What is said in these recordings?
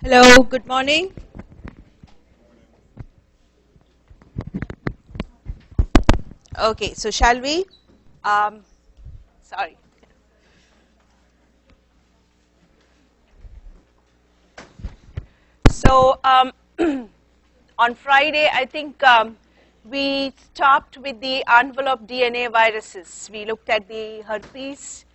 Hello, good morning. Okay, so shall we? Um, Sorry. So on Friday, I think we stopped with the envelope DNA viruses. We looked at the herpes,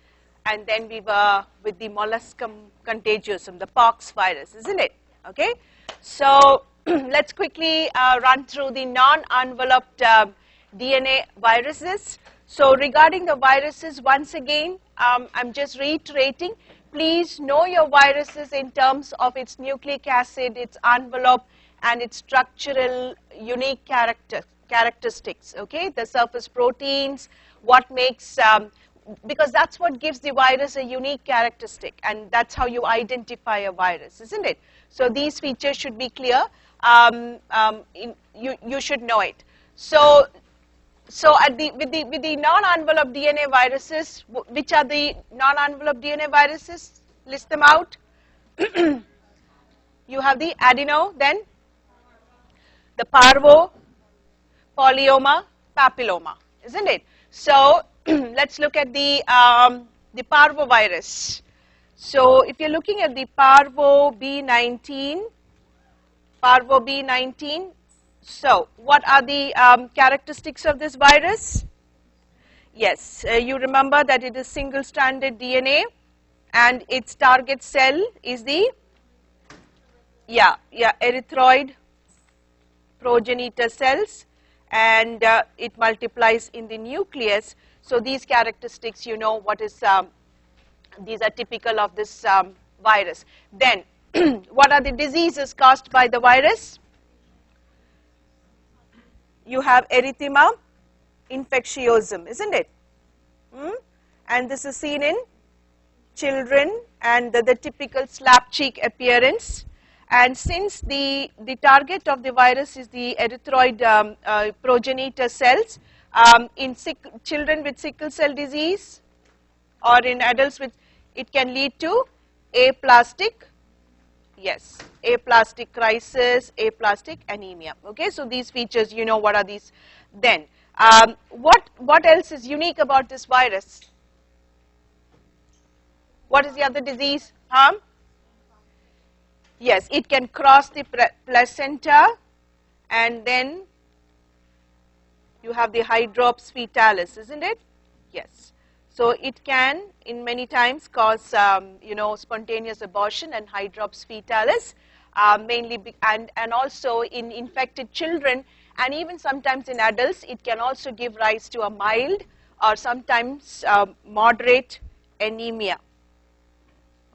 and then we were with the molluscum contagiosum, the pox virus, isn't it? Okay. So let's quickly run through the non-enveloped DNA viruses. So regarding the viruses, once again, I'm just reiterating, please know your viruses in terms of its nucleic acid, its envelope, and its structural unique characteristics, okay? The surface proteins, what makes, because that's what gives the virus a unique characteristic, and that's how you identify a virus, isn't it? So these features should be clear. You should know it. So with the non-enveloped DNA viruses, which are the non-enveloped DNA viruses? List them out. You have the adeno, then the parvo, polyoma, papilloma, isn't it? So let's look at the parvovirus. So if you're looking at the parvo B19, so what are the characteristics of this virus? Yes, you remember that it is single-stranded DNA, and its target cell is the erythroid progenitor cells, and it multiplies in the nucleus. So these characteristics, you know what is, these are typical of this virus. Then what are the diseases caused by the virus? You have erythema infectiosum, isn't it? And this is seen in children, and the typical slap cheek appearance. And since the target of the virus is the erythroid progenitor cells, in children with sickle cell disease or in adults with, it can lead to aplastic, yes, aplastic crisis, aplastic anemia. Okay, so these features, you know what are these. Then what else is unique about this virus? What is the other disease? Yes, it can cross the placenta, and then you have the hydrops fetalis, isn't it? Yes. So it can, in many times, cause spontaneous abortion and hydrops fetalis, mainly, and also in infected children, and even sometimes in adults, it can also give rise to a mild or sometimes moderate anemia.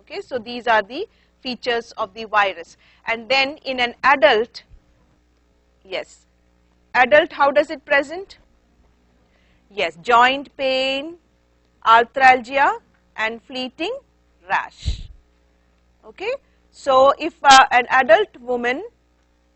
Okay, so these are the features of the virus. And then in an adult, yes, adult, how does it present? Yes, joint pain, arthralgia, and fleeting rash. Okay, so if an adult woman,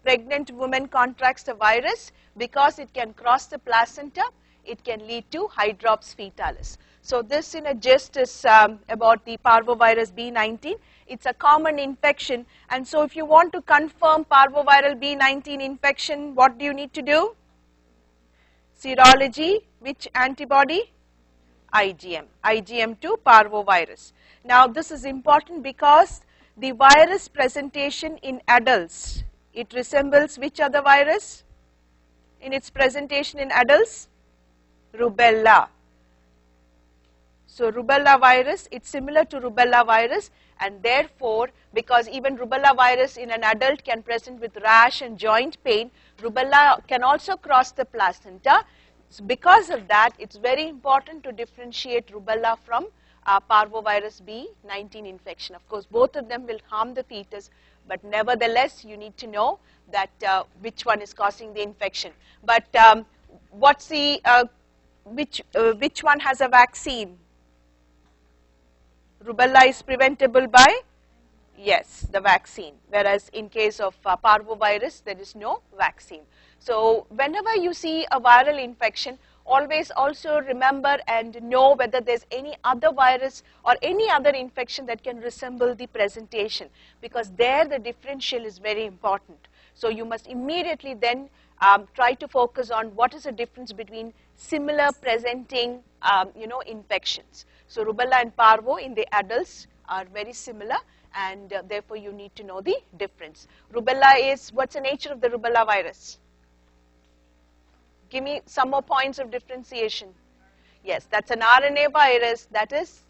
pregnant woman contracts the virus, because it can cross the placenta, it can lead to hydrops fetalis. So this in a gist is about the parvovirus B19. It's a common infection, and so if you want to confirm parvoviral B19 infection, what do you need to do? Serology, which antibody? IgM to parvovirus. Now this is important because the virus presentation in adults, it resembles which other virus in its presentation in adults? Rubella. So rubella virus, it's similar to rubella virus, and therefore, because even rubella virus in an adult can present with rash and joint pain, rubella can also cross the placenta. So because of that, it's very important to differentiate rubella from parvovirus B19 infection. Of course, both of them will harm the fetus, but nevertheless, you need to know that which one is causing the infection. But what's the which one has a vaccine? Rubella is preventable by, yes, the vaccine, whereas in case of parvovirus, there is no vaccine. So whenever you see a viral infection, always also remember and know whether there's any other virus or any other infection that can resemble the presentation, because there the differential is very important. So you must immediately then try to focus on what is the difference between similar presenting infections. So rubella and parvo in the adults are very similar, and therefore you need to know the difference. Rubella is, what's the nature of the rubella virus? Give me some more points of differentiation. Yes, that's an RNA virus that is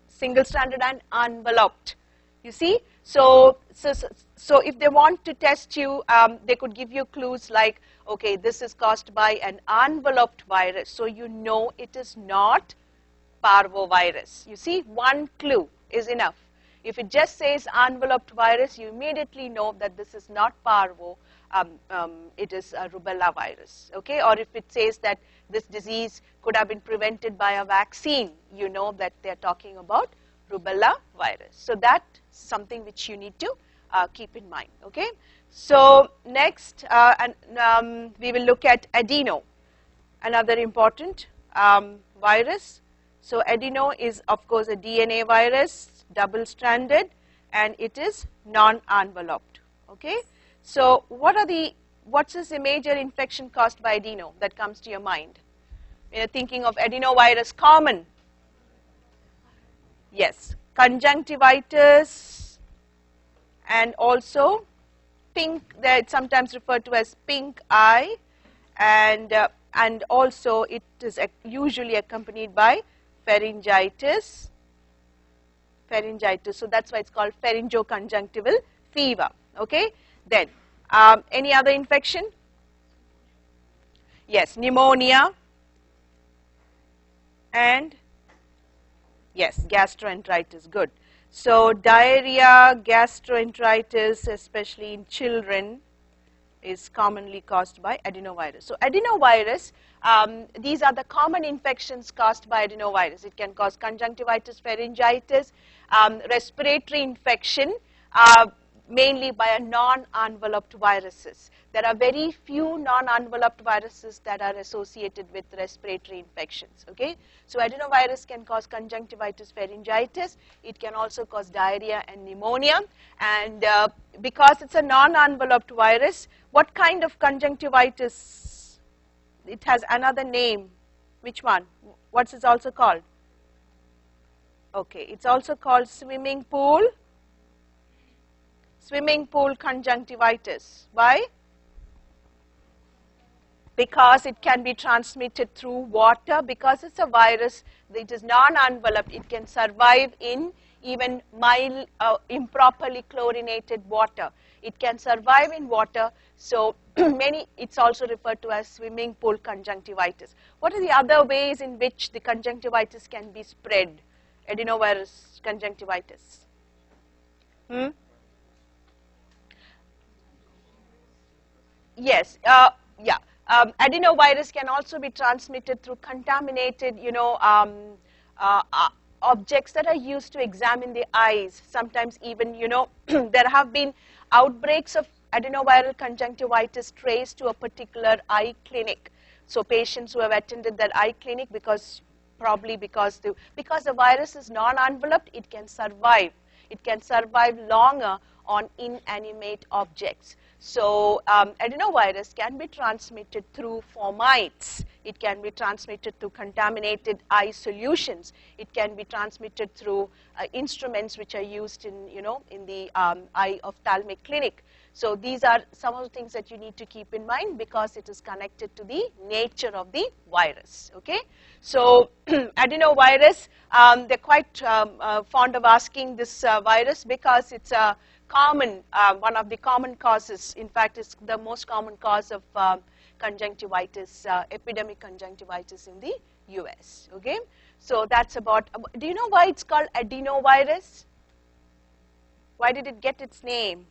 single-stranded and enveloped. You see? So if they want to test you, they could give you clues like, okay, this is caused by an enveloped virus. So you know it is not parvovirus. You see, one clue is enough. If it just says enveloped virus, you immediately know that this is not parvo, it is a rubella virus. Okay? Or if it says that this disease could have been prevented by a vaccine, you know that they're talking about rubella virus. So that's something which you need to keep in mind. Okay? So next, we will look at adeno, another important virus. So adeno is, of course, a DNA virus, double-stranded, and it is non-enveloped. Okay? So what's the major infection caused by adeno that comes to your mind? When you're thinking of adenovirus, common. Yes, conjunctivitis, and also pink, it's sometimes referred to as pink eye, and also it is usually accompanied by pharyngitis. So that's why it's called pharyngoconjunctival fever. Okay. Then any other infection? Yes, pneumonia, and yes, gastroenteritis. Good. So diarrhea, gastroenteritis, especially in children, is commonly caused by adenovirus. So adenovirus, these are the common infections caused by adenovirus. It can cause conjunctivitis, pharyngitis, respiratory infection, mainly by a non-enveloped viruses. There are very few non-enveloped viruses that are associated with respiratory infections. Okay, so adenovirus can cause conjunctivitis, pharyngitis. It can also cause diarrhea and pneumonia. And because it's a non-enveloped virus, what kind of conjunctivitis? It has another name. Which one? What's it also called? Okay, it's also called swimming pool conjunctivitis. Why? Because it can be transmitted through water. Because it's a virus, it is non-enveloped, it can survive in even mild, improperly chlorinated water. It can survive in water, so it's also referred to as swimming pool conjunctivitis. What are the other ways in which the conjunctivitis can be spread? Adenovirus conjunctivitis. Yes, adenovirus can also be transmitted through contaminated, objects that are used to examine the eyes. Sometimes even, there have been outbreaks of adenoviral conjunctivitis traced to a particular eye clinic. So patients who have attended that eye clinic, because the virus is non-enveloped, it can survive. It can survive longer on inanimate objects. So adenovirus can be transmitted through fomites. It can be transmitted through contaminated eye solutions. It can be transmitted through instruments which are used in the eye ophthalmic clinic. So these are some of the things that you need to keep in mind, because it is connected to the nature of the virus. Okay, so adenovirus, they're quite fond of asking this virus because it's a common, one of the common causes. In fact, it's the most common cause of conjunctivitis, epidemic conjunctivitis in the US. Okay, so that's about. Do you know why it's called adenovirus? Why did it get its name?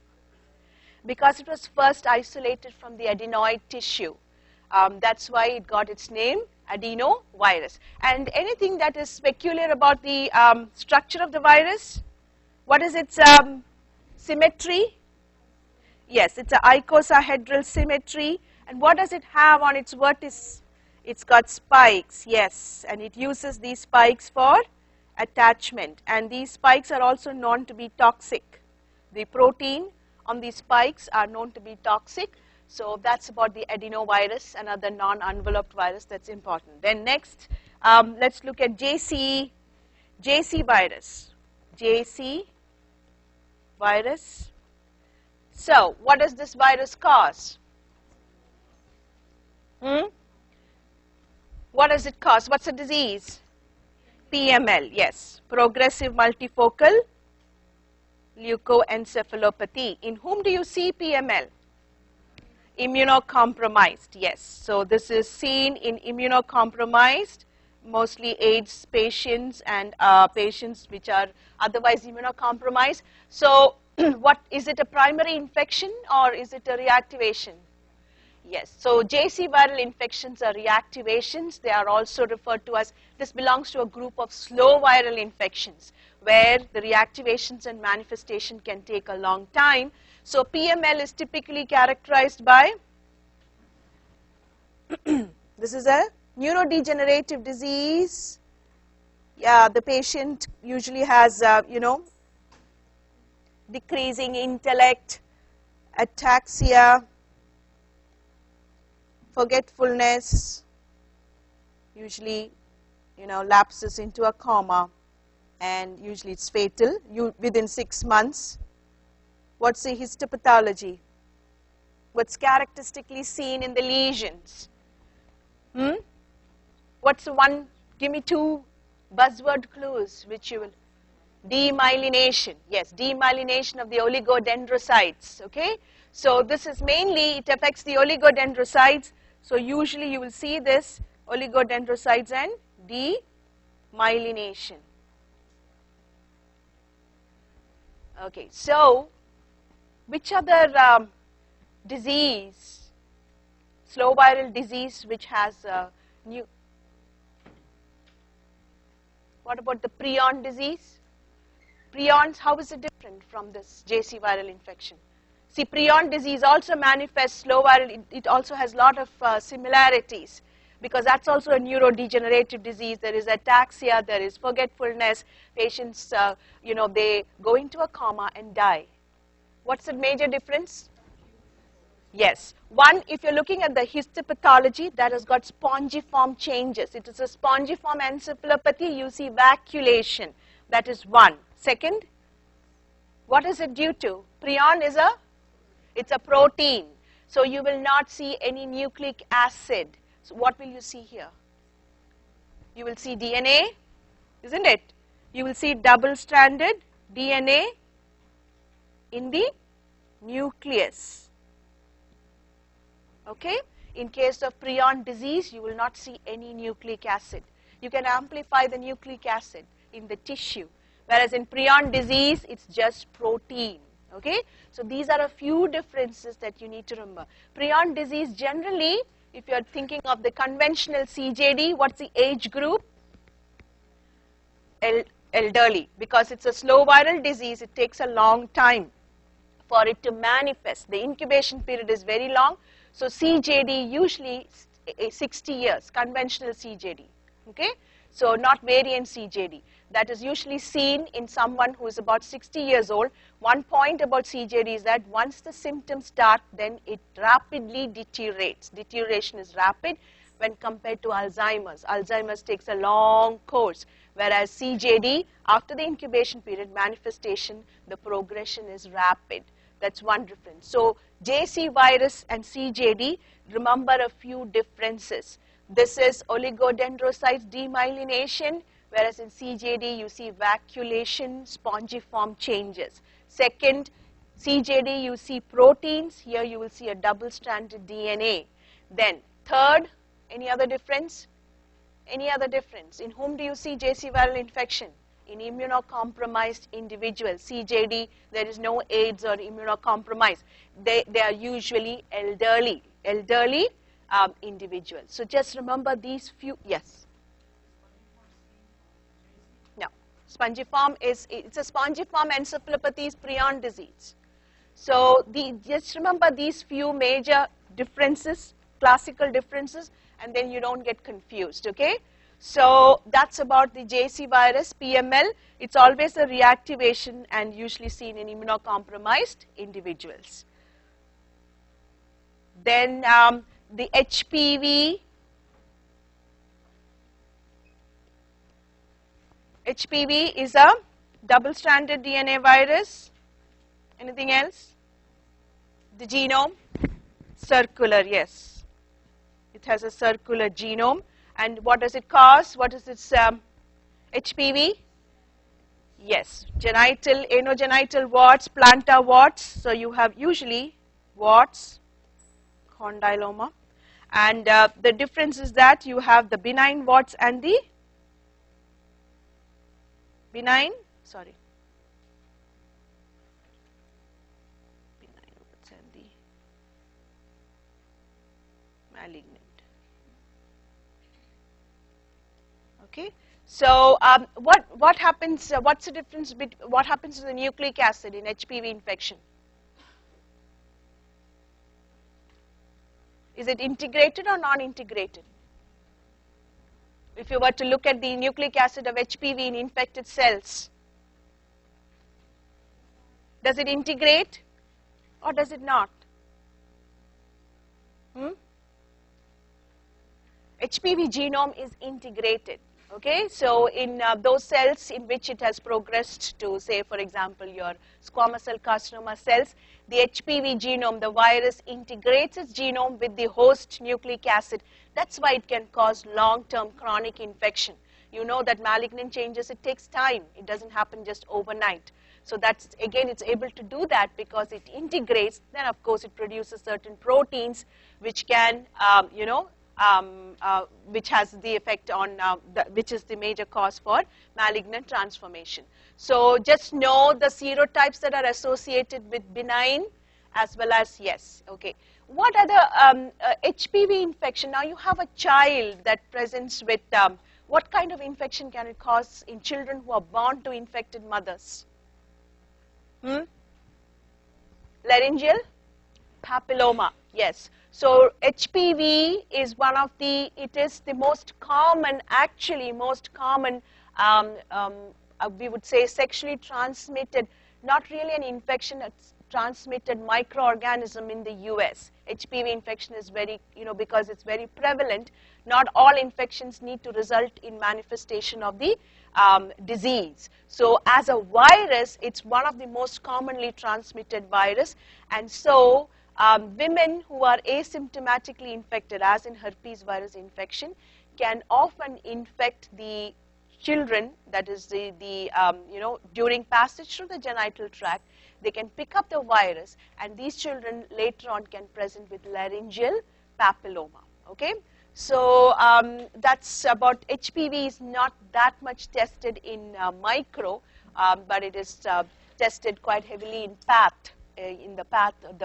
Because it was first isolated from the adenoid tissue. That's why it got its name, adenovirus. And anything that is peculiar about the structure of the virus? What is its symmetry? Yes, it's an icosahedral symmetry. And what does it have on its vertex? It's got spikes, yes, and it uses these spikes for attachment, and these spikes are also known to be toxic. The protein on these spikes are known to be toxic. So that's about the adenovirus, another non-enveloped virus that's important. Then next, let's look at JC virus. JC virus. So what does this virus cause? What does it cause? What's the disease? PML, yes. Progressive multifocal leukoencephalopathy. In whom do you see PML? Immunocompromised, yes. So this is seen in immunocompromised, mostly AIDS patients and patients which are otherwise immunocompromised. So what is it, a primary infection or is it a reactivation? Yes, so JC viral infections are reactivations. They are also referred to as, this belongs to a group of slow viral infections where the reactivations and manifestation can take a long time. So PML is typically characterized by, this is a neurodegenerative disease. Yeah, the patient usually has, decreasing intellect, ataxia, forgetfulness, usually, lapses into a coma, and usually it's fatal within 6 months. What's the histopathology? What's characteristically seen in the lesions? What's the one, give me 2 buzzword clues which you will, demyelination, yes, demyelination of the oligodendrocytes, okay? So this is mainly, it affects the oligodendrocytes. So usually you will see this oligodendrocytes and demyelination. Okay, so which other disease, slow viral disease which has new, what about the prion disease? Prions, how is it different from this JC viral infection? See, prion disease also manifests slow viral, it also has a lot of similarities because that's also a neurodegenerative disease. There is ataxia, there is forgetfulness, patients, they go into a coma and die. What's the major difference? Yes. One, if you're looking at the histopathology, that has got spongiform changes. It is a spongiform encephalopathy, you see vacuolation. That is one. Second, what is it due to? Prion is it's a protein. So you will not see any nucleic acid. So what will you see here? You will see DNA, isn't it? You will see double-stranded DNA in the nucleus. Okay? In case of prion disease, you will not see any nucleic acid. You can amplify the nucleic acid in the tissue. Whereas in prion disease, it's just protein. Okay? So these are a few differences that you need to remember. Prion disease generally, if you are thinking of the conventional CJD, what's the age group? Elderly. Because it's a slow viral disease, it takes a long time for it to manifest. The incubation period is very long. So CJD usually 60 years, conventional CJD. Okay? So not variant CJD. That is usually seen in someone who is about 60 years old. One point about CJD is that once the symptoms start, then it rapidly deteriorates. Deterioration is rapid when compared to Alzheimer's. Alzheimer's takes a long course, whereas CJD, after the incubation period, manifestation, the progression is rapid. That's one difference. So JC virus and CJD, remember a few differences. This is oligodendrocytes demyelination, whereas in CJD you see vacuolation, spongiform changes. Second, CJD you see proteins, here you will see a double-stranded DNA. Then third, any other difference? Any other difference? In whom do you see JC viral infection? In immunocompromised individuals. CJD, there is no AIDS or immunocompromised. They are usually elderly individuals. So just remember these few, yes. No, spongiform it's a spongiform encephalopathy is prion disease. So just remember these few major differences, classical differences, and then you don't get confused, okay? So that's about the JC virus, PML. It's always a reactivation and usually seen in immunocompromised individuals. Then the HPV. HPV is a double-stranded DNA virus. Anything else? The genome? Circular, yes. It has a circular genome. And what does it cause? What is its HPV? Yes, genital, anogenital warts, plantar warts. So you have usually warts, condyloma. And the difference is that you have the benign warts and the benign warts and the malignant. Okay, so what happens? What's the difference between what happens to the nucleic acid in HPV infection? Is it integrated or non-integrated? If you were to look at the nucleic acid of HPV in infected cells, does it integrate or does it not? HPV genome is integrated. Okay, so in those cells in which it has progressed to, say, for example, your squamous cell carcinoma cells, the HPV genome, the virus integrates its genome with the host nucleic acid. That's why it can cause long-term chronic infection. You know that malignant changes, it takes time. It doesn't happen just overnight. So that's, again, it's able to do that because it integrates. Then, of course, it produces certain proteins which can, which has the effect on, which is the major cause for malignant transformation. So just know the serotypes that are associated with benign as well as yes. Okay. What are the HPV infection? Now you have a child that presents with, what kind of infection can it cause in children who are born to infected mothers? Laryngeal papilloma, yes. So HPV is one of the, it is the most common, actually most common, we would say sexually transmitted, not really an infection, it's transmitted microorganism in the US. HPV infection is very, because it's very prevalent, not all infections need to result in manifestation of the disease. So as a virus, it's one of the most commonly transmitted virus, and so women who are asymptomatically infected, as in herpes virus infection, can often infect the children, that is during passage through the genital tract. They can pick up the virus, and these children later on can present with laryngeal papilloma. Okay, so that's about HPV. Is not that much tested in micro, but it is tested quite heavily in path. In the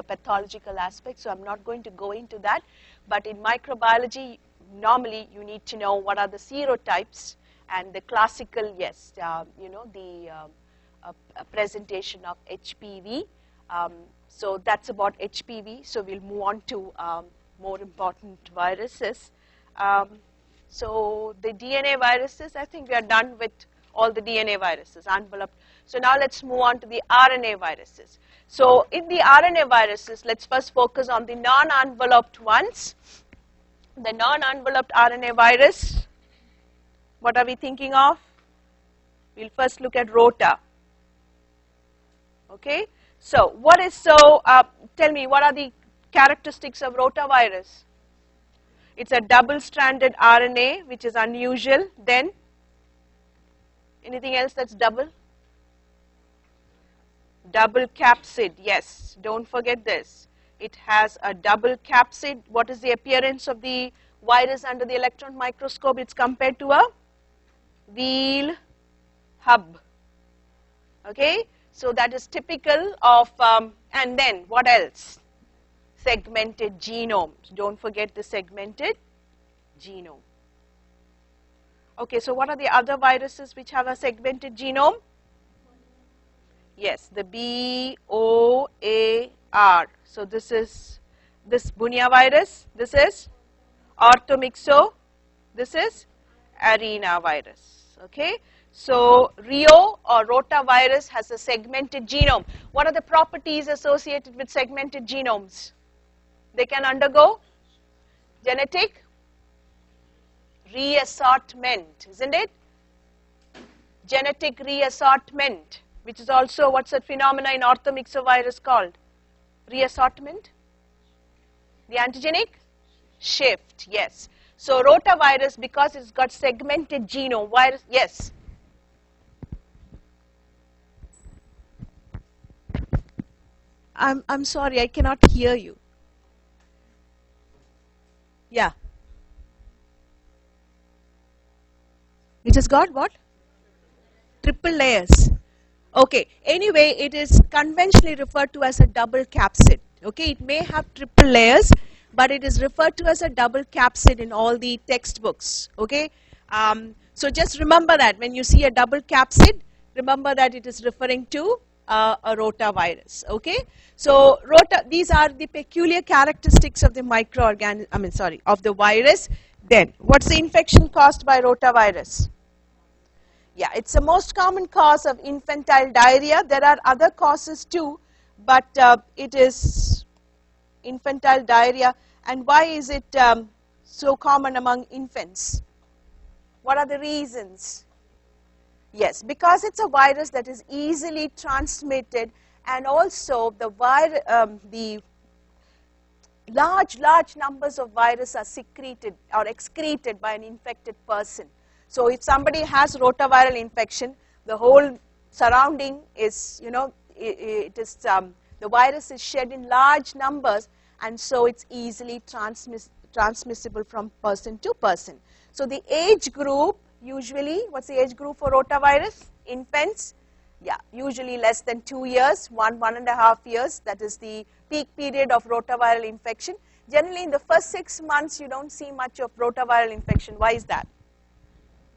pathological aspect, so I'm not going to go into that. But in microbiology, normally you need to know what are the serotypes and the classical, yes, presentation of HPV. So that's about HPV. So we'll move on to more important viruses. So the DNA viruses, I think we are done with all the DNA viruses, enveloped. So now let's move on to the RNA viruses. So in the RNA viruses, let's first focus on the non-enveloped ones. The non-enveloped RNA virus, what are we thinking of? We'll first look at rota. Okay, so what is, tell me, what are the characteristics of rotavirus? It's a double-stranded RNA, which is unusual. Then, anything else that's double? Double capsid, yes, don't forget this. It has a double capsid. What is the appearance of the virus under the electron microscope? It's compared to a wheel hub. Okay, so that is typical of, and then what else? Segmented genome. Don't forget the segmented genome. Okay, so what are the other viruses which have a segmented genome? Yes, the BOAR. So this is this Bunia virus. This is Orthomyxo, this is arena virus. Okay, so Rio or rotavirus has a segmented genome. What are the properties associated with segmented genomes? They can undergo genetic reassortment, isn't it? Genetic reassortment, which is also, what's that phenomena in orthomyxovirus called? Reassortment? The antigenic shift, yes. So rotavirus, because it's got segmented genome, virus, yes. I'm sorry, I cannot hear you. Yeah. It has got what? Triple layers. Okay, anyway, it is conventionally referred to as a double capsid. Okay, it may have triple layers, but it is referred to as a double capsid in all the textbooks. Okay, so just remember that when you see a double capsid, remember that it is referring to a rotavirus. Okay, so these are the peculiar characteristics of the microorganism. Of the virus. Then, what's the infection caused by rotavirus? Yeah, it's the most common cause of infantile diarrhea. There are other causes too, but it is infantile diarrhea. And why is it so common among infants? What are the reasons? Yes, because it's a virus that is easily transmitted, and also the large numbers of virus are secreted or excreted by an infected person. So if somebody has rotaviral infection, the whole surrounding is, the virus is shed in large numbers, and so it's easily transmissible from person to person. So the age group, usually, what's the age group for rotavirus? Infants, yeah, usually less than 2 years, 1.5 years, that is the peak period of rotaviral infection. Generally in the first 6 months, you don't see much of rotaviral infection. Why is that?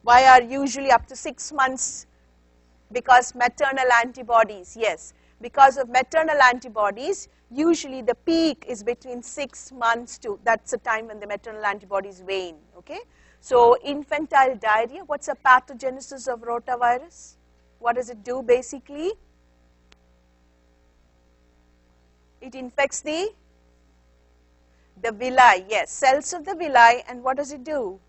Why are usually up to 6 months? Because maternal antibodies, yes. Because of maternal antibodies, usually the peak is between 6 months to, that's the time when the maternal antibodies wane, okay? So infantile diarrhea, what's the pathogenesis of rotavirus? What does it do basically? It infects the villi, yes, cells of the villi, and what does it do?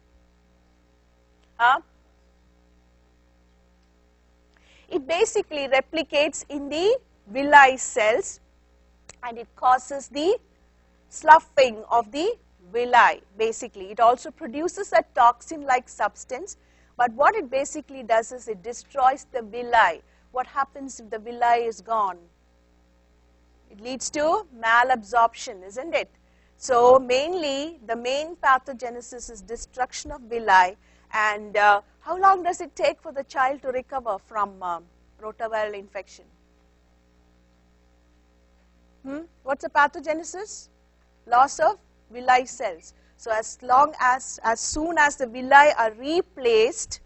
It basically replicates in the villi cells, and it causes the sloughing of the villi. Basically, it also produces a toxin-like substance, but what it basically does is it destroys the villi. What happens if the villi is gone? It leads to malabsorption, isn't it? So mainly, the main pathogenesis is destruction of villi. And how long does it take for the child to recover from rotaviral infection? What's the pathogenesis? Loss of villi cells. So as soon as the villi are replaced,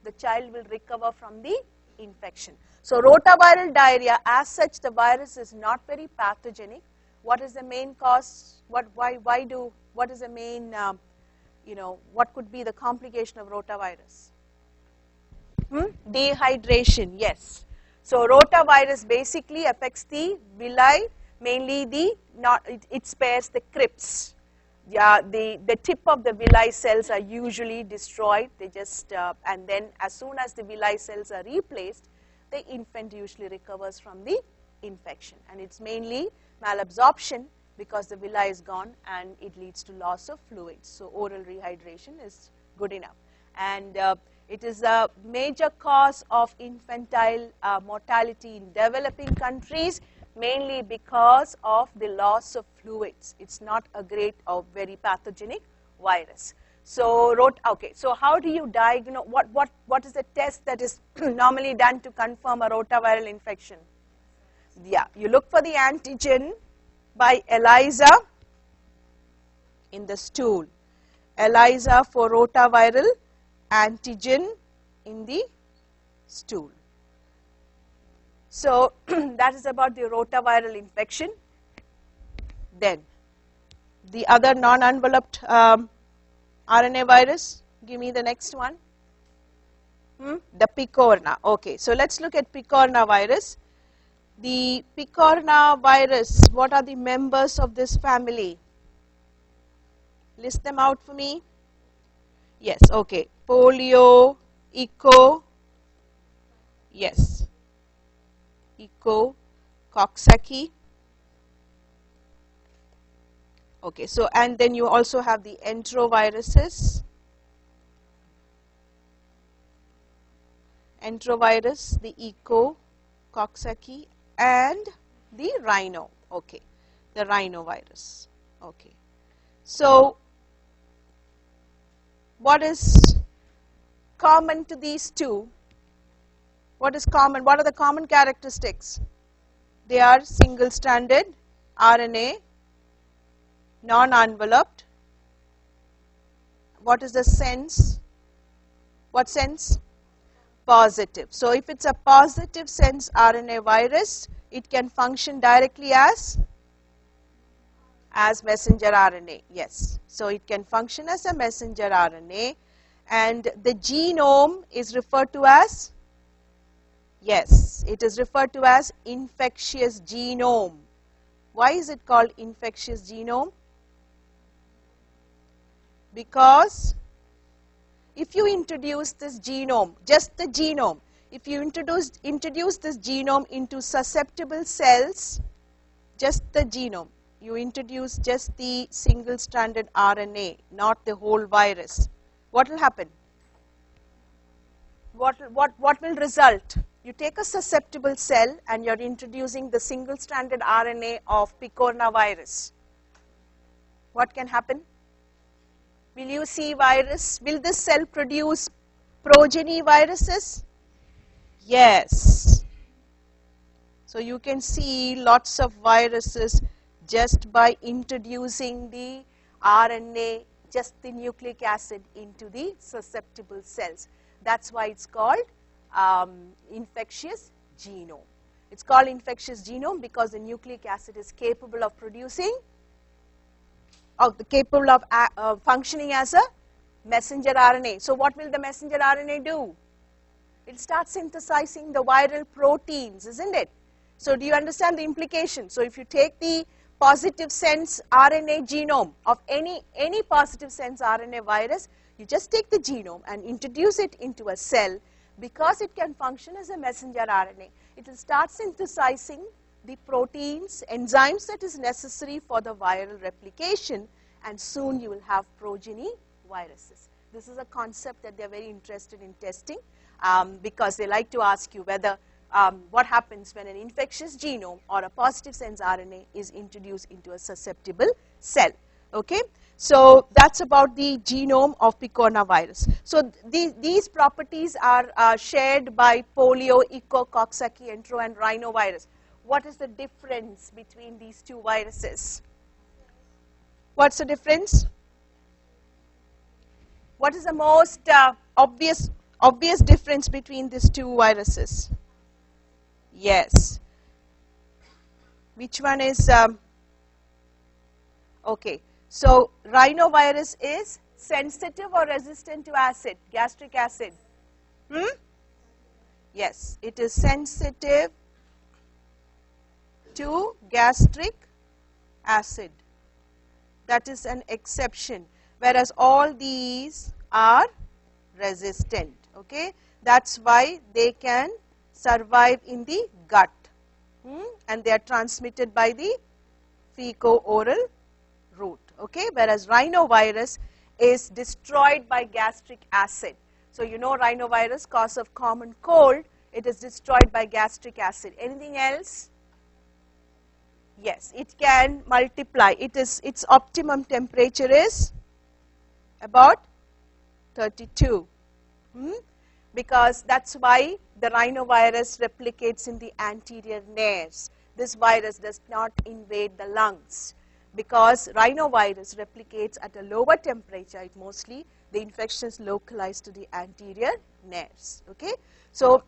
the child will recover from the infection. So rotaviral diarrhea, as such, the virus is not very pathogenic. What is the main cause? What is the main what could be the complication of rotavirus? Dehydration, yes. So rotavirus basically affects the villi, mainly it spares the crypts. Yeah, the tip of the villi cells are usually destroyed. They just, and then as soon as the villi cells are replaced, the infant usually recovers from the infection. And it's mainly malabsorption, because the villi is gone and it leads to loss of fluids. So oral rehydration is good enough. And it is a major cause of infantile mortality in developing countries, mainly because of the loss of fluids. It's not a great or very pathogenic virus. So so how do you diagnose, what is the test that is normally done to confirm a rotaviral infection? Yeah, you look for the antigen by ELISA in the stool. ELISA for rotaviral antigen in the stool. So that is about the rotaviral infection. Then the other non-enveloped RNA virus? Give me the next one. The picorna. Okay, so let's look at picorna virus. The picorna virus, what are the members of this family? List them out for me. Yes, okay. Polio, echo, yes. Echo, Coxsackie. Okay, so and then you also have the enteroviruses. Enterovirus, the echo, Coxsackie, and the rhino. Okay, the rhinovirus. Okay, so what is common to these two? What is common? What are the common characteristics? They are single-stranded RNA, non-enveloped. What is the sense? What sense? Positive. So if it's a positive sense RNA virus, it can function directly as messenger RNA. Yes. So it can function as a messenger RNA, and the genome is referred to as, yes, it is referred to as infectious genome. Why is it called infectious genome? Because if you introduce this genome, just the genome, if you introduce this genome into susceptible cells, just the genome, you introduce just the single-stranded RNA, not the whole virus, what will happen? What will result? You take a susceptible cell and you're introducing the single-stranded RNA of picorna virus. What can happen? Will you see virus? Will this cell produce progeny viruses? Yes. So you can see lots of viruses just by introducing the RNA, just the nucleic acid into the susceptible cells. That's why it's called infectious genome. It's called infectious genome because the nucleic acid is capable of producing, capable of functioning as a messenger RNA. So what will the messenger RNA do? It starts synthesizing the viral proteins, isn't it? So do you understand the implication? So if you take the positive sense RNA genome of any positive sense RNA virus, you just take the genome and introduce it into a cell. Because it can function as a messenger RNA, it will start synthesizing the proteins, enzymes that is necessary for the viral replication, and soon you will have progeny viruses. This is a concept that they are very interested in testing because they like to ask you whether what happens when an infectious genome or a positive sense RNA is introduced into a susceptible cell. Okay, so that's about the genome of picorna virus. So these properties are shared by polio, echo, Coxsackie, entero, and rhinovirus. What is the difference between these two viruses? What's the difference? What is the most obvious difference between these two viruses? Yes. Which one is? Okay. So rhinovirus is sensitive or resistant to acid, gastric acid? Yes, it is sensitive to gastric acid. That is an exception, whereas all these are resistant. Okay, that's why they can survive in the gut, and they are transmitted by the fecal-oral route. Okay, whereas rhinovirus is destroyed by gastric acid. So you know rhinovirus, cause of common cold, it is destroyed by gastric acid. Anything else? Yes, it can multiply. Its optimum temperature is about 32. Because that's why the rhinovirus replicates in the anterior nares. This virus does not invade the lungs. Because rhinovirus replicates at a lower temperature, the infection is localized to the anterior nares. Okay, so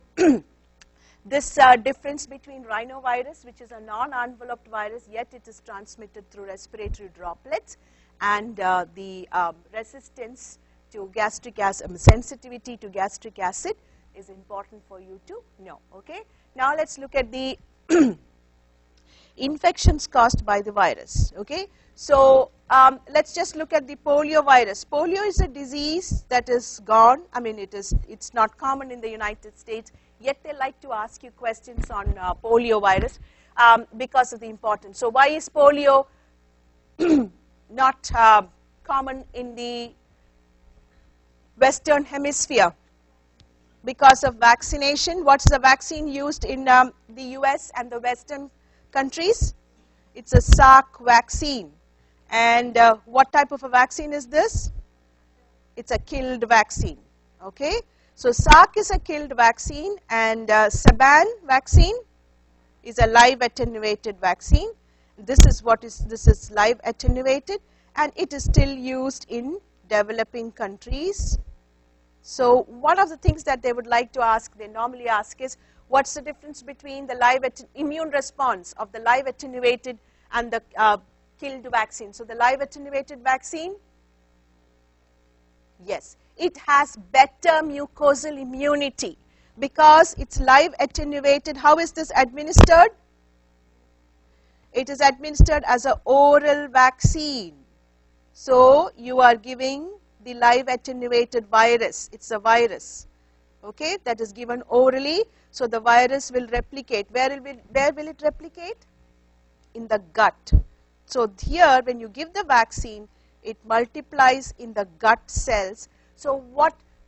this difference between rhinovirus, which is a non-enveloped virus, yet it is transmitted through respiratory droplets, and the resistance to gastric acid, sensitivity to gastric acid is important for you to know. Okay. Now let's look at the infections caused by the virus. Okay. So let's just look at the polio virus. Polio is a disease that is gone. I mean, it's not common in the United States, yet they like to ask you questions on polio virus because of the importance. So why is polio not common in the Western Hemisphere? Because of vaccination. What's the vaccine used in the US and the Western countries? It's a Salk vaccine. And what type of a vaccine is this? It's a killed vaccine. Okay. So Salk is a killed vaccine, and Saban vaccine is a live attenuated vaccine. This is live attenuated, and it is still used in developing countries. So one of the things that they would like to ask, they normally ask is, what's the difference between the live immune response of the live attenuated and the killed vaccine? So the live attenuated vaccine, yes, it has better mucosal immunity because it's live attenuated. How is this administered? It is administered as an oral vaccine. So you are giving the live attenuated virus. It's a virus, okay, that is given orally. So the virus will replicate. Where will it replicate? In the gut. So here, when you give the vaccine, it multiplies in the gut cells. So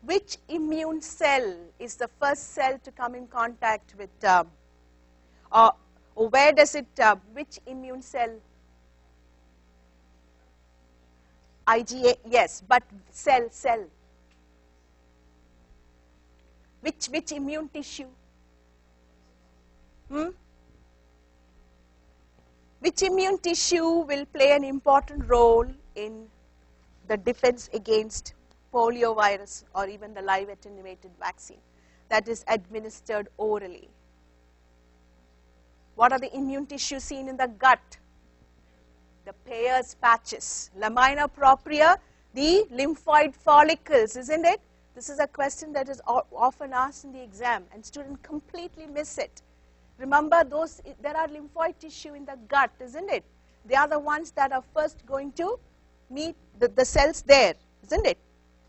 which immune cell is the first cell to come in contact with, or where does it, which immune cell? IgA, yes, but cell. Which immune tissue? Which immune tissue will play an important role in the defense against polio virus or even the live attenuated vaccine that is administered orally? What are the immune tissues seen in the gut? The Peyer's patches, lamina propria, the lymphoid follicles, isn't it? This is a question that is often asked in the exam, and students completely miss it. Remember, there are lymphoid tissue in the gut, isn't it? They are the ones that are first going to meet the cells there, isn't it?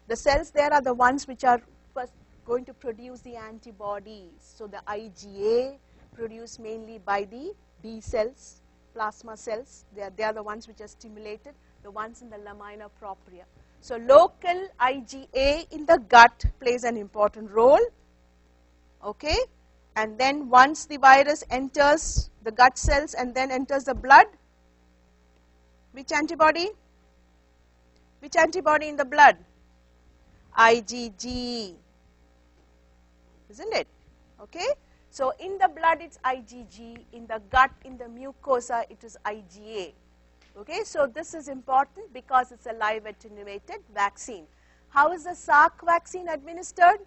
The cells there are the ones which are first going to produce the antibodies. So the IgA produced mainly by the B cells, plasma cells, they are the ones which are stimulated, the ones in the lamina propria. So local IgA in the gut plays an important role, okay? And then once the virus enters the gut cells and then enters the blood, which antibody? Which antibody in the blood? IgG, isn't it? Okay? So in the blood it's IgG, in the gut, in the mucosa it is IgA. Okay, so this is important because it's a live attenuated vaccine. How is the Salk vaccine administered?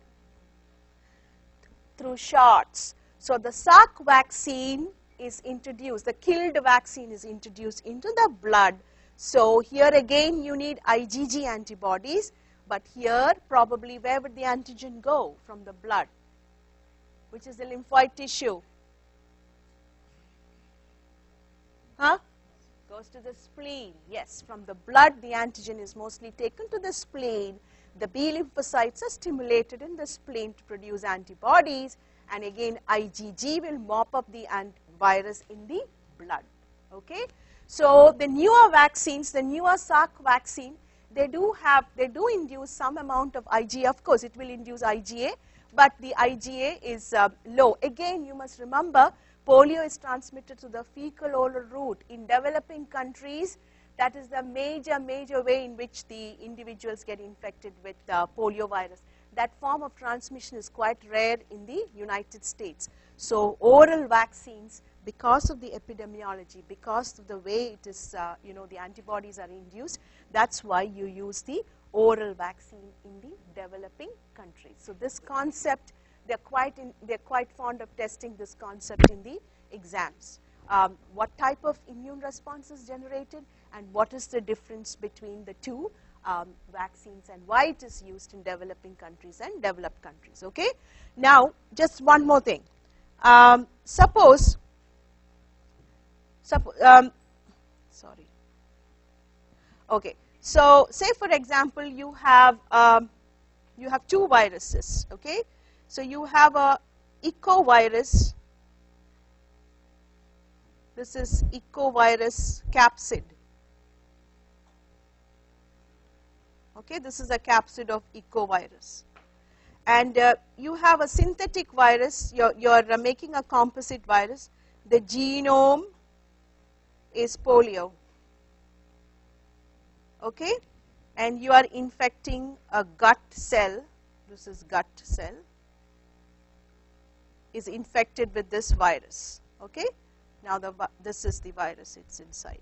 Through shots. So the Salk vaccine is introduced, the killed vaccine is introduced into the blood. So here again you need IgG antibodies, but here probably where would the antigen go from the blood? Which is the lymphoid tissue? Huh? Goes to the spleen. Yes, from the blood the antigen is mostly taken to the spleen. The B lymphocytes are stimulated in the spleen to produce antibodies, and again IgG will mop up the virus in the blood. Okay? So the newer vaccines, the newer Salk vaccine, they do induce some amount of IgA. Of course, it will induce IgA, but the IgA is low. Again, you must remember, polio is transmitted to the fecal-oral route. In developing countries, that is the major way in which the individuals get infected with polio virus. That form of transmission is quite rare in the United States. So oral vaccines, because of the epidemiology, because of the way it is, the antibodies are induced, that's why you use the oral vaccine in the developing countries. So this concept, they're quite fond of testing this concept in the exams. What type of immune response is generated? and what is the difference between the two vaccines and why it is used in developing countries and developed countries. Okay. Now, just one more thing. Suppose, sorry. Okay. So, say for example, you have two viruses. Okay. So, you have a ecovirus. This is ecovirus capsid. Okay, this is a capsid of ecovirus. And you have a synthetic virus, you're making a composite virus. The genome is polio. Okay, and you are infecting a gut cell. This is gut cell is infected with this virus. Okay, now this is the virus, it's inside.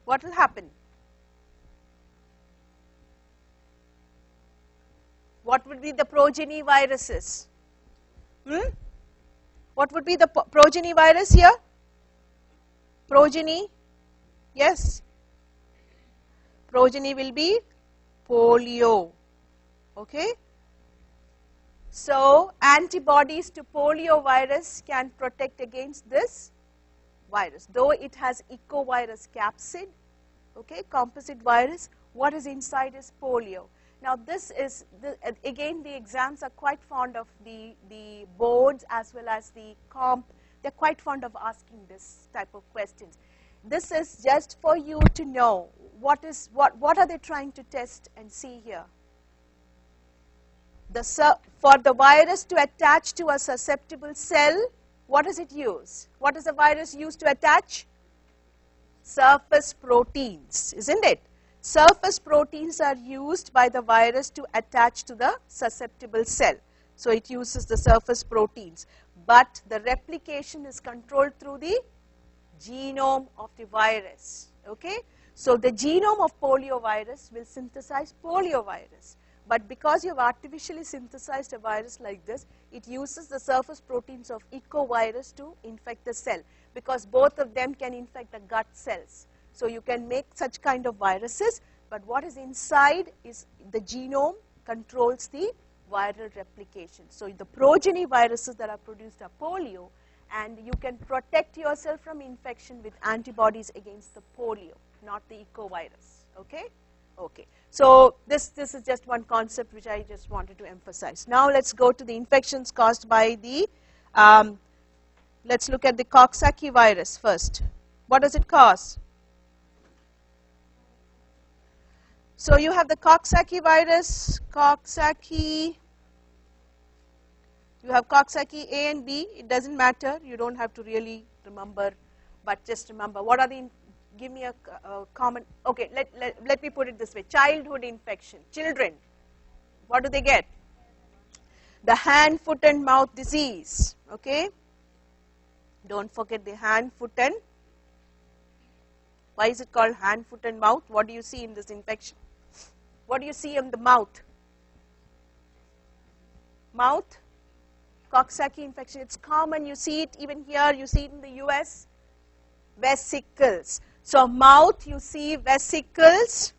What will happen? What would be the progeny viruses? What would be the progeny virus here? Progeny, yes. Progeny will be polio. Okay. So, antibodies to polio virus can protect against this virus. Though it has ecovirus capsid, okay, composite virus, what is inside is polio. Now, this is, again, the exams are quite fond of the boards as well as the comp. They're quite fond of asking this type of questions. This is just for you to know what are they trying to test and see here. For the virus to attach to a susceptible cell, what does it use? What does the virus use to attach? Surface proteins, isn't it? Surface proteins are used by the virus to attach to the susceptible cell. So it uses the surface proteins. But the replication is controlled through the genome of the virus. Okay? So the genome of poliovirus will synthesize poliovirus. But because you have artificially synthesized a virus like this, it uses the surface proteins of ecovirus to infect the cell, because both of them can infect the gut cells. So you can make such kind of viruses, but what is inside is the genome controls the viral replication. So the progeny viruses that are produced are polio, and you can protect yourself from infection with antibodies against the polio, not the ecovirus. Okay? Okay. So this is just one concept which I just wanted to emphasize. Now let's go to the infections caused by the, let's look at the Coxsackie virus first. What does it cause? So you have the Coxsackie virus, Coxsackie, you have Coxsackie A and B. It doesn't matter, you don't have to really remember, but just remember what are the, give me a common, okay, let me put it this way. Childhood infection, children, what do they get? The hand, foot and mouth disease, okay. Don't forget the hand, foot and, why is it called hand, foot and mouth? What do you see in this infection? What do you see in the mouth? Mouth, Coxsackie infection, it's common, you see it even here, you see it in the US, vesicles. So mouth, you see vesicles,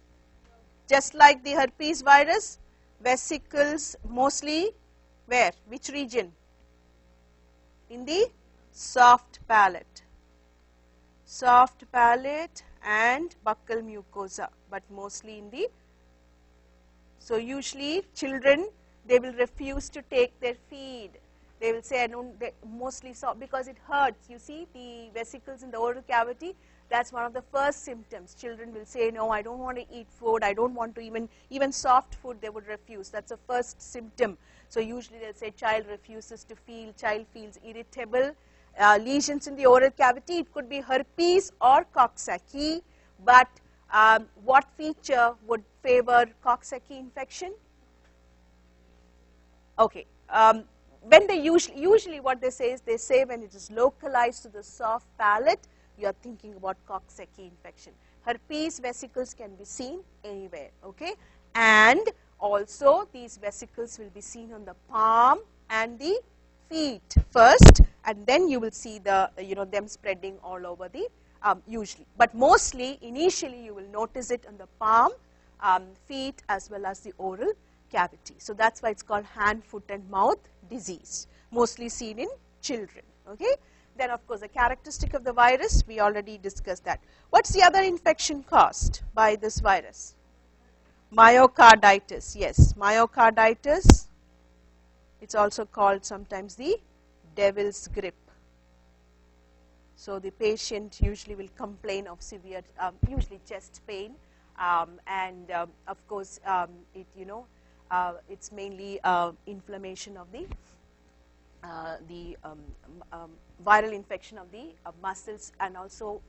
just like the herpes virus, vesicles mostly where? Which region? In the soft palate. Soft palate and buccal mucosa, but mostly in the, so usually children, they will refuse to take their feed. They will say, I don't, they mostly soft because it hurts. You see the vesicles in the oral cavity, that's one of the first symptoms. Children will say, no, I don't want to eat food, I don't want to even soft food they would refuse. That's the first symptom. So usually they'll say child refuses to feel, child feels irritable. Lesions in the oral cavity, it could be herpes or Coxsackie, but what feature would favor Coxsackie infection? Okay. When they usually what they say is, they say when it is localized to the soft palate, you are thinking about Coxsackie infection. Herpes vesicles can be seen anywhere, okay? And also these vesicles will be seen on the palm and the feet first, and then you will see the, them spreading all over the, usually. But mostly, initially, you will notice it on the palm, feet, as well as the oral cavity. So that's why it's called hand, foot, and mouth disease, mostly seen in children. Okay. Then, of course, the characteristic of the virus, we already discussed that. What's the other infection caused by this virus? Myocarditis. Yes, myocarditis. It's also called sometimes the devil's grip. So the patient usually will complain of severe, usually chest pain, and of course, it's mainly inflammation of the viral infection of the muscles, and also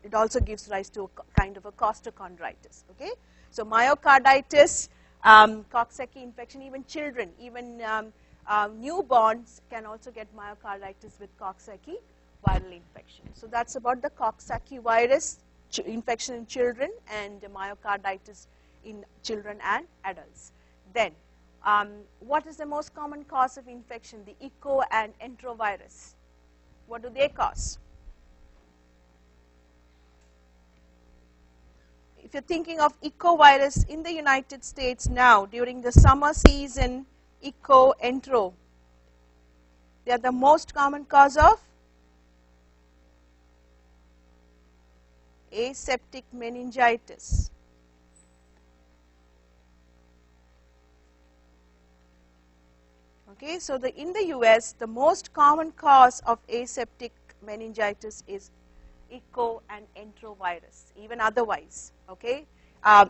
it also gives rise to a kind of a costochondritis. Okay, so myocarditis, Coxsackie infection, even children, even newborns can also get myocarditis with Coxsackie viral infection. So that's about the Coxsackie virus infection in children and myocarditis in children and adults. Then, what is the most common cause of infection? The echo and enterovirus. What do they cause? If you're thinking of echovirus in the United States now, during the summer season, echo, entero, they are the most common cause of aseptic meningitis. Okay, so in the US, the most common cause of aseptic meningitis is echo and enterovirus, even otherwise. Okay,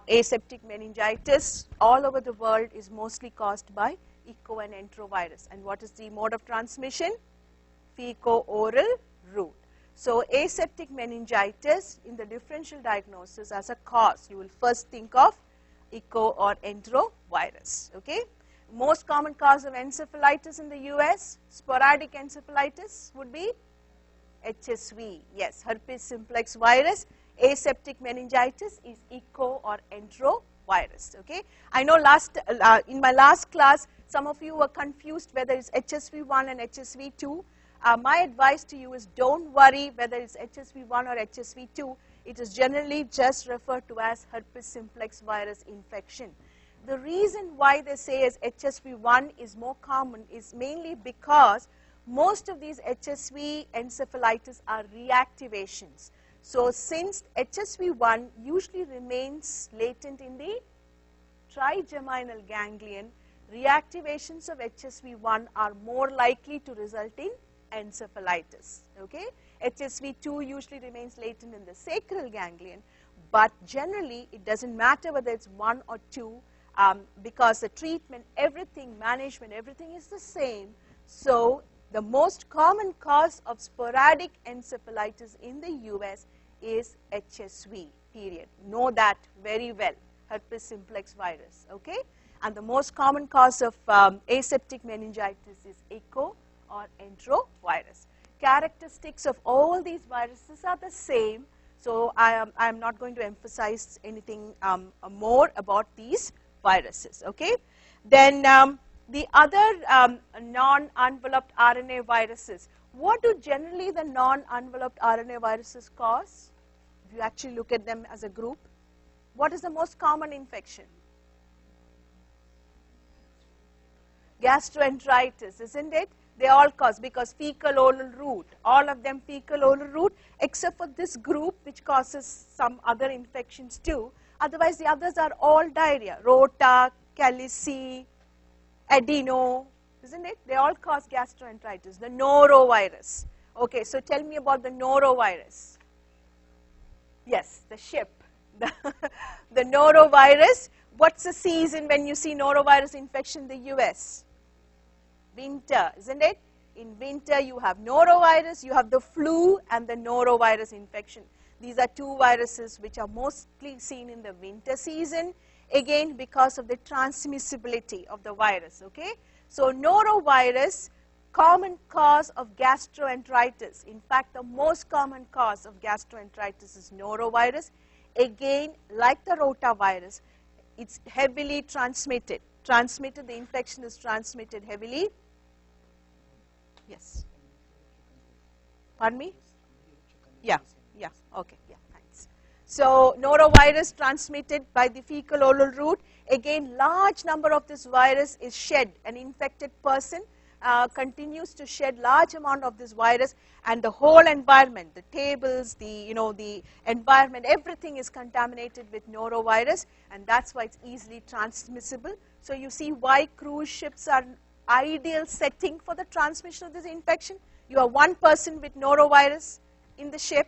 aseptic meningitis all over the world is mostly caused by echo and enterovirus. And what is the mode of transmission? Fecal-oral route. So aseptic meningitis in the differential diagnosis as a cause, you will first think of echo or enterovirus. Okay. Most common cause of encephalitis in the US, sporadic encephalitis would be HSV. Yes, herpes simplex virus. Aseptic meningitis is echo or enterovirus. Okay. I know in my last class, some of you were confused whether it's HSV1 and HSV2. My advice to you is don't worry whether it's HSV1 or HSV2. It is generally just referred to as herpes simplex virus infection. The reason why they say as HSV1 is more common is mainly because most of these HSV encephalitis are reactivations. So since HSV1 usually remains latent in the trigeminal ganglion, reactivations of HSV1 are more likely to result in encephalitis. Okay? HSV2 usually remains latent in the sacral ganglion, but generally it doesn't matter whether it's 1 or 2, because the treatment, everything, management, everything is the same. So the most common cause of sporadic encephalitis in the US is HSV, period. Know that very well, herpes simplex virus. Okay? And the most common cause of aseptic meningitis is echo or enterovirus. Characteristics of all these viruses are the same, so I am not going to emphasize anything more about these viruses. Okay. Then the other non-enveloped RNA viruses. What do generally the non-enveloped RNA viruses cause? If you actually look at them as a group, what is the most common infection? Gastroenteritis, isn't it? They all cause, because fecal-oral route, all of them fecal-oral route, except for this group which causes some other infections too. Otherwise, the others are all diarrhea. Rota, calicium, adeno, isn't it? They all cause gastroenteritis. The norovirus. Okay, so tell me about the norovirus. Yes, the ship. The norovirus. What's the season when you see norovirus infection in the US? Winter, isn't it? In winter, you have norovirus, you have the flu and the norovirus infection. These are two viruses which are mostly seen in the winter season, again because of the transmissibility of the virus. Okay? So norovirus, common cause of gastroenteritis. In fact, the most common cause of gastroenteritis is norovirus. Again, like the rotavirus, it's heavily transmitted. The infection is transmitted heavily Yes. Pardon me? Yeah, yeah, okay, yeah, thanks. So, norovirus transmitted by the fecal oral route. Again, large number of this virus is shed. An infected person continues to shed large amount of this virus, and the whole environment, the tables, the environment, everything is contaminated with norovirus, and that's why it's easily transmissible. So you see why cruise ships are ideal setting for the transmission of this infection. You are one person with norovirus in the ship,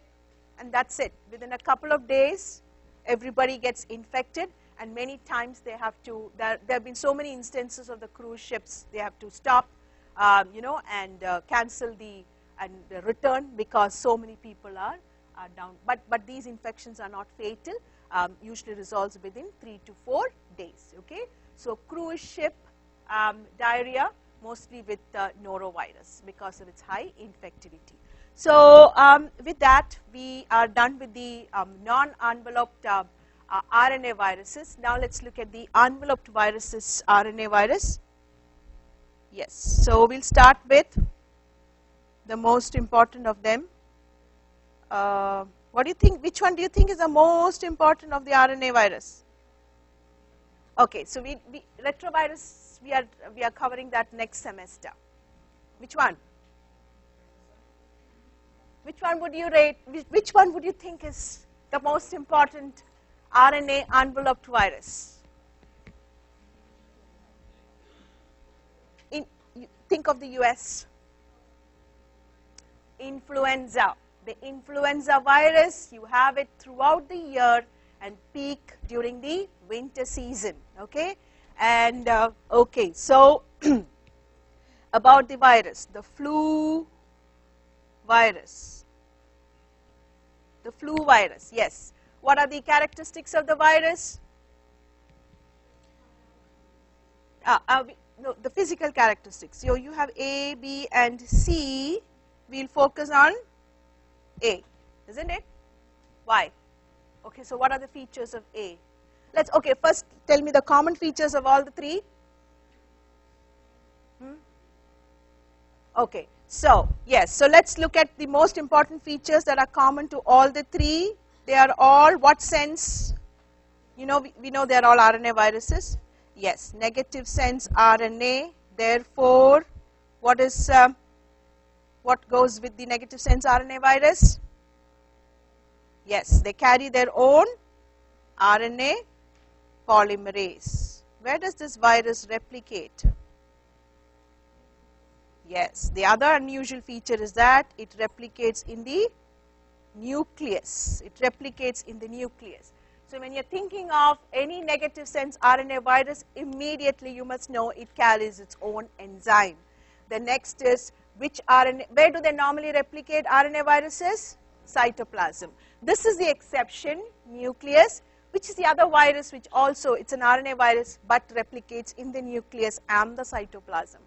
and that's it. Within a couple of days, everybody gets infected, and many times they have to, there have been so many instances of the cruise ships, they have to stop, and cancel and return because so many people are down. But these infections are not fatal, usually resolves within 3 to 4 days, okay. So cruise ship diarrhea, mostly with norovirus because of its high infectivity. So with that, we are done with the non-enveloped RNA viruses. Now let's look at the enveloped viruses, RNA virus. Yes, so we'll start with the most important of them. What do you think? Which one do you think is the most important of the RNA virus? Okay, so retrovirus, we are covering that next semester. Which one? Which one would you rate? Which one would you think is the most important RNA enveloped virus? Think of the US. Influenza. The influenza virus, you have it throughout the year and peak during the winter season, okay? And okay, so about the virus, the flu virus. The flu virus, yes. What are the characteristics of the virus? No, the physical characteristics. So you have A, B, and C. We'll focus on A, isn't it? Why? Okay, so what are the features of A? Okay, first tell me the common features of all the three. Okay, so yes, so let's look at the most important features that are common to all the three. They are all what sense? You know, we know they are all RNA viruses. Yes, negative sense RNA. Therefore, what goes with the negative sense RNA virus? Yes, they carry their own RNA polymerase. Where does this virus replicate? Yes, the other unusual feature is that it replicates in the nucleus. It replicates in the nucleus. So when you're thinking of any negative sense RNA virus, immediately you must know it carries its own enzyme. The next is which RNA, where do they normally replicate RNA viruses? Cytoplasm. This is the exception, nucleus, which is the other virus which also, it's an RNA virus but replicates in the nucleus and the cytoplasm.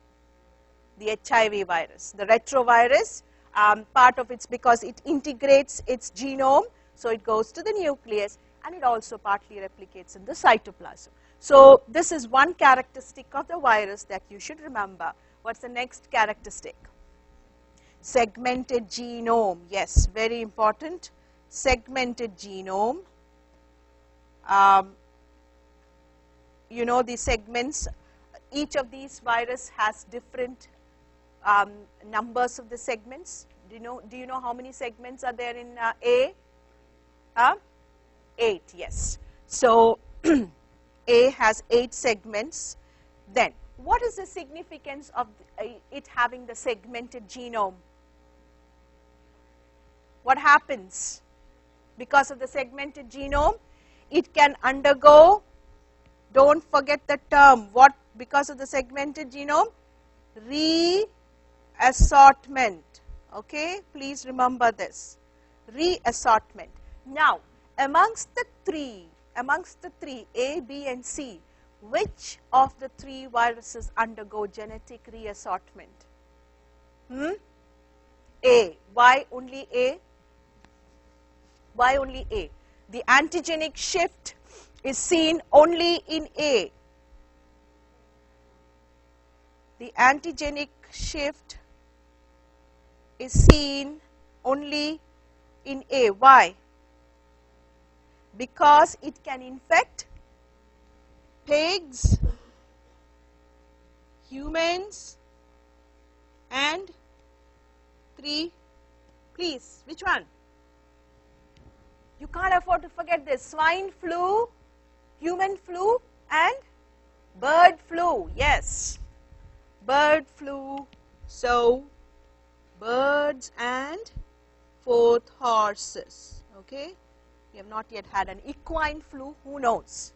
The HIV virus. The retrovirus, part of it's because it integrates its genome, so it goes to the nucleus, and it also partly replicates in the cytoplasm. So this is one characteristic of the virus that you should remember. What's the next characteristic? Segmented genome. Yes, very important. Segmented genome. You know the segments. Each of these virus has different numbers of the segments. Do you know how many segments are there in A? 8, yes. So A has 8 segments. Then what is the significance of it having the segmented genome? What happens? Because of the segmented genome, it can undergo, don't forget the term, what because of the segmented genome? Reassortment. Okay, please remember this. Reassortment. Now, amongst the three, A, B, and C, which of the three viruses undergo genetic reassortment? A. Why only A? Why only A? The antigenic shift is seen only in A. The antigenic shift is seen only in A. Why? Because it can infect pigs, humans, and 3, please, which one? You can't afford to forget this. Swine flu, human flu, and bird flu. Yes, bird flu. So, birds and 4th horses. Okay, we have not yet had an equine flu. Who knows?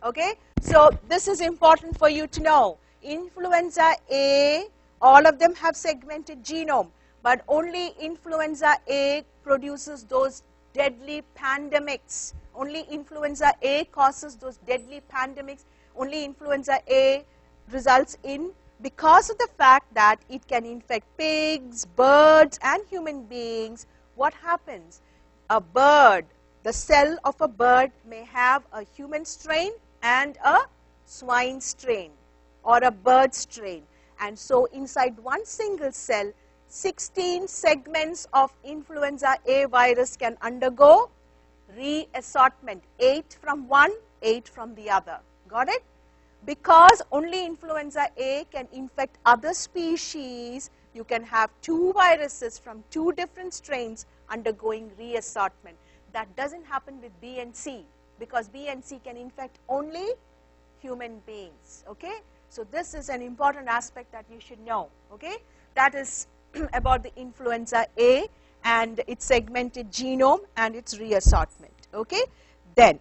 Okay, so this is important for you to know. Influenza A, all of them have segmented genome, but only influenza A produces those deadly pandemics. Only influenza A causes those deadly pandemics. Only influenza A results in, because of the fact that it can infect pigs, birds, and human beings. What happens? A bird, the cell of a bird may have a human strain and a swine strain or a bird strain. And so inside one single cell, 16 segments of influenza A virus can undergo reassortment, 8 from one, 8 from the other. Got it? Because only influenza A can infect other species, you can have 2 viruses from 2 different strains undergoing reassortment. That doesn't happen with B and C, because B and C can infect only human beings. Okay? So this is an important aspect that you should know. Okay? That is about the influenza A and its segmented genome and its reassortment. Okay? Then,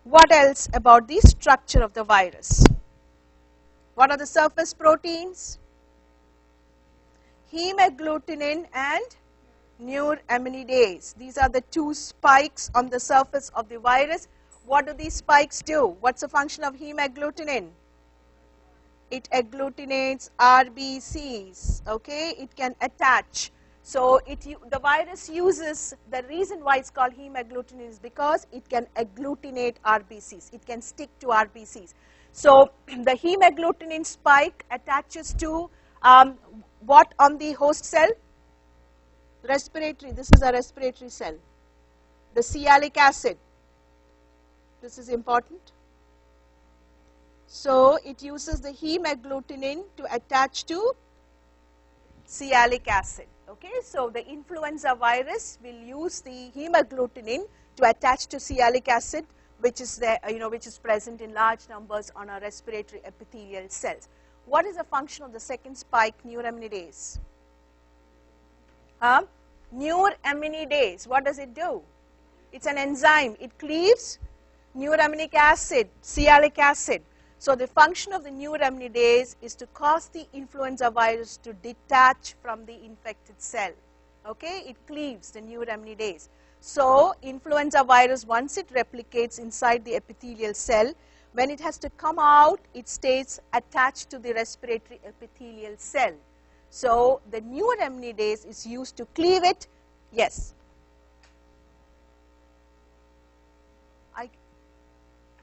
what else about the structure of the virus? What are the surface proteins? Hemagglutinin and neuraminidase. These are the 2 spikes on the surface of the virus. What do these spikes do? What's the function of hemagglutinin? It agglutinates RBCs. Okay, it can attach. So the virus uses, the reason why it's called hemagglutinin is because it can agglutinate RBCs. It can stick to RBCs. So the hemagglutinin spike attaches to what on the host cell? Respiratory. This is a respiratory cell. The sialic acid. This is important. So it uses the hemagglutinin to attach to sialic acid. Okay, so the influenza virus will use the hemagglutinin to attach to sialic acid, which is there, which is present in large numbers on our respiratory epithelial cells. What is the function of the second spike, neuraminidase? Neuraminidase, what does it do? It's an enzyme. It cleaves neuraminic acid, sialic acid. So the function of the neuraminidase is to cause the influenza virus to detach from the infected cell. Okay, it cleaves the neuraminidase. So influenza virus, once it replicates inside the epithelial cell, when it has to come out, it stays attached to the respiratory epithelial cell. So the neuraminidase is used to cleave it. Yes.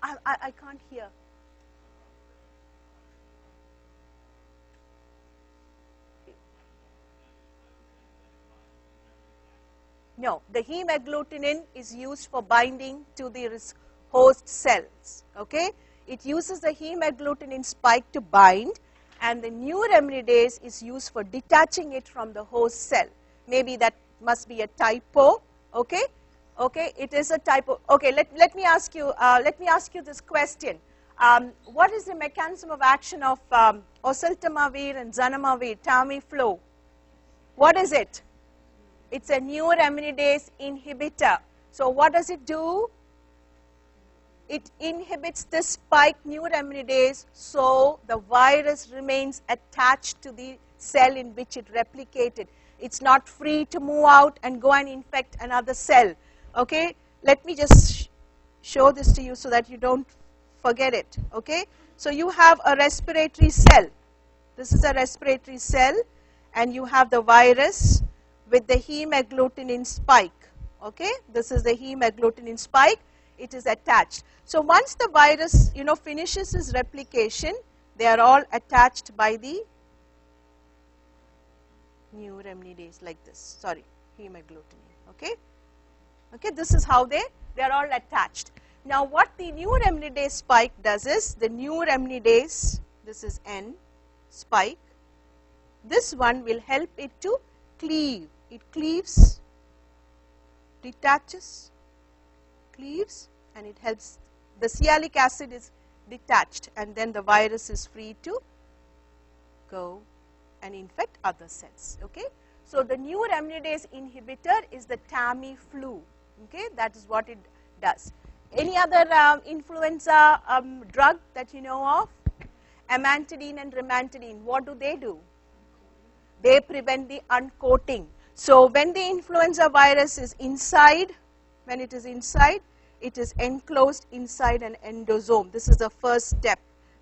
I can't hear. No, the hemagglutinin is used for binding to the host cells. Okay, it uses the hemagglutinin spike to bind, and the neuraminidase is used for detaching it from the host cell. Maybe that must be a typo. Okay, okay, it is a typo. Okay, let me ask you this question. What is the mechanism of action of oseltamivir and zanamivir, Tamiflu? What is it? It's a neuraminidase inhibitor. So what does it do? It inhibits the spike neuraminidase, so the virus remains attached to the cell in which it replicated. It's not free to move out and go and infect another cell. Okay, let me just show this to you so that you don't forget it. Okay, so you have a respiratory cell. This is a respiratory cell, and you have the virus with the hemagglutinin spike. Okay, this is the hemagglutinin spike. It is attached. So once the virus, finishes its replication, they are all attached by the neuraminidase like this, sorry, hemagglutinin, okay. Okay, this is how they are all attached. Now what the neuraminidase spike does is, the neuraminidase, this is N spike, this one will help it to cleave. It cleaves, detaches, cleaves, and it helps, the sialic acid is detached, and then the virus is free to go and infect other cells, okay. So the neuraminidase inhibitor is the Tamiflu, okay, that is what it does. Any other influenza drug that you know of? Amantadine and rimantadine, what do? They prevent the uncoating. So when the influenza virus is inside, when it is inside, it is enclosed inside an endosome. This is the first step.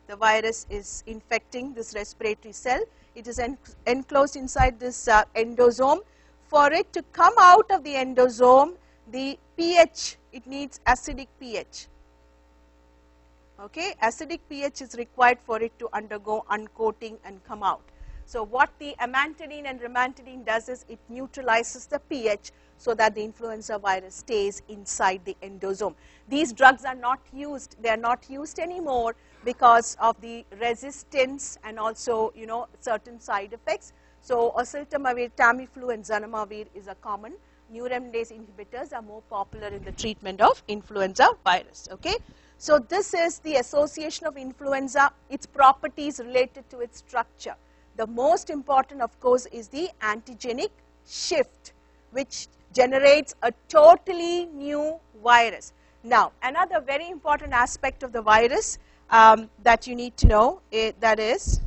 The virus is infecting this respiratory cell. It is enclosed inside this endosome. For it to come out of the endosome, the pH, it needs acidic pH. Okay, acidic pH is required for it to undergo uncoating and come out. So what the amantadine and rimantadine does is, it neutralizes the pH so that the influenza virus stays inside the endosome. These drugs are not used, they are not used anymore because of the resistance and also, you know, certain side effects. So oseltamivir, Tamiflu and zanamivir is a common. Neuraminidase inhibitors are more popular in the treatment of influenza virus, okay. So this is the association of influenza, its properties related to its structure. The most important, of course, is the antigenic shift, which generates a totally new virus. Now, another very important aspect of the virus that you need to know, that is,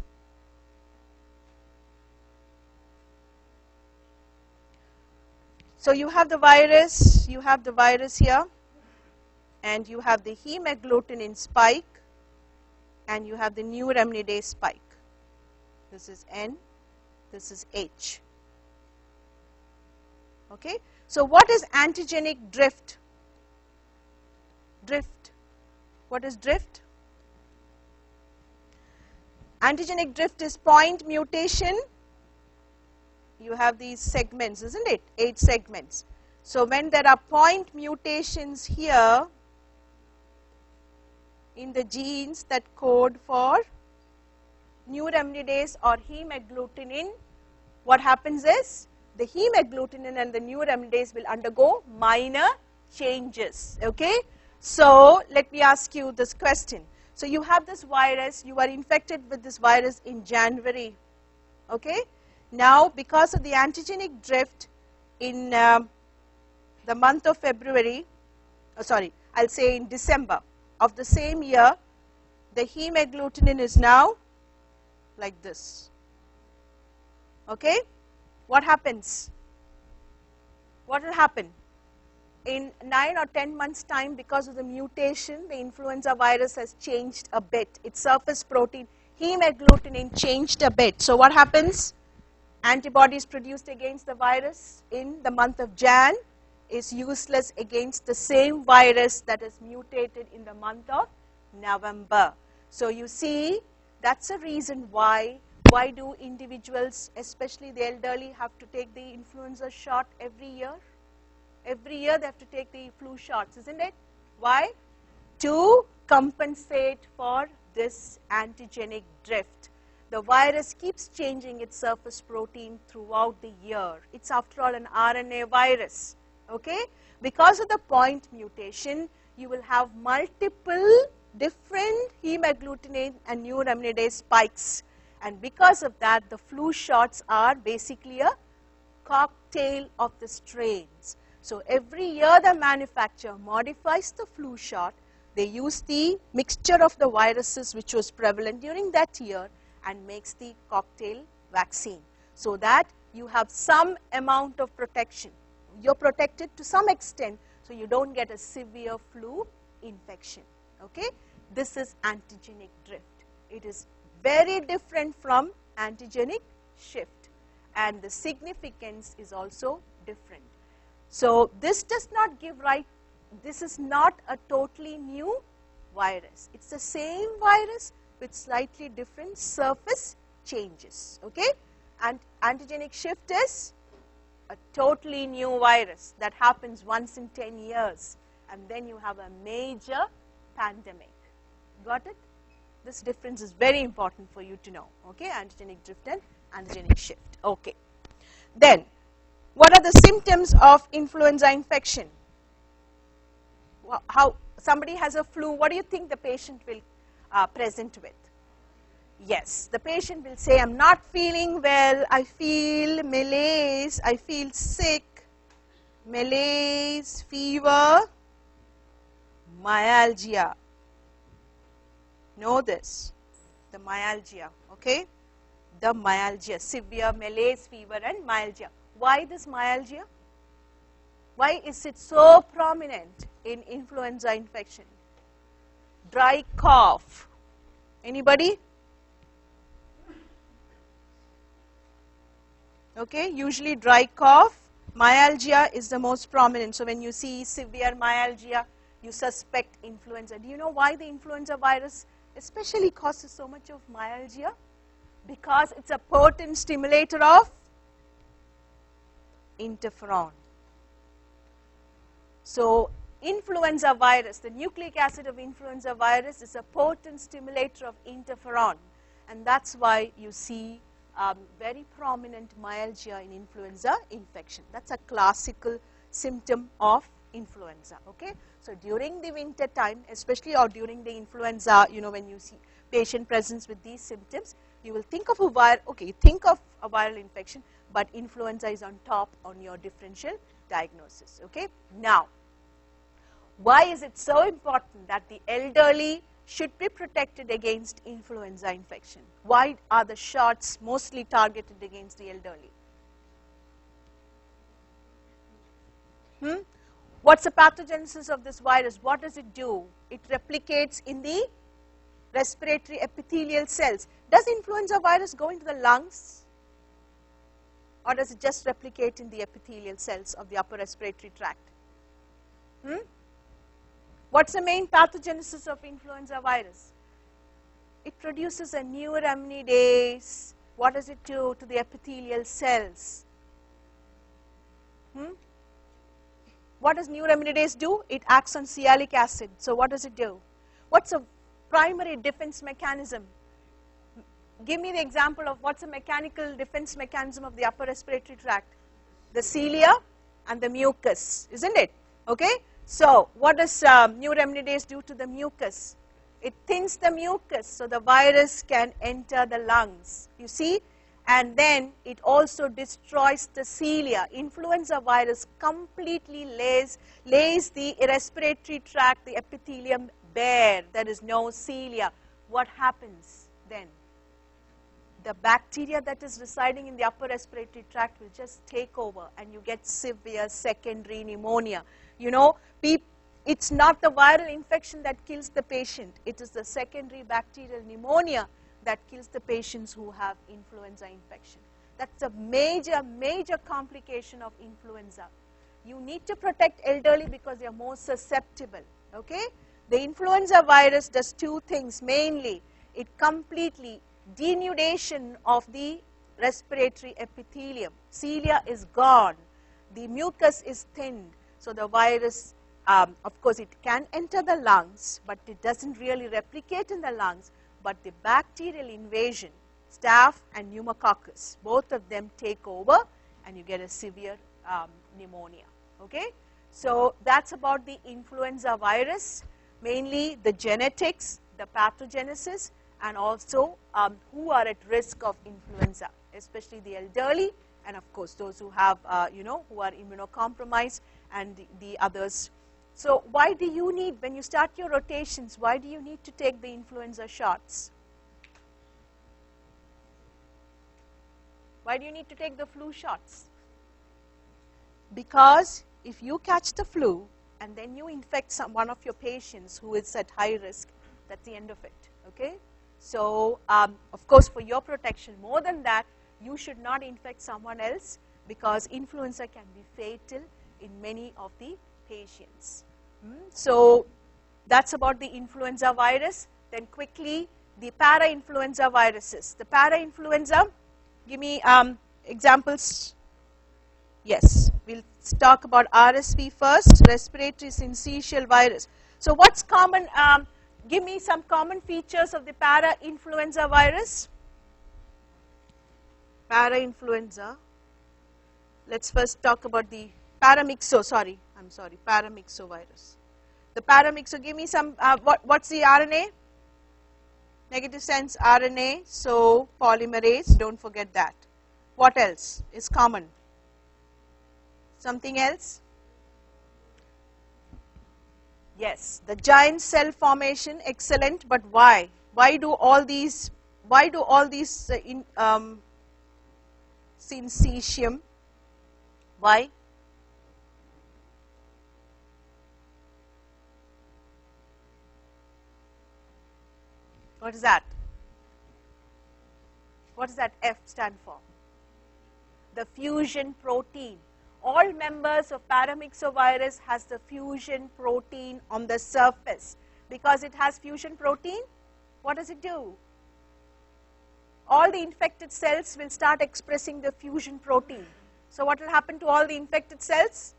so you have the virus here, and you have the hemagglutinin spike, and you have the neuraminidase spike. This is N, this is H. Okay. So what is antigenic drift? What is drift? Antigenic drift is point mutation. You have these segments, isn't it? 8 segments. So when there are point mutations here in the genes that code for neuraminidase or hemagglutinin, what happens is, the hemagglutinin and the neuraminidase will undergo minor changes, okay. So let me ask you this question. So you have this virus, you are infected with this virus in January, okay. Now because of the antigenic drift in the month of February, I'll say in December of the same year, the hemagglutinin is now like this, okay. What happens? What will happen? In 9 or 10 months time, because of the mutation, the influenza virus has changed a bit. Its surface protein, hemagglutinin, changed a bit. So what happens? Antibodies produced against the virus in the month of Jan is useless against the same virus that is mutated in the month of November. So you see, that's a reason why do individuals, especially the elderly, have to take the influenza shot every year? Every year they have to take the flu shots, isn't it? Why? To compensate for this antigenic drift. The virus keeps changing its surface protein throughout the year. It's after all an RNA virus, okay? Because of the point mutation, you will have multiple different hemagglutinin and neuraminidase spikes. And because of that, the flu shots are basically a cocktail of the strains. So every year the manufacturer modifies the flu shot. They use the mixture of the viruses which was prevalent during that year and makes the cocktail vaccine, so that you have some amount of protection. You're protected to some extent, so you don't get a severe flu infection, okay? This is antigenic drift. It is very different from antigenic shift, and the significance is also different. So this does not give right, this is not a totally new virus. It's the same virus with slightly different surface changes, okay? And antigenic shift is a totally new virus that happens once in 10 years. And then you have a major pandemic. Got it? This difference is very important for you to know. Okay, antigenic drift and antigenic shift. Okay. Then, what are the symptoms of influenza infection? How somebody has a flu, what do you think the patient will present with? Yes, the patient will say, I'm not feeling well, I feel malaise, I feel sick, malaise, fever, myalgia. Know this, the myalgia, okay? The myalgia, severe malaise, fever and myalgia. Why this myalgia? Why is it so prominent in influenza infection? Dry cough. Anybody? Okay, usually dry cough. Myalgia is the most prominent. So when you see severe myalgia, you suspect influenza. Do you know why the influenza virus especially causes so much of myalgia? Because it's a potent stimulator of interferon. So influenza virus, the nucleic acid of influenza virus is a potent stimulator of interferon, and that's why you see very prominent myalgia in influenza infection. That's a classical symptom of influenza. Okay, so during the winter time, especially or during the influenza, you know, when you see patient presents with these symptoms, you will think of a viral infection, but influenza is on top on your differential diagnosis. Okay, now why is it so important that the elderly should be protected against influenza infection? Why are the shots mostly targeted against the elderly? What's the pathogenesis of this virus? What does it do? It replicates in the respiratory epithelial cells. Does influenza virus go into the lungs? Or does it just replicate in the epithelial cells of the upper respiratory tract? What's the main pathogenesis of influenza virus? It produces a neuraminidase. What does it do to the epithelial cells? What does neuraminidase do? It acts on sialic acid. So what does it do? What's a primary defense mechanism? Give me the example of what's a mechanical defense mechanism of the upper respiratory tract. The cilia and the mucus, isn't it? Okay. So what does neuraminidase do to the mucus? It thins the mucus so the virus can enter the lungs. You see? And then it also destroys the cilia. Influenza virus completely lays the respiratory tract, the epithelium bare. There is no cilia. What happens then? The bacteria that is residing in the upper respiratory tract will just take over and you get severe secondary pneumonia. You know, it's not the viral infection that kills the patient. It is the secondary bacterial pneumonia that kills the patients who have influenza infection. That's a major, major complication of influenza. You need to protect elderly because they are more susceptible. Okay? The influenza virus does two things mainly. It completely denudation of the respiratory epithelium. Cilia is gone. The mucus is thinned. So the virus, of course, it can enter the lungs, but it doesn't really replicate in the lungs. But the bacterial invasion, staph and pneumococcus, both of them take over and you get a severe pneumonia. Okay? So that's about the influenza virus, mainly the genetics, the pathogenesis, and also who are at risk of influenza, especially the elderly and of course those who have, who are immunocompromised and the others. So why do you need, when you start your rotations, why do you need to take the influenza shots? Why do you need to take the flu shots? Because if you catch the flu and then you infect one of your patients who is at high risk, that's the end of it. Okay? So, of course, for your protection, more than that, you should not infect someone else because influenza can be fatal in many of the patients. So that's about the influenza virus. Then quickly, the para-influenza viruses. The para-influenza, Give me examples. Yes, we'll talk about RSV first, respiratory syncytial virus. So what's common? Give me some common features of the para-influenza virus. Para-influenza. Let's first talk about the paramyxovirus. The paramyxo, give me some, what's the RNA? Negative sense RNA, so polymerase, don't forget that. What else is common? Something else? Yes, the giant cell formation, excellent, but why? Why do all these syncytium? Why? What is that? What does that F stand for? The fusion protein. All members of paramyxovirus has the fusion protein on the surface. Because it has fusion protein, what does it do? All the infected cells will start expressing the fusion protein. So what will happen to all the infected cells?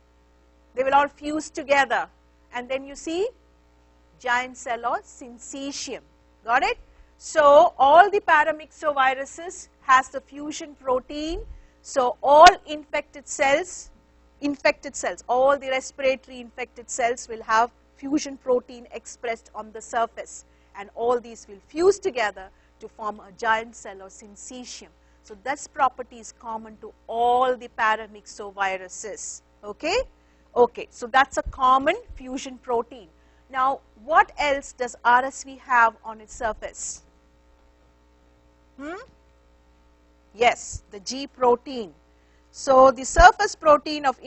They will all fuse together. And then you see giant cell or syncytium. Got it? So all the paramyxoviruses has the fusion protein. So all infected cells, all the respiratory infected cells will have fusion protein expressed on the surface. And all these will fuse together to form a giant cell or syncytium. So this property is common to all the paramyxoviruses. Okay? Okay, so that's a common fusion protein. Now, what else does RSV have on its surface? Yes, the G protein. So, the surface protein of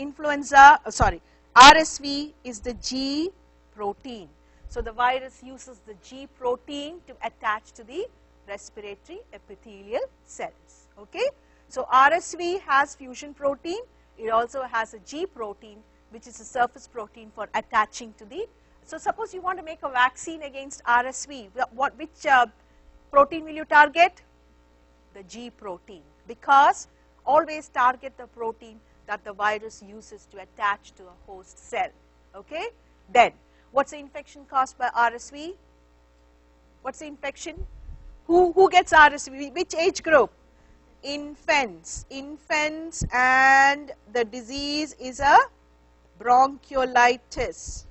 RSV is the G protein. So, the virus uses the G protein to attach to the respiratory epithelial cells. Okay? So, RSV has fusion protein. It also has a G protein, which is a surface protein for attaching to the. So, suppose you want to make a vaccine against RSV, which protein will you target? The G protein, because always target the protein that the virus uses to attach to a host cell. Okay? Then, what's the infection caused by RSV? What's the infection? Who gets RSV? Which age group? Infants. Infants, and the disease is a bronchiolitis,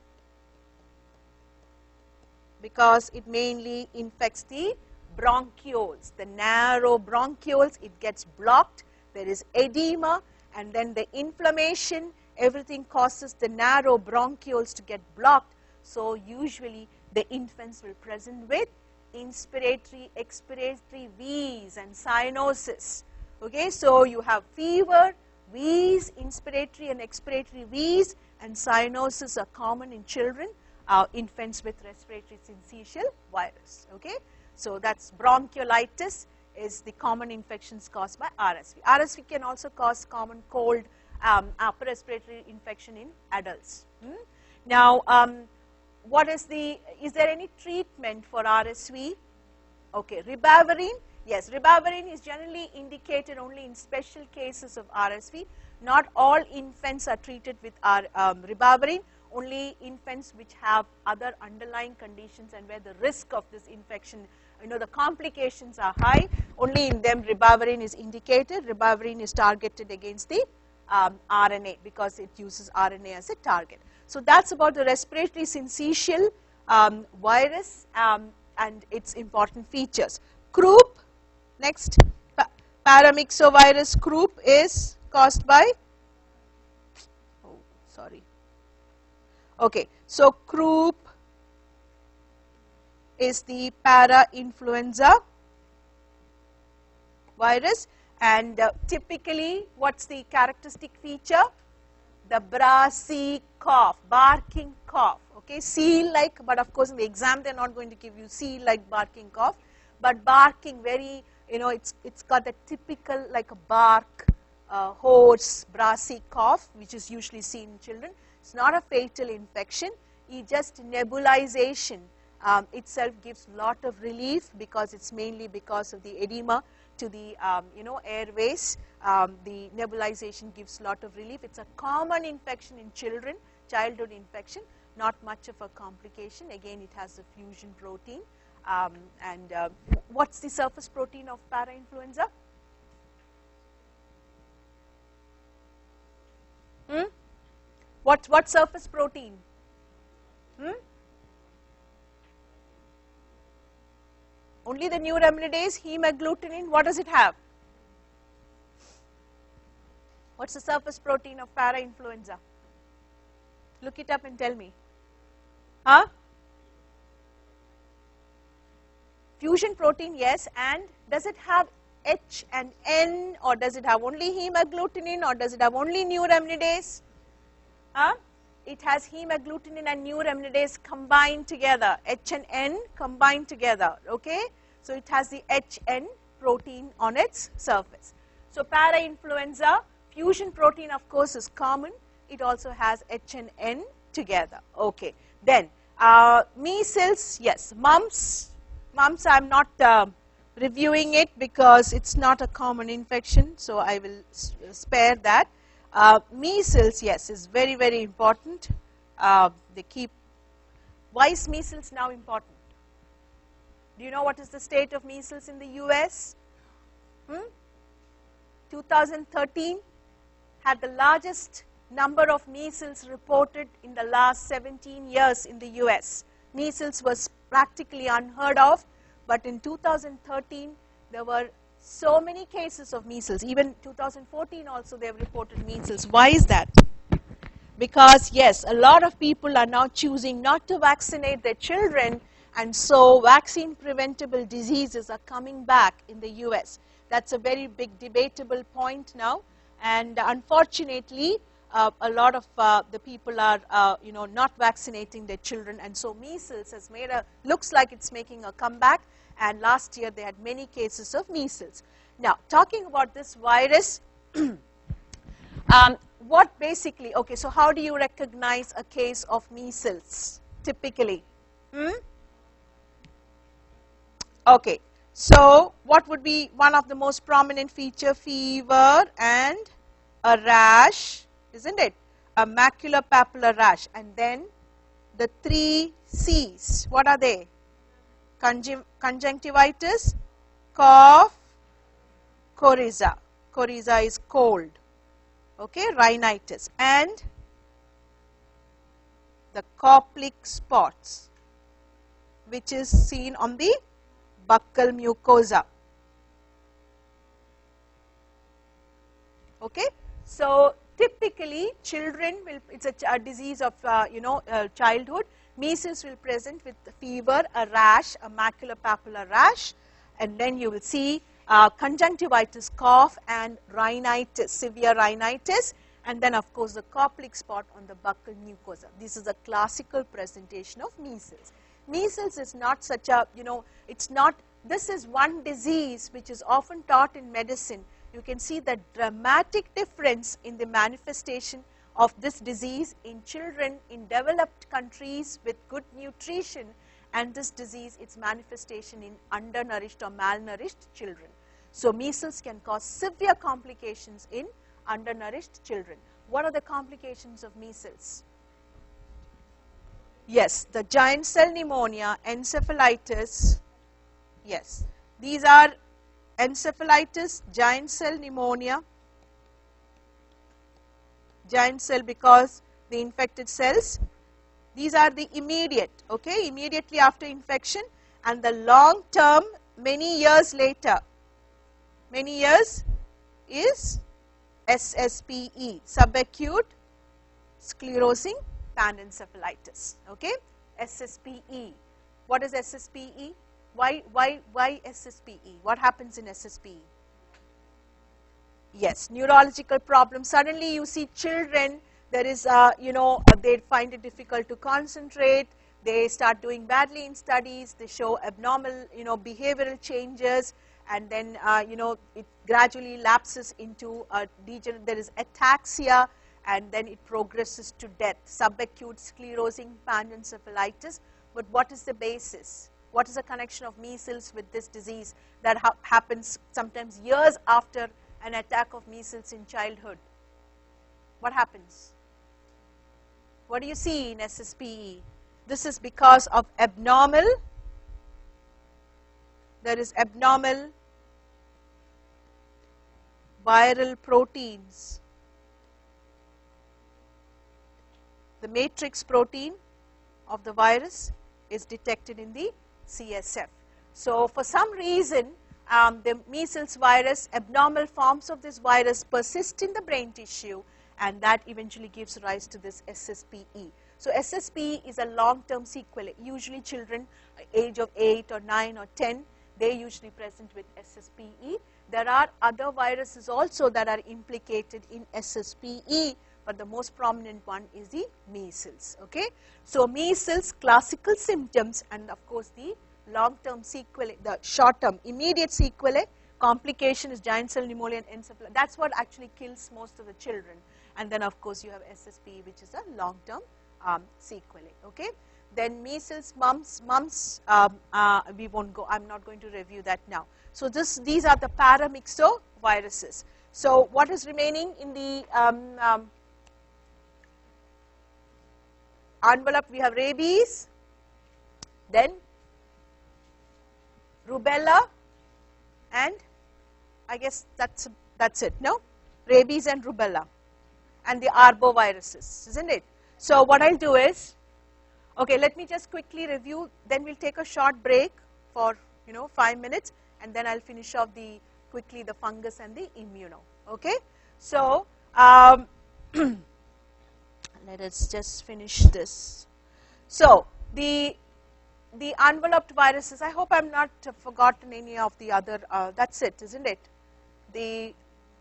because it mainly infects the bronchioles, the narrow bronchioles. It gets blocked, there is edema, and then the inflammation, everything causes the narrow bronchioles to get blocked. So usually the infants will present with inspiratory, expiratory wheeze and cyanosis. Okay, so you have fever, wheeze, inspiratory and expiratory wheeze, and cyanosis are common in children, infants with respiratory syncytial virus. Okay, so that's bronchiolitis is the common infections caused by RSV. RSV can also cause common cold, upper respiratory infection in adults. Now, is there any treatment for RSV? Okay, ribavirin. Yes, ribavirin is generally indicated only in special cases of RSV. Not all infants are treated with ribavirin. Only infants which have other underlying conditions and where the risk of this infection, the complications are high, only in them ribavirin is indicated. Ribavirin is targeted against the RNA because it uses RNA as a target. So that's about the respiratory syncytial virus and its important features. Croup, next, paramyxovirus croup is caused by, okay, so croup is the para-influenza virus, and typically what's the characteristic feature? The brassy cough, barking cough. Okay, seal-like, but of course in the exam they're not going to give you seal-like barking cough, but barking very, it's got a typical like a bark, hoarse, brassy cough, which is usually seen in children. It's not a fatal infection, it's just nebulization itself gives lot of relief because it's mainly because of the edema to the airways. The nebulization gives lot of relief. It's a common infection in children, childhood infection, not much of a complication. Again, it has a fusion protein. What's the surface protein of parainfluenza? What surface protein? Only the neuraminidase, hemagglutinin. What does it have? What's the surface protein of parainfluenza? Look it up and tell me. Huh? Fusion protein, yes. And does it have H and N, or does it have only hemagglutinin, or does it have only neuraminidase? Huh? It has hemagglutinin and neuraminidase combined together. H and N combined together. Okay? So it has the HN protein on its surface. So parainfluenza, fusion protein of course is common. It also has H and N together. Okay. Then measles, yes. Mumps I'm not reviewing it because it's not a common infection, so I will spare that. Measles, yes, is very, very important. Why is measles now important? Do you know what is the state of measles in the US? 2013 had the largest number of measles reported in the last 17 years in the US. Measles was practically unheard of, but in 2013 there were so many cases of measles. Even 2014 also they have reported measles. Why is that? Because yes, a lot of people are now choosing not to vaccinate their children, and so vaccine preventable diseases are coming back in the US. That's a very big debatable point now, and unfortunately a lot of the people are not vaccinating their children, and so measles has made looks like it's making a comeback, and last year they had many cases of measles. Now talking about this virus, what basically, okay, so how do you recognize a case of measles typically? Okay, so what would be one of the most prominent feature? Fever and a rash, isn't it? A maculopapular rash, and then the 3 C's. What are they? Conjunctivitis, cough, coryza. Coryza is cold. Okay, rhinitis, and the Koplik spots, which is seen on the buccal mucosa. Okay, so typically children will, it's a disease of childhood. Measles will present with fever, a rash, a maculopapular rash, and then you will see conjunctivitis, cough, and rhinitis, severe rhinitis, and then of course the Koplik spot on the buccal mucosa. This is a classical presentation of measles. Measles is not such a, it's not, this is one disease which is often taught in medicine. You can see the dramatic difference in the manifestation of this disease in children in developed countries with good nutrition, and this disease, its manifestation in undernourished or malnourished children. So measles can cause severe complications in undernourished children. What are the complications of measles? Yes, the giant cell pneumonia, encephalitis. Yes, these are encephalitis, giant cell pneumonia, giant cell because the infected cells. These are the immediate, okay, immediately after infection, and the long term, many years later, many years is SSPE, subacute sclerosing panencephalitis, okay, SSPE. What is SSPE? Why SSPE? What happens in SSPE? Yes, neurological problems. Suddenly you see children, there is, they find it difficult to concentrate, they start doing badly in studies, they show abnormal, behavioral changes, and then, it gradually lapses into there is ataxia, and then it progresses to death, subacute sclerosing panencephalitis. but what is the basis? What is the connection of measles with this disease that happens sometimes years after an attack of measles in childhood? What happens? What do you see in SSPE? This is because of there is abnormal viral proteins. The matrix protein of the virus is detected in the CSF. So for some reason, the measles virus, abnormal forms of this virus persist in the brain tissue, and that eventually gives rise to this SSPE. So SSPE is a long-term sequelae. Usually children age of 8 or 9 or 10, they usually present with SSPE. There are other viruses also that are implicated in SSPE, but the most prominent one is the measles. Okay? So measles, classical symptoms, and of course the long-term sequelae, the short-term immediate sequelae, complication is giant cell pneumonia and encephalitis. That's what actually kills most of the children. And then of course you have SSPE, which is a long-term sequelae. Okay? Then measles, mumps, we won't go, I'm not going to review that now. So these are the paramyxoviruses. So what is remaining in the envelope? We have rabies, then rubella, and I guess that's it, no? Rabies and rubella, and the arboviruses, isn't it? So what I'll do is, okay, let me just quickly review, then we'll take a short break for 5 minutes, and then I'll finish off quickly the fungus and the immuno. Okay, so let us just finish this. So the enveloped viruses, I hope I'm not forgotten any of the other, that's it, isn't it? The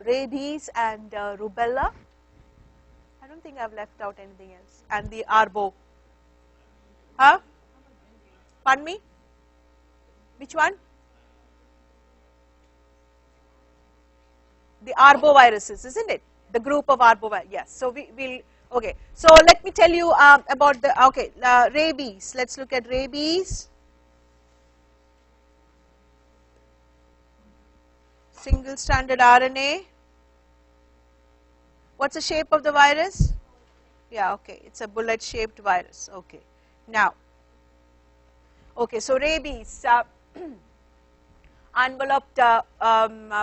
rabies and rubella, I don't think I've left out anything else, and the arbo. Huh? Pardon me? Which one? The arboviruses, isn't it? The group of arboviruses. Yes. So we'll. Okay. So let me tell you about the. Okay. Rabies. Let's look at rabies. Single-stranded RNA. What's the shape of the virus? Yeah. Okay. It's a bullet-shaped virus. Okay. Now. Okay. So rabies. Enveloped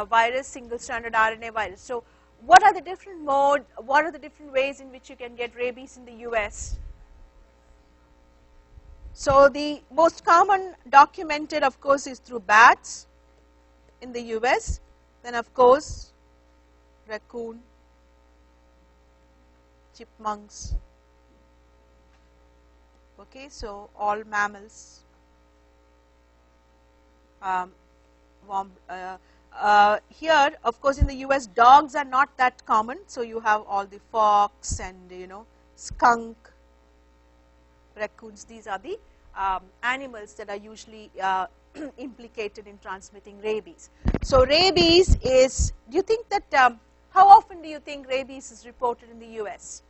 virus, single-stranded RNA virus. So what are the different modes, what are the different ways in which you can get rabies in the US? So the most common documented, of course, is through bats in the US. Then, of course, raccoon, chipmunks. Okay, so all mammals. Here, of course, in the US, dogs are not that common. So you have all the fox and skunk, raccoons. These are the animals that are usually implicated in transmitting rabies. So rabies is. Do you think that? How often do you think rabies is reported in the US?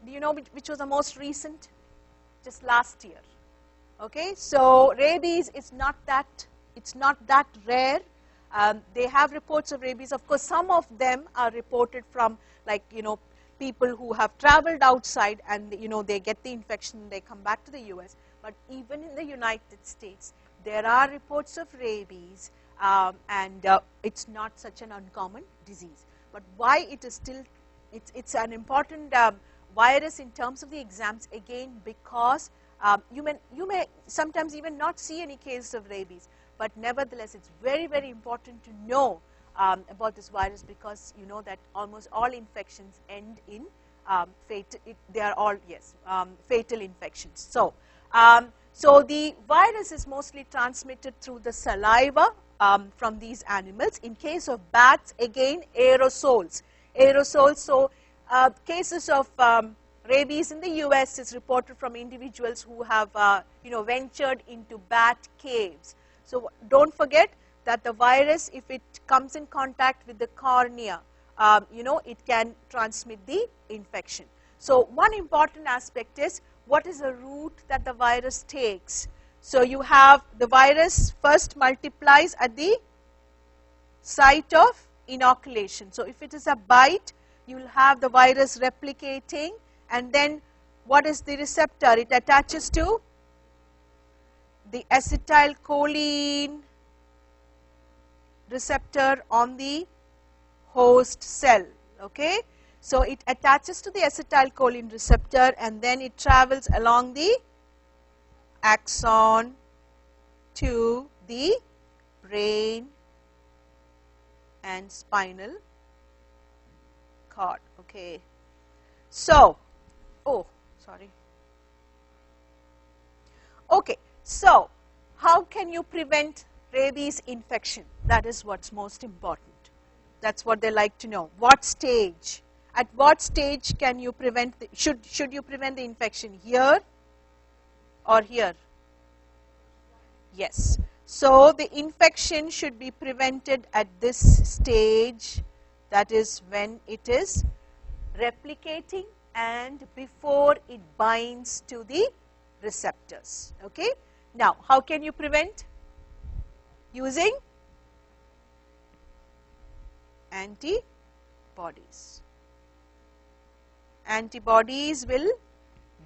Do you know which was the most recent? Just last year. Okay, so rabies is not that, it's not that rare. They have reports of rabies. Of course, some of them are reported from people who have traveled outside and they get the infection and they come back to the US. But even in the United States, there are reports of rabies, and it's not such an uncommon disease. But why it is still, it's an important virus in terms of the exams, again, because you may sometimes even not see any cases of rabies, but nevertheless it's very, very important to know about this virus, because you know that almost all infections end in fatal. They are all fatal infections. So so the virus is mostly transmitted through the saliva from these animals. In case of bats, again, aerosols. So cases of rabies in the US is reported from individuals who have ventured into bat caves. So don't forget that the virus, if it comes in contact with the cornea it can transmit the infection. So one important aspect is what is the route that the virus takes. So you have the virus first multiplies at the site of inoculation. So if it is a bite, you will have the virus replicating, and then what is the receptor? It attaches to the acetylcholine receptor on the host cell. Okay, so it attaches to the acetylcholine receptor, and then it travels along the axon to the brain and spinal cord. Okay, so okay, so how can you prevent rabies infection? That is what's most important. That's what they like to know. What stage? At what stage can you prevent should you prevent the infection? Here or here? Yes. So the infection should be prevented at this stage, that is when it is replicating and before it binds to the receptors. Okay. Now, how can you prevent? Using antibodies. Antibodies will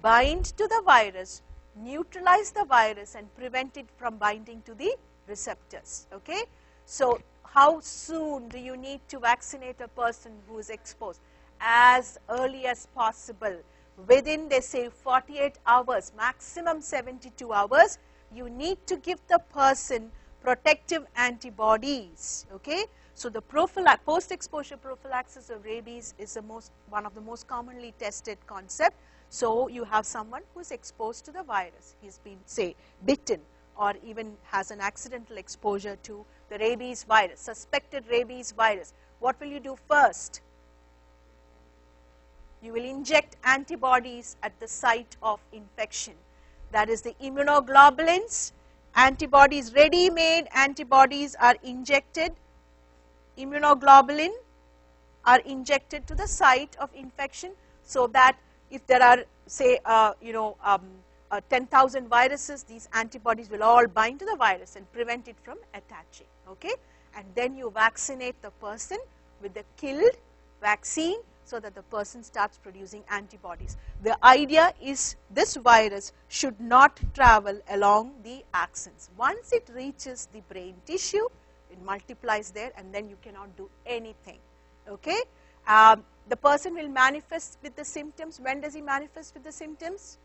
bind to the virus, neutralize the virus, and prevent it from binding to the receptors. Okay. So how soon do you need to vaccinate a person who is exposed? As early as possible. Within, they say, 48 hours, maximum 72 hours, you need to give the person protective antibodies. Okay. So the post-exposure prophylaxis of rabies is one of the most commonly tested concept. So you have someone who is exposed to the virus. He's been, say, bitten, or even has an accidental exposure to the rabies virus, suspected rabies virus. What will you do first? You will inject antibodies at the site of infection. That is the immunoglobulins. Antibodies, ready-made antibodies are injected. Immunoglobulin are injected to the site of infection, so that if there are, say, 10,000 viruses, these antibodies will all bind to the virus and prevent it from attaching. Okay? And then you vaccinate the person with the killed vaccine, so that the person starts producing antibodies. The idea is this virus should not travel along the axons. Once it reaches the brain tissue, it multiplies there, and then you cannot do anything. Okay? The person will manifest with the symptoms. When does he manifest with the symptoms?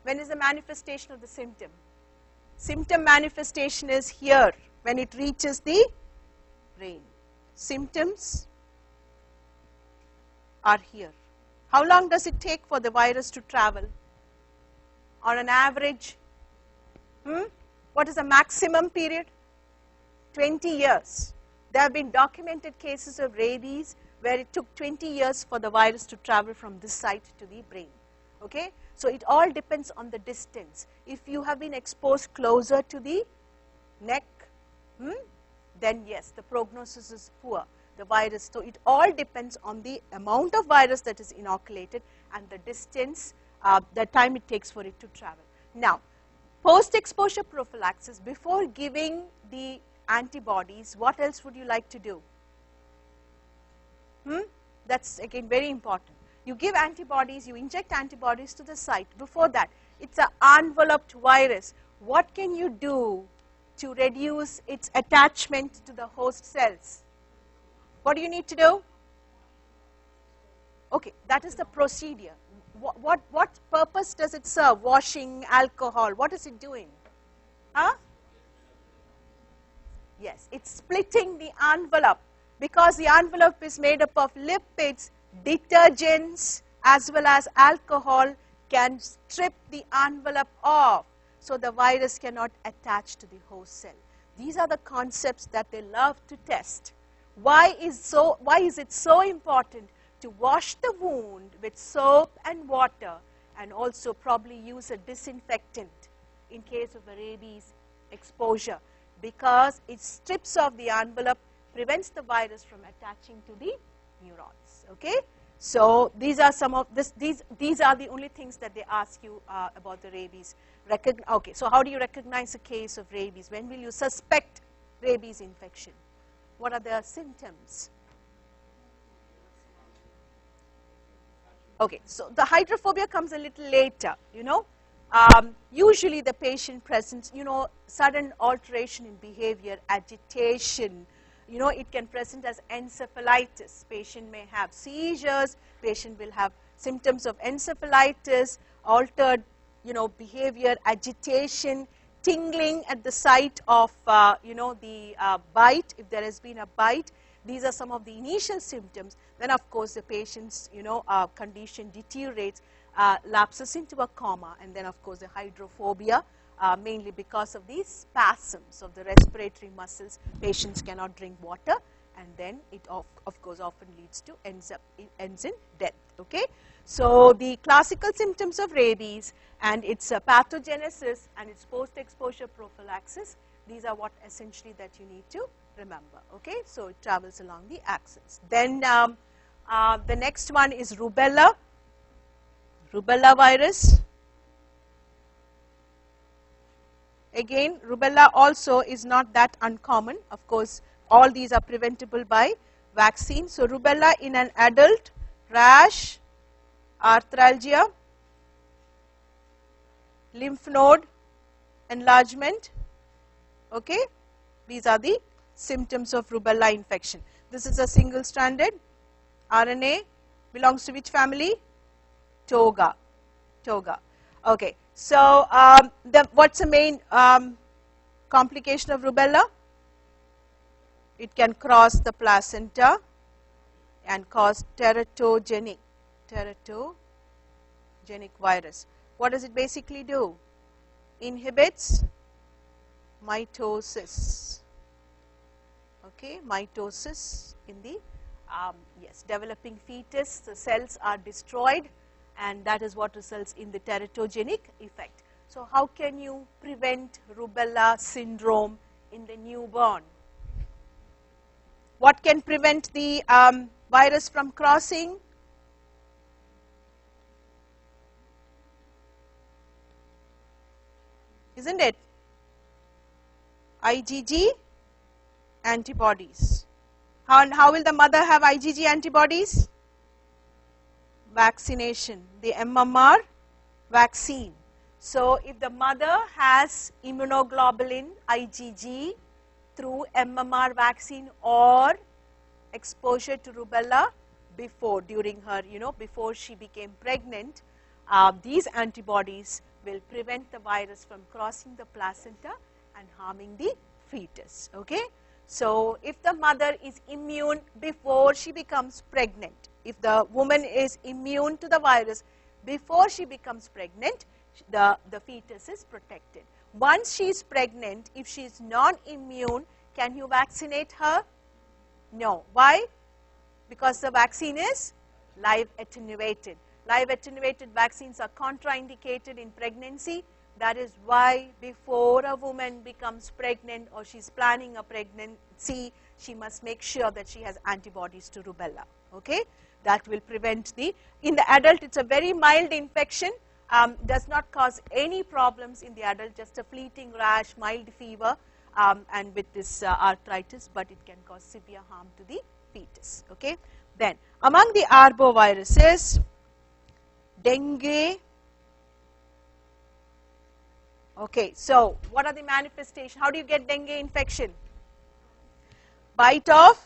When is the manifestation of the symptom? Symptom manifestation is here, when it reaches the brain. Symptoms are here. How long does it take for the virus to travel? On an average, what is the maximum period? 20 years. There have been documented cases of rabies where it took 20 years for the virus to travel from this site to the brain. Okay? So it all depends on the distance. If you have been exposed closer to the neck, then yes, the prognosis is poor. The virus, so it all depends on the amount of virus that is inoculated and the distance, the time it takes for it to travel. Now, post-exposure prophylaxis, before giving the antibodies, what else would you like to do? That's again very important. You give antibodies, you inject antibodies to the site. Before that, it's an enveloped virus. What can you do to reduce its attachment to the host cells? What do you need to do? Okay, that is the procedure. What purpose does it serve? Washing, alcohol, what is it doing? Yes, it's splitting the envelope, because the envelope is made up of lipids, detergents, as well as alcohol can strip the envelope off, so the virus cannot attach to the host cell. These are the concepts that they love to test. Why is it so important to wash the wound with soap and water, and also probably use a disinfectant in case of a rabies exposure? Because it strips off the envelope, prevents the virus from attaching to the neurons. Okay? So these are some of this. These are the only things that they ask you about the rabies. Okay. So how do you recognize a case of rabies? When will you suspect rabies infection? What are the symptoms? Okay. So the hydrophobia comes a little later. You know, usually the patient presents, you know, sudden alteration in behavior, agitation. You know, it can present as encephalitis. Patient may have seizures, patient will have symptoms of encephalitis, altered, you know, behavior, agitation, tingling at the site of, you know, the bite, if there has been a bite. These are some of the initial symptoms. Then, of course, the patient's, you know, condition deteriorates, lapses into a coma, and then, of course, the hydrophobia. Mainly because of these spasms of the respiratory muscles, patients cannot drink water, and then it of course often leads to ends in death. Okay, so the classical symptoms of rabies and its pathogenesis and its post-exposure prophylaxis, these are what essentially that you need to remember. Okay, so it travels along the axis. Then the next one is rubella virus. Again, rubella also is not that uncommon. Of course, all these are preventable by vaccine. So, rubella in an adult, rash, arthralgia, lymph node enlargement. Okay, these are the symptoms of rubella infection. This is a single-stranded RNA, belongs to which family? Toga. Okay. So, what's the main complication of rubella? It can cross the placenta and cause teratogenic virus. What does it basically do? Inhibits mitosis. Okay, mitosis in the developing fetus. The cells are destroyed, and that is what results in the teratogenic effect. So, how can you prevent rubella syndrome in the newborn? What can prevent the virus from crossing? Isn't it? IgG antibodies. How will the mother have IgG antibodies? Vaccination, the MMR vaccine. So, if the mother has immunoglobulin IgG through MMR vaccine or exposure to rubella during her, before she became pregnant, these antibodies will prevent the virus from crossing the placenta and harming the fetus. Okay? So, if the mother is immune before she becomes pregnant, if the woman is immune to the virus before she becomes pregnant, the fetus is protected. Once she is pregnant, if she is non-immune, can you vaccinate her? No. Why? Because the vaccine is live attenuated. Live attenuated vaccines are contraindicated in pregnancy. That is why before a woman becomes pregnant or she is planning a pregnancy, she must make sure that she has antibodies to rubella. Okay? That will prevent in the adult it's a very mild infection, does not cause any problems in the adult, just a fleeting rash, mild fever, and with this arthritis, but it can cause severe harm to the fetus. Okay? Then among the arboviruses, dengue. Okay, so what are the manifestations? How do you get dengue infection? Bite of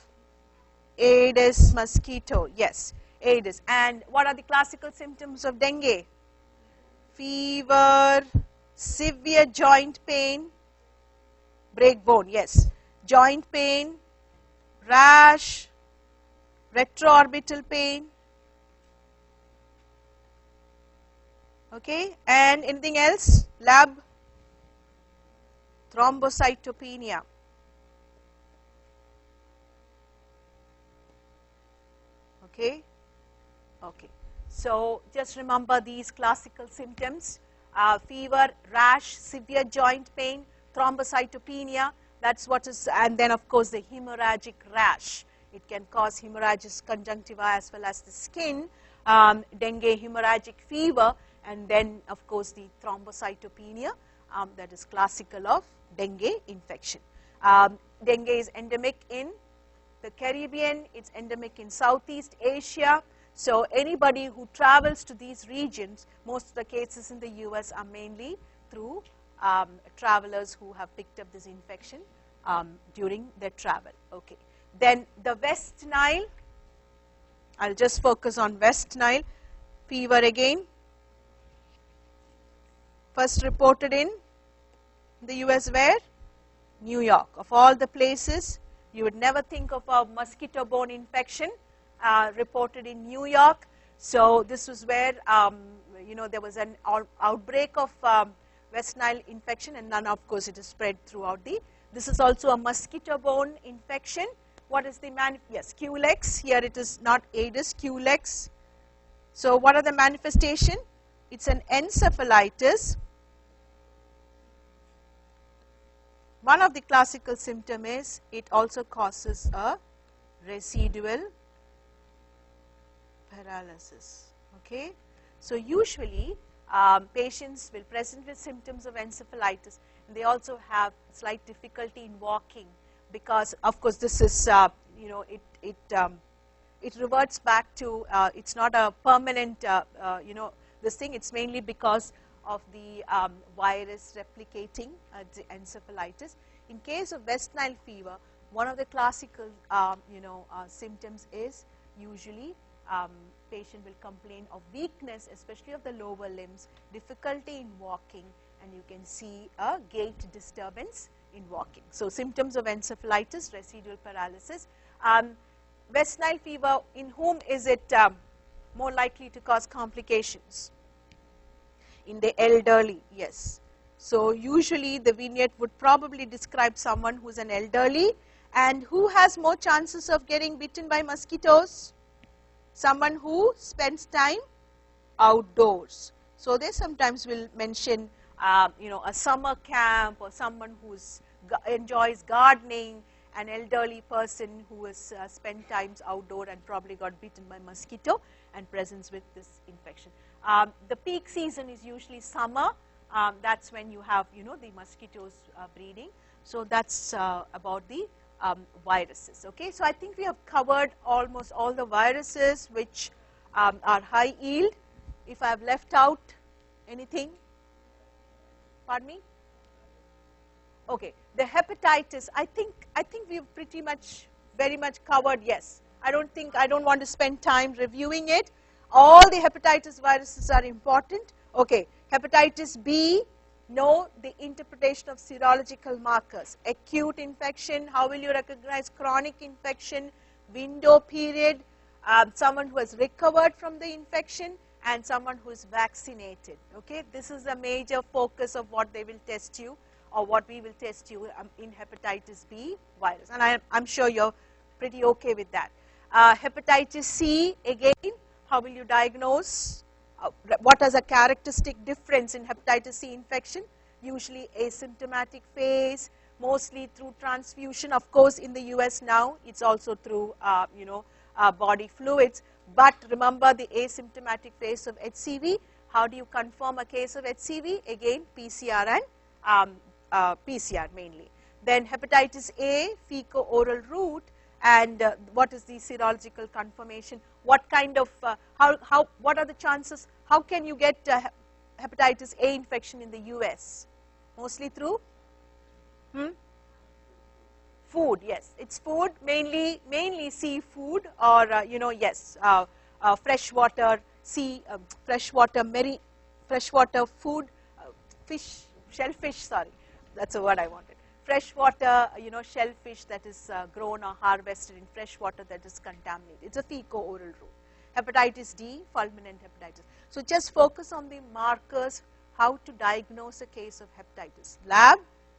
Aedes mosquito. Yes, Aedes. And what are the classical symptoms of dengue? Fever, severe joint pain, break bone, yes, joint pain, rash, retroorbital pain. Okay, and anything else? Lab? Thrombocytopenia. Okay. Okay. So, just remember these classical symptoms, fever, rash, severe joint pain, thrombocytopenia. That's what is, and then of course the hemorrhagic rash. It can cause hemorrhagic conjunctiva as well as the skin, dengue hemorrhagic fever, and then of course the thrombocytopenia that is classical of dengue infection. Dengue is endemic in the Caribbean, it's endemic in Southeast Asia. So anybody who travels to these regions, most of the cases in the US are mainly through travelers who have picked up this infection during their travel. Okay. Then the West Nile, I'll just focus on West Nile fever again. First reported in the US where? New York. Of all the places, you would never think of a mosquito-borne infection reported in New York. So this was where there was an outbreak of West Nile infection, and none, of course, it is spread throughout the. This is also a mosquito-borne infection. What is the yes, Culex. Here it is not Aedes, Culex. So what are the manifestation? It's an encephalitis. One of the classical symptoms is it also causes a residual paralysis. Okay, so usually patients will present with symptoms of encephalitis, and they also have slight difficulty in walking because, of course, this is it reverts back to it's not a permanent this thing. It's mainly because of the virus replicating the encephalitis. In case of West Nile fever, one of the classical symptoms is usually patient will complain of weakness, especially of the lower limbs, difficulty in walking, and you can see a gait disturbance in walking. So symptoms of encephalitis, residual paralysis. West Nile fever, in whom is it more likely to cause complications? In the elderly, yes. So usually the vignette would probably describe someone who is an elderly and who has more chances of getting bitten by mosquitoes. Someone who spends time outdoors. So they sometimes will mention a summer camp, or someone who enjoys gardening, an elderly person who has spent times outdoor and probably got bitten by mosquito and presents with this infection. The peak season is usually summer. That's when you have the mosquitoes breeding. So that's about the viruses. Okay, so I think we have covered almost all the viruses which are high yield. If I have left out anything, pardon me. Okay, the hepatitis. I think we've pretty much very much covered. Yes, I don't want to spend time reviewing it. All the hepatitis viruses are important. Okay, hepatitis B. Know the interpretation of serological markers. Acute infection, how will you recognize chronic infection, window period, someone who has recovered from the infection, and someone who is vaccinated. Okay, this is a major focus of what they will test you, or what we will test you in hepatitis B virus. And I'm sure you're pretty okay with that. Hepatitis C, again, how will you diagnose? What is a characteristic difference in hepatitis C infection? Usually asymptomatic phase, mostly through transfusion. Of course, in the US now, it's also through body fluids. But remember the asymptomatic phase of HCV. How do you confirm a case of HCV? Again, PCR and PCR mainly. Then hepatitis A, fecal-oral route. And what is the serological confirmation? What kind of, what are the chances? How can you get hepatitis A infection in the US? Mostly through food. Yes, it's food, mainly seafood, or yes, freshwater freshwater food, fish, shellfish. Sorry, that's the word I wanted. Freshwater, shellfish that is grown or harvested in freshwater that is contaminated. It's a fecal-oral route. Hepatitis D, fulminant hepatitis. So just focus on the markers, how to diagnose a case of hepatitis, lab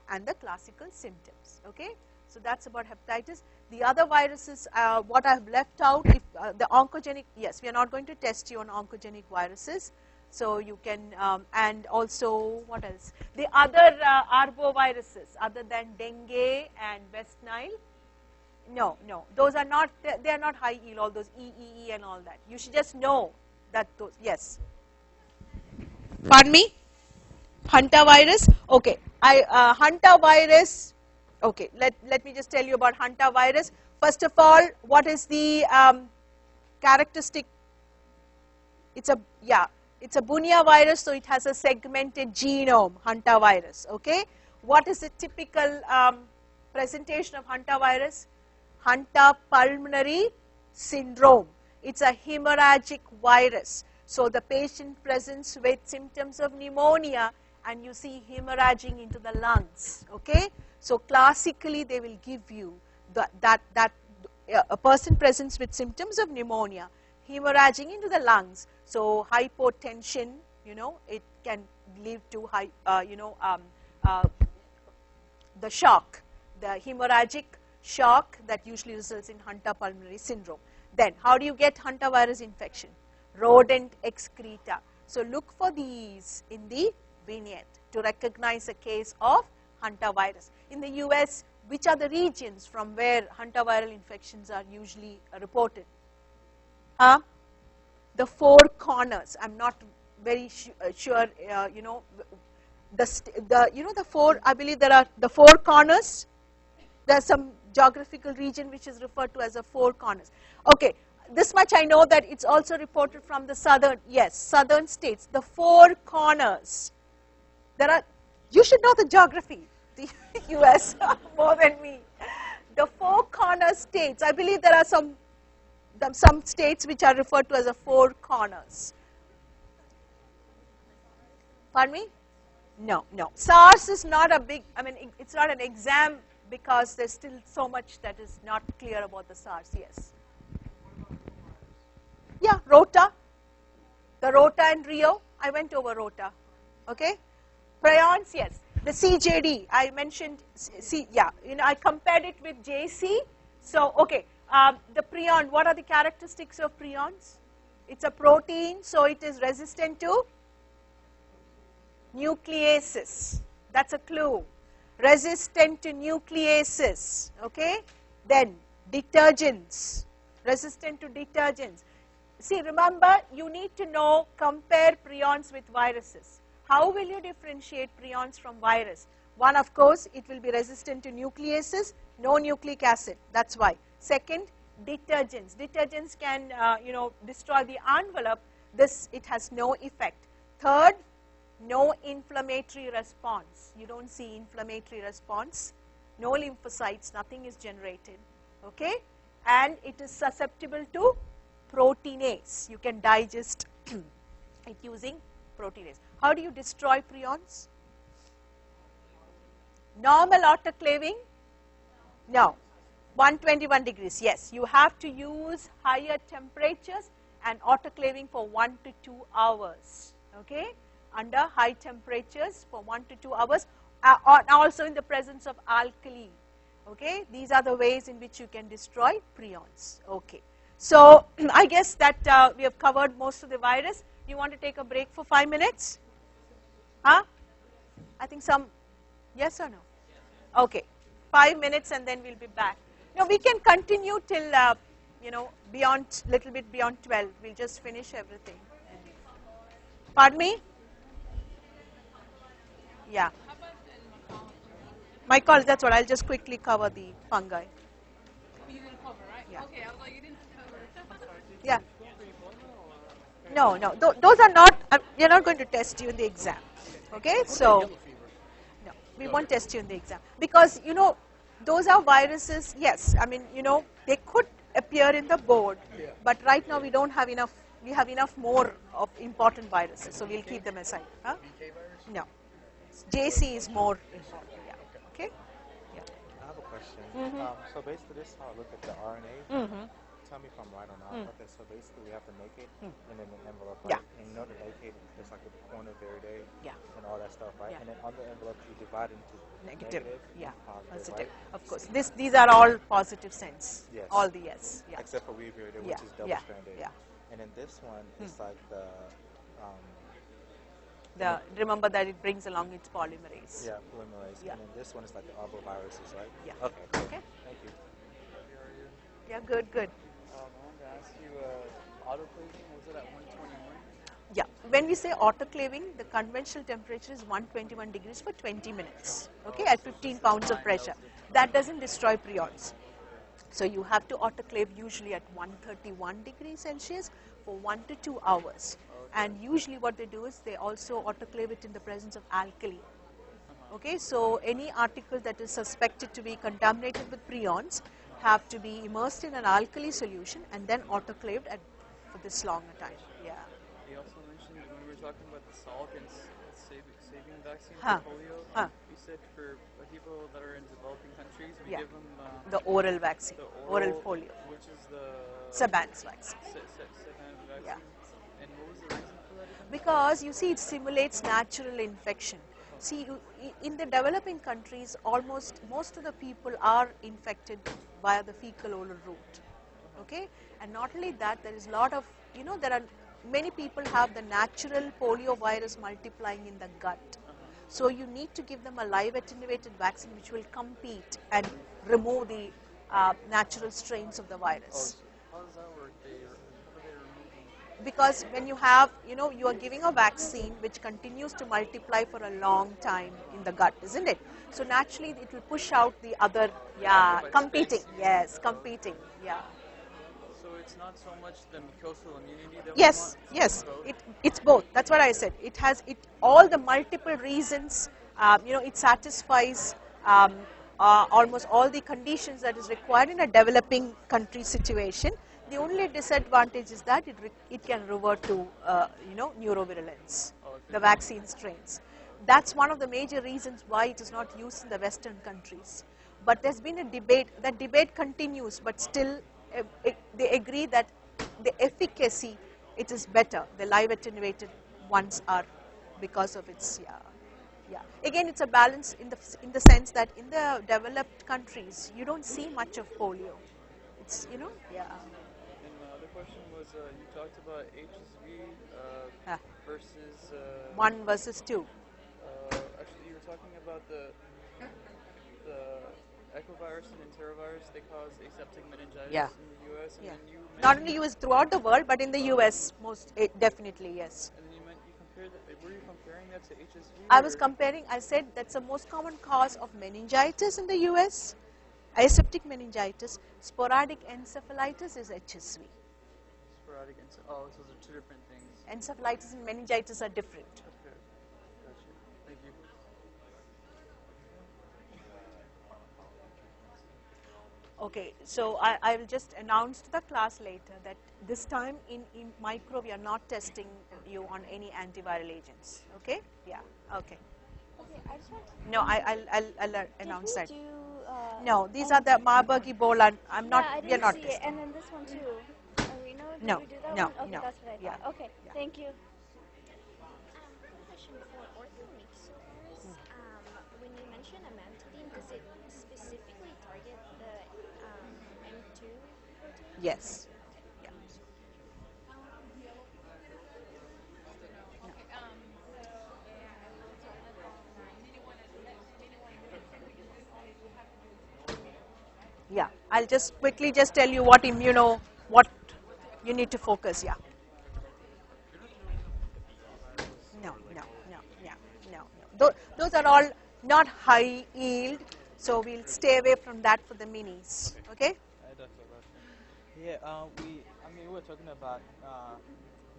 and the classical symptoms. Okay, so that's about hepatitis. The other viruses, what I have left out, if the oncogenic, yes, we are not going to test you on oncogenic viruses. So you can, and also what else? The other arboviruses other than dengue and West Nile, no, those are not, they are not high yield, all those EEE and all that. You should just know that those, yes. Pardon me? Hantavirus? Okay, hantavirus, okay, let me just tell you about hantavirus. First of all, what is the characteristic? It's a, yeah, it's a Bunia virus, so it has a segmented genome, hantavirus, okay. What is the typical presentation of hantavirus? Hantapulmonary syndrome. It's a hemorrhagic virus. So the patient presents with symptoms of pneumonia and you see hemorrhaging into the lungs, okay. So classically they will give you that a person presents with symptoms of pneumonia, hemorrhaging into the lungs. So hypotension, you know, it can lead to high, the shock, the hemorrhagic shock that usually results in hantapulmonary syndrome. Then how do you get hantavirus infection? Rodent excreta. So look for these in the vignette to recognize a case of hantavirus. In the US, which are the regions from where hantaviral infections are usually reported? The four corners. I'm not very sure, you know, the four, I believe there are the four corners. There's some geographical region which is referred to as the four corners. Okay, this much I know that it's also reported from the southern, yes, southern states, the four corners. There are, you should know the geography, the US more than me. The four corner states, I believe there are some states which are referred to as the four corners. Pardon me? No. SARS is not a big, I mean, it's not an exam because there's still so much that is not clear about the SARS, yes. Yeah, Rota, the Rota and Rio, I went over Rota, okay. Prions, yes. The CJD, I mentioned, yeah, you know, I compared it with JC. So, okay, the prion, what are the characteristics of prions? It's a protein, so it is resistant to nucleases. That's a clue. Resistant to nucleases, okay. Then detergents, resistant to detergents. See, remember, you need to know, compare prions with viruses. How will you differentiate prions from virus? One, of course, it will be resistant to nucleases, no nucleic acid, that's why. Second, detergents. Detergents can, you know, destroy the envelope. This, it has no effect. Third, no inflammatory response. You don't see inflammatory response. No lymphocytes, nothing is generated, okay. And it is susceptible to proteinase. You can digest it using proteinase. How do you destroy prions? Normal autoclaving? No. 121 degrees, yes. You have to use higher temperatures and autoclaving for 1 to 2 hours, okay. Under high temperatures for 1 to 2 hours, also in the presence of alkali, okay. These are the ways in which you can destroy prions, okay. So, I guess that we have covered most of the virus. You want to take a break for 5 minutes? Huh? I think some, yes or no? Okay, 5 minutes and then we'll be back. No, we can continue till, you know, beyond, little bit beyond 12. We'll just finish everything. Pardon me? Yeah. My call, that's what, I'll just quickly cover the fungi. You didn't cover, right? Yeah. Okay, I was like, you didn't cover. Yeah. No, those are not, you're not going to test you in the exam, okay? So, no, we won't test you in the exam because, you know, those are viruses, yes, I mean, you know, they could appear in the board, but right now we don't have enough, we have enough more of important viruses, so we'll keep them aside. Huh? No, JC is more important, yeah, okay? Yeah. I have a question. Mm-hmm. So basically, this is how I look at the RNA. Mm-hmm. Tell me if I'm right or not. Okay, so basically, we have to make it in an envelope, Yeah. right? And you know to make it, it's like a point of every day Yeah. and all that stuff, right? Yeah. And then on the envelope, you divide into Negative, yeah, positive, positive, right? of course. These are all positive sense, Yes. all the yes, yeah. Except for weave here, which Yeah, is yeah, double-stranded. yeah. And then this one is like the Remember that it brings along its polymerase. Yeah, polymerase. Yeah. And then this one is like the arboviruses, right? Yeah. Okay, cool. Okay. Thank you. Yeah, good, good. I wanted to ask you, autoclaving, was it at 121? Yeah, when we say autoclaving, the conventional temperature is 121 degrees for 20 minutes, okay, at 15 pounds of pressure. That doesn't destroy prions. So you have to autoclave usually at 131 degrees Celsius for 1 to 2 hours. And usually what they do is they also autoclave it in the presence of alkali. Okay, so any article that is suspected to be contaminated with prions have to be immersed in an alkali solution and then autoclaved for this long a time. Yeah. You also mentioned when we were talking about the Salk and saving vaccine Huh. for polio, Huh. you said for people that are in developing countries, we Yeah. give them The oral vaccine, the oral polio, which is the Sabans vaccine. Saban vaccine. Yeah. And what was the reason for that again? Because you see, it simulates natural infection. See, in the developing countries, almost most of the people are infected via the fecal-oral route. Okay, and not only that, there is a lot of, there are many people have the natural polio virus multiplying in the gut. So you need to give them a live attenuated vaccine which will compete and remove the natural strains of the virus. How does that work? How do they remove them? Because when you have, you are giving a vaccine which continues to multiply for a long time in the gut, isn't it? So naturally it will push out the other, competing, yes, competing, yeah. So it's not so much the mucosal immunity that Yes, we want? yes, Both? it's both. That's what I said. It has all the multiple reasons. It satisfies almost all the conditions that is required in a developing country situation. The only disadvantage is that it can revert to neurovirulence, the vaccine strains. That's one of the major reasons why it is not used in the Western countries. But there's been a debate. That debate continues, but still they agree that the efficacy, it is better. The live attenuated ones are because of its, yeah. Again, it's a balance in the sense that in the developed countries, you don't see much of polio. It's, yeah. And my other question was, you talked about HSV Ah. versus 1 versus 2. actually, you were talking about the echovirus and enterovirus. They cause aseptic meningitis Yeah. in the U.S. And Yeah. then you Not mentioned, only US, throughout the world, but in the US, definitely, yes. and then you compared. Were you comparing that to HSV? I was or- comparing, I said that's the most common cause of meningitis in the US, aseptic meningitis. Sporadic encephalitis is HSV. Sporadic so those are two different things. Encephalitis and meningitis are different. Okay. Gotcha. Thank you. Okay, so I will just announce to the class later that this time in micro we are not testing you on any antiviral agents. Okay? Yeah. Okay. Okay, I just want to. No, I'll announce that. Did we do? No, these are the Marburg, Ebola. I'm not. Yeah, I We are didn't not see it, testing. and then this one too. Reno, did No, we do that no, one? Okay, no. that's what I Yeah, thought. Okay, yeah. thank you. Question for orthomyxovirus. When you mention amantadine, does it specifically target the M2 protein? Yes. Yeah. Yeah, I'll just quickly tell you what what you need to focus. Yeah. No, no, no, yeah, no, no. Those are all not high yield, so we'll stay away from that for the minis. Okay? Hi, Dr. Russian. Yeah, we were talking about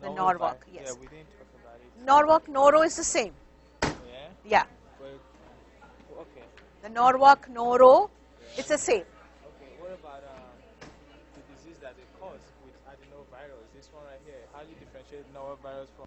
The norovirus. Norwalk, yes. Yeah, we didn't talk about it. Norwalk, Noro is the same. Yeah. Yeah. Well, okay. The Norwalk, Noro, it's the same. Okay. What about the disease that they cause with adenovirus? This one right here. How do you differentiate norovirus from?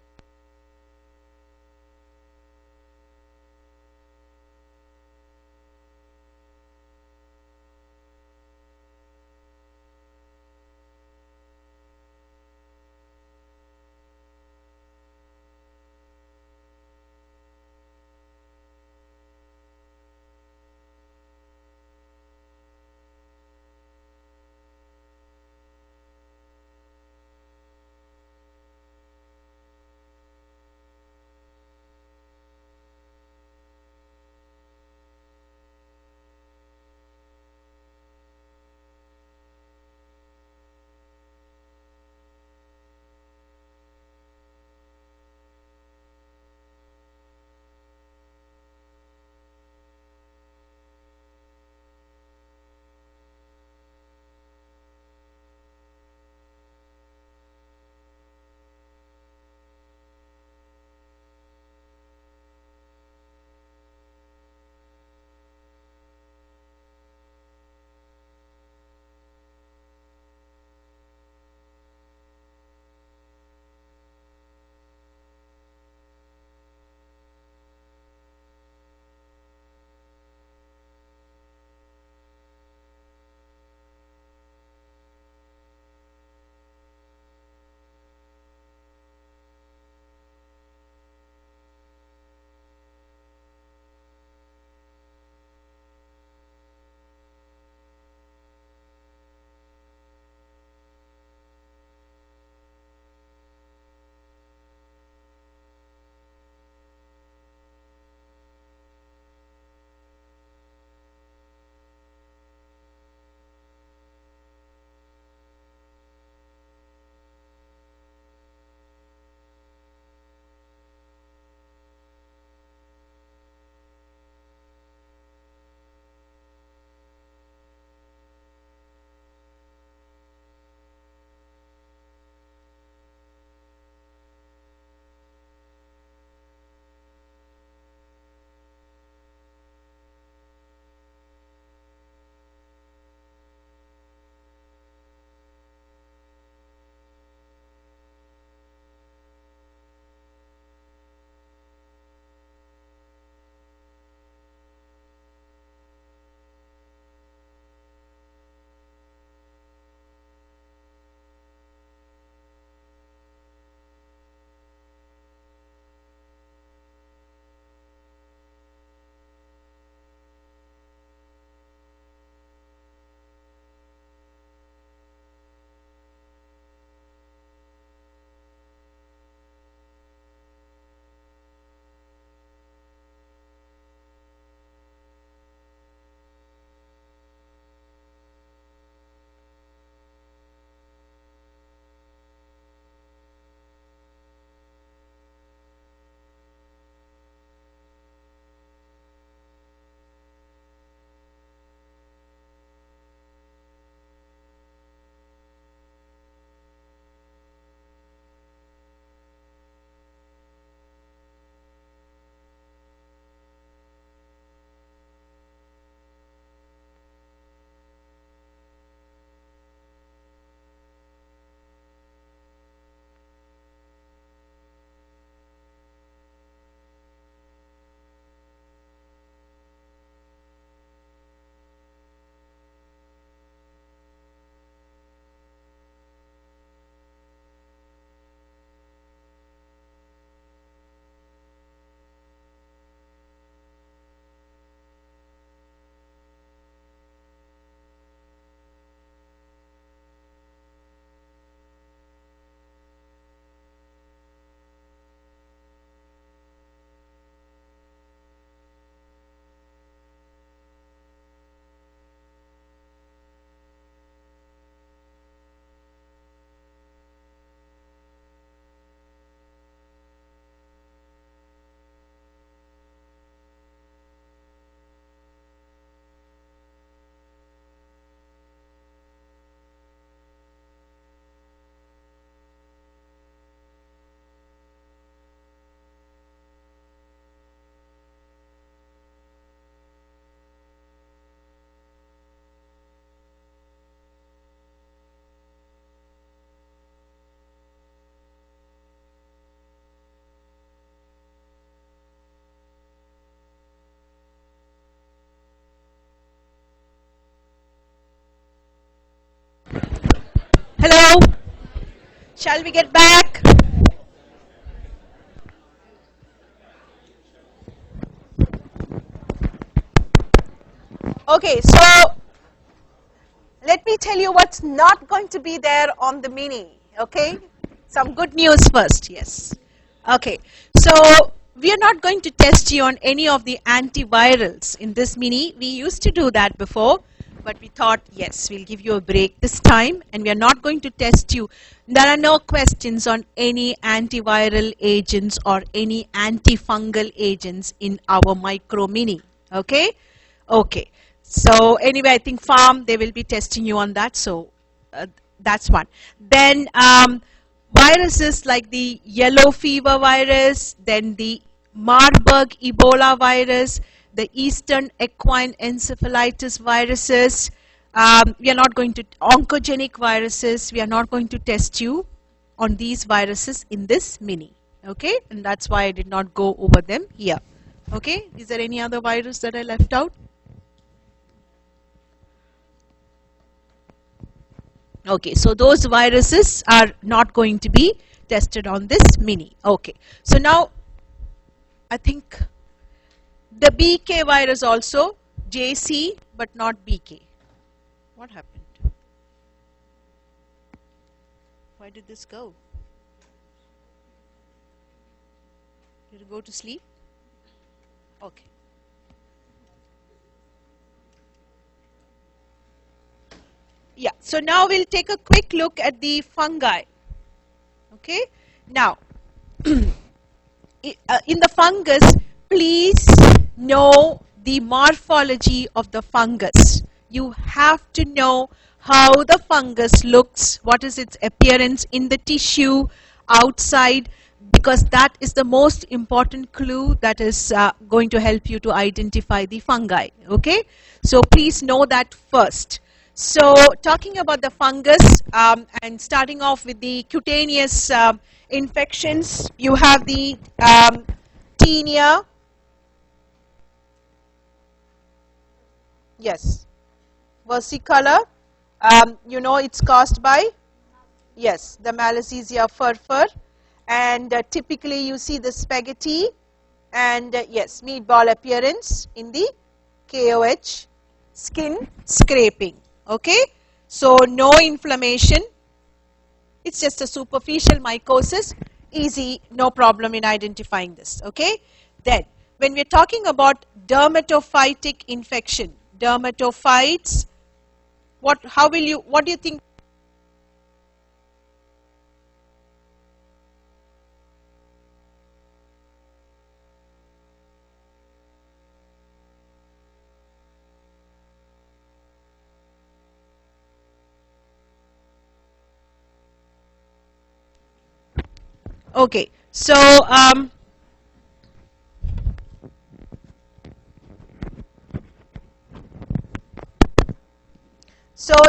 Shall we get back? Okay, so let me tell you what's not going to be there on the mini. Okay, some good news first. Yes. Okay, so we are not going to test you on any of the antivirals in this mini. We used to do that before, but we thought, yes, we'll give you a break this time, and we are not going to test you. There are no questions on any antiviral agents or any antifungal agents in our micro mini. Okay. Okay. So anyway, I think farm, they will be testing you on that. So that's one. Then viruses like the yellow fever virus, then the Marburg Ebola virus, the Eastern equine encephalitis viruses. We are not going to, oncogenic viruses, we are not going to test you on these viruses in this mini. Okay, and that's why I did not go over them here. Okay, is there any other virus that I left out? Okay, so those viruses are not going to be tested on this mini. Okay, so now I think the BK virus also, JC but not BK. What happened? Why did this go? Did it go to sleep? Okay. Yeah, so now we'll take a quick look at the fungi. Okay, now in the fungus, please know the morphology of the fungus. You have to know how the fungus looks, what is its appearance in the tissue, outside, because that is the most important clue that is going to help you to identify the fungi. Okay, so please know that first. So talking about the fungus and starting off with the cutaneous infections, you have the tinea. Yes, versicolor. You know it's caused by, yes, the Malassezia furfur, and typically you see the spaghetti and yes, meatball appearance in the KOH, skin scraping. Okay, so no inflammation, it's just a superficial mycosis, easy, no problem in identifying this. Okay, then when we're talking about dermatophytic infection, dermatophytes, what do you think? Okay, so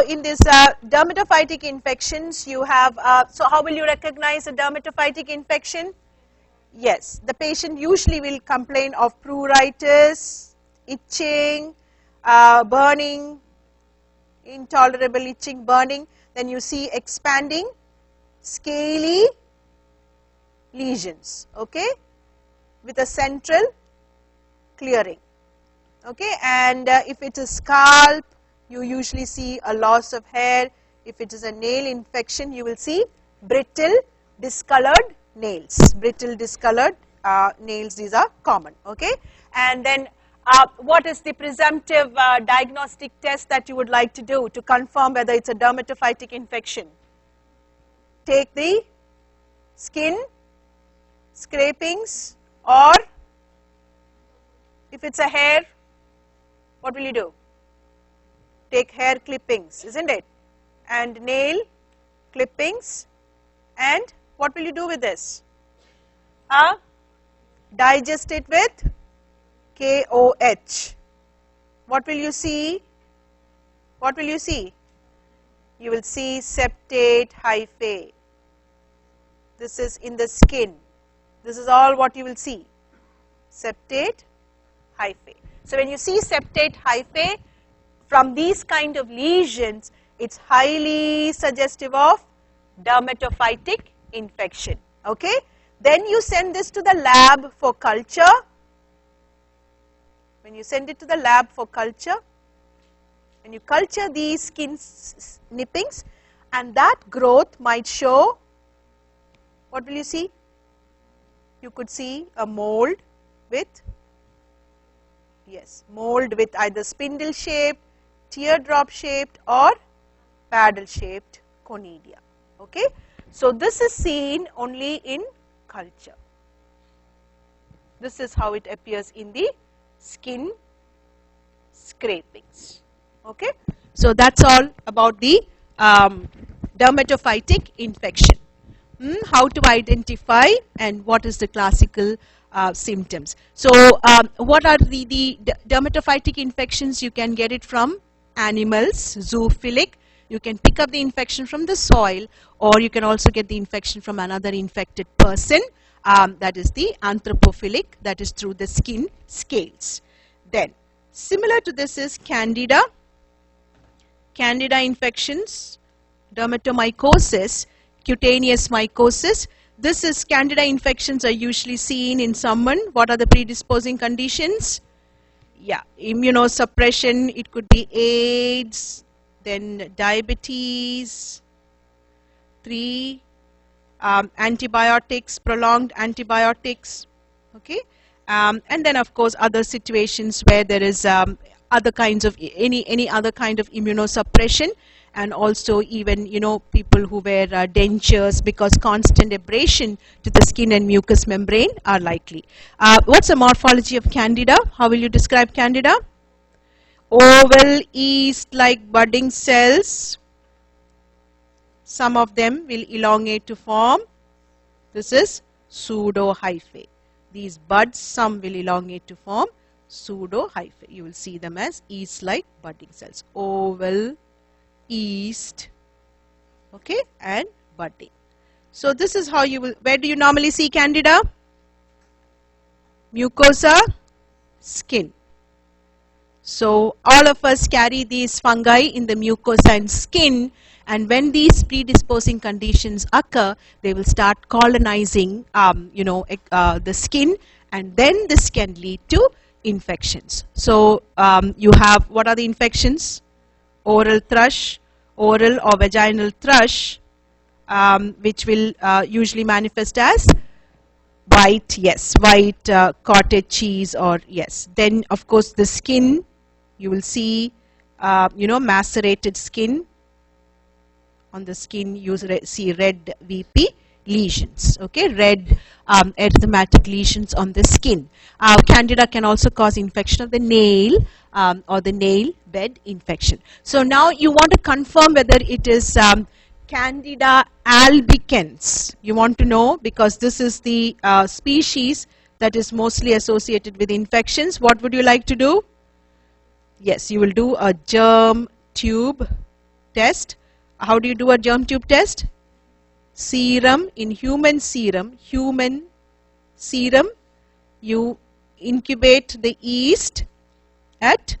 in this dermatophytic infections, you have, so how will you recognize a dermatophytic infection? Yes, the patient usually will complain of pruritus, itching, burning, intolerable itching, burning. Then you see expanding, scaly lesions, okay, with a central clearing. Okay, and if it is scalp, you usually see a loss of hair. If it is a nail infection, you will see brittle, discolored nails. Brittle, discolored nails, these are common. Okay, and then what is the presumptive diagnostic test that you would like to do to confirm whether it's a dermatophytic infection? Take the skin scrapings, or if it's a hair, what will you do? Take hair clippings, isn't it? And nail clippings, and what will you do with this? Digest it with KOH. What will you see? What will you see? You will see septate hyphae. This is in the skin. This is all what you will see, septate hyphae. So when you see septate hyphae from these kind of lesions, it's highly suggestive of dermatophytic infection. Okay. Then you send this to the lab for culture. When you send it to the lab for culture, when you culture these skin snippings, and that growth might show, what will you see? You could see a mold with, yes, mold with either spindle shaped, teardrop shaped or paddle shaped conidia. Okay. So this is seen only in culture. This is how it appears in the skin scrapings. Okay. So that's all about the dermatophytic infection. How to identify and what is the classical symptoms. So what are the dermatophytic infections? You can get it from animals, zoophilic. You can pick up the infection from the soil, or you can also get the infection from another infected person. That is the anthropophilic, that is through the skin scales. Then similar to this is candida. Candida infections, dermatomycosis, cutaneous mycosis. This is candida infections are usually seen in someone. What are the predisposing conditions? Yeah, immunosuppression, it could be AIDS, then diabetes, 3, antibiotics, prolonged antibiotics, okay, and then of course other situations where there is other kinds of any other kind of immunosuppression, and also even people who wear dentures, because constant abrasion to the skin and mucous membrane are likely. What's the morphology of candida? How will you describe candida? Oval, yeast-like budding cells. Some of them will elongate to form. This is pseudohyphae. These buds, some will elongate to form pseudohyphae. You will see them as yeast-like budding cells. Oval, yeast, okay, and budding. So this is how you will. Where do you normally see candida? Mucosa, skin. So all of us carry these fungi in the mucosa and skin, and when these predisposing conditions occur, they will start colonizing the skin, and then this can lead to infections. So you have, what are the infections? Oral thrush, oral or vaginal thrush, which will usually manifest as white, yes, white cottage cheese, or yes. Then of course the skin, you will see macerated skin. On the skin you see red VP lesions, okay, red erythematic lesions on the skin. Candida can also cause infection of the nail or the nail bed infection. So now you want to confirm whether it is Candida albicans. You want to know, because this is the species that is mostly associated with infections. What would you like to do? Yes, you will do a germ tube test. How do you do a germ tube test? Serum, in human serum, you incubate the yeast at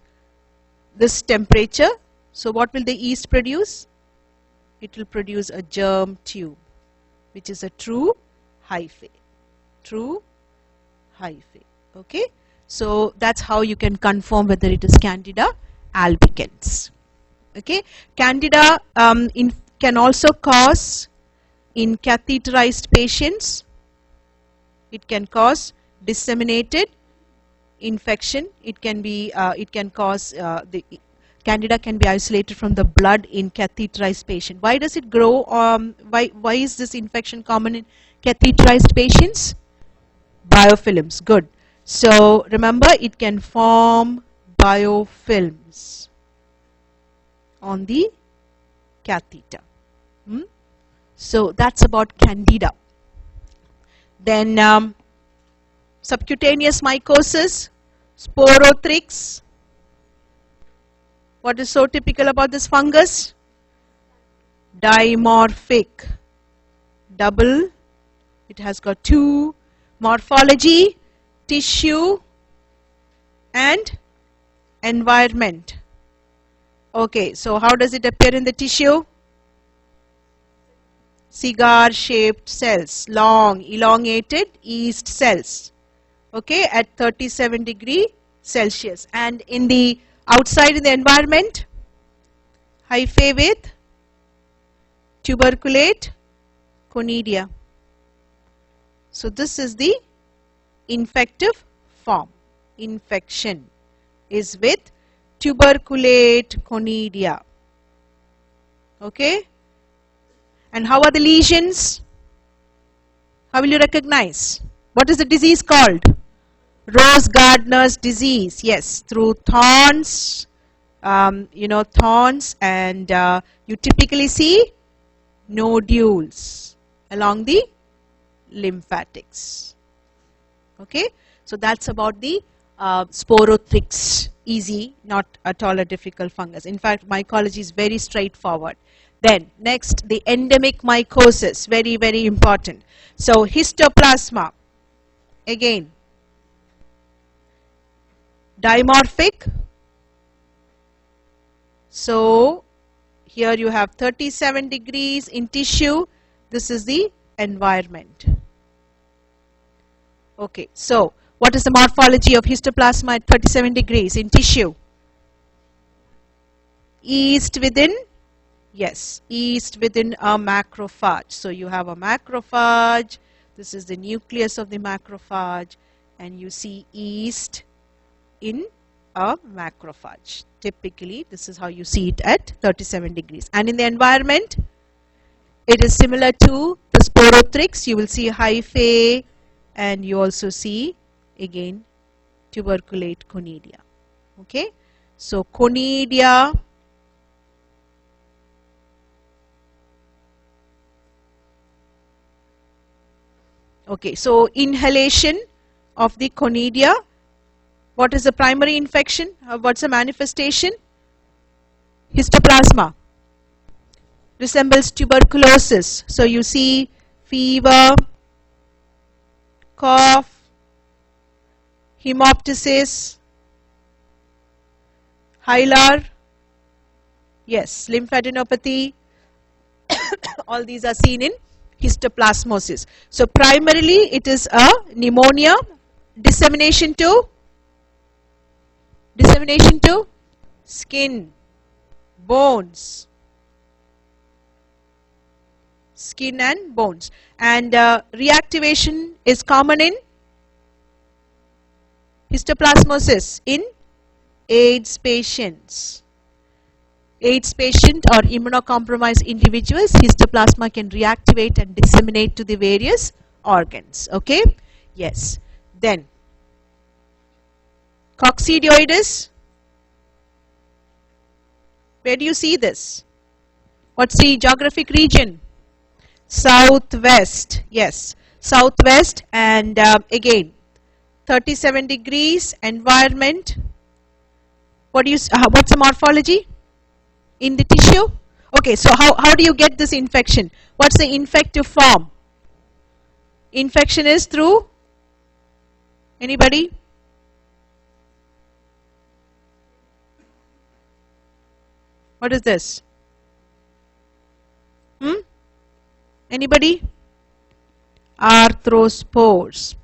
this temperature. So what will the yeast produce? It will produce a germ tube, which is a true hyphae. True hyphae. Okay. So that's how you can confirm whether it is Candida albicans. Okay. Candida can also cause in catheterized patients. It can cause disseminated infection. It can be. It can cause the Candida can be isolated from the blood in catheterized patient. Why does it grow? Why is this infection common in catheterized patients? Biofilms. Good. So remember, it can form biofilms on the catheter. So that's about Candida. Then subcutaneous mycosis, sporothrix. What is so typical about this fungus? Dimorphic. Double. It has got two. Morphology, tissue and environment. Okay, so how does it appear in the tissue? cigar shaped cells, long elongated yeast cells, okay, at 37 degree Celsius. And in the outside in the environment, hyphae with tuberculate conidia. So this is the infective form. Infection is with tuberculate conidia. Okay. And how are the lesions? How will you recognize? What is the disease called? Rose Gardner's disease. Yes, through thorns, thorns, and you typically see nodules along the lymphatics. Okay, so that's about the sporothrix. Easy, not at all a difficult fungus. In fact, mycology is very straightforward. Then next, the endemic mycosis, very, very important. So histoplasma, again, dimorphic. So here you have 37 degrees in tissue. This is the environment. Okay, so what is the morphology of histoplasma at 37 degrees in tissue? Yeast within, yes, yeast within a macrophage. So you have a macrophage. This is the nucleus of the macrophage, and you see yeast in a macrophage. Typically, this is how you see it at 37 degrees. And in the environment, it is similar to the sporothrix. You will see hyphae, and you also see again tuberculate conidia. Okay, so conidia, okay, so inhalation of the conidia. What is the primary infection? What's the manifestation? Histoplasma resembles tuberculosis. So you see fever, cough, hemoptysis, hilar, yes, lymphadenopathy. All these are seen in histoplasmosis. So primarily it is a pneumonia, dissemination to skin, bones, skin and bones. And reactivation is common in histoplasmosis in AIDS patients. AIDS patient or immunocompromised individuals, histoplasma can reactivate and disseminate to the various organs. Okay? Yes. Then coccidioides. Where do you see this? What's the geographic region? Southwest. Yes, southwest. And again 37 degrees environment. What's the morphology in the tissue? Okay, so how do you get this infection? What's the infective form? Infection is through, anybody? What is this? Anybody? Arthrospores.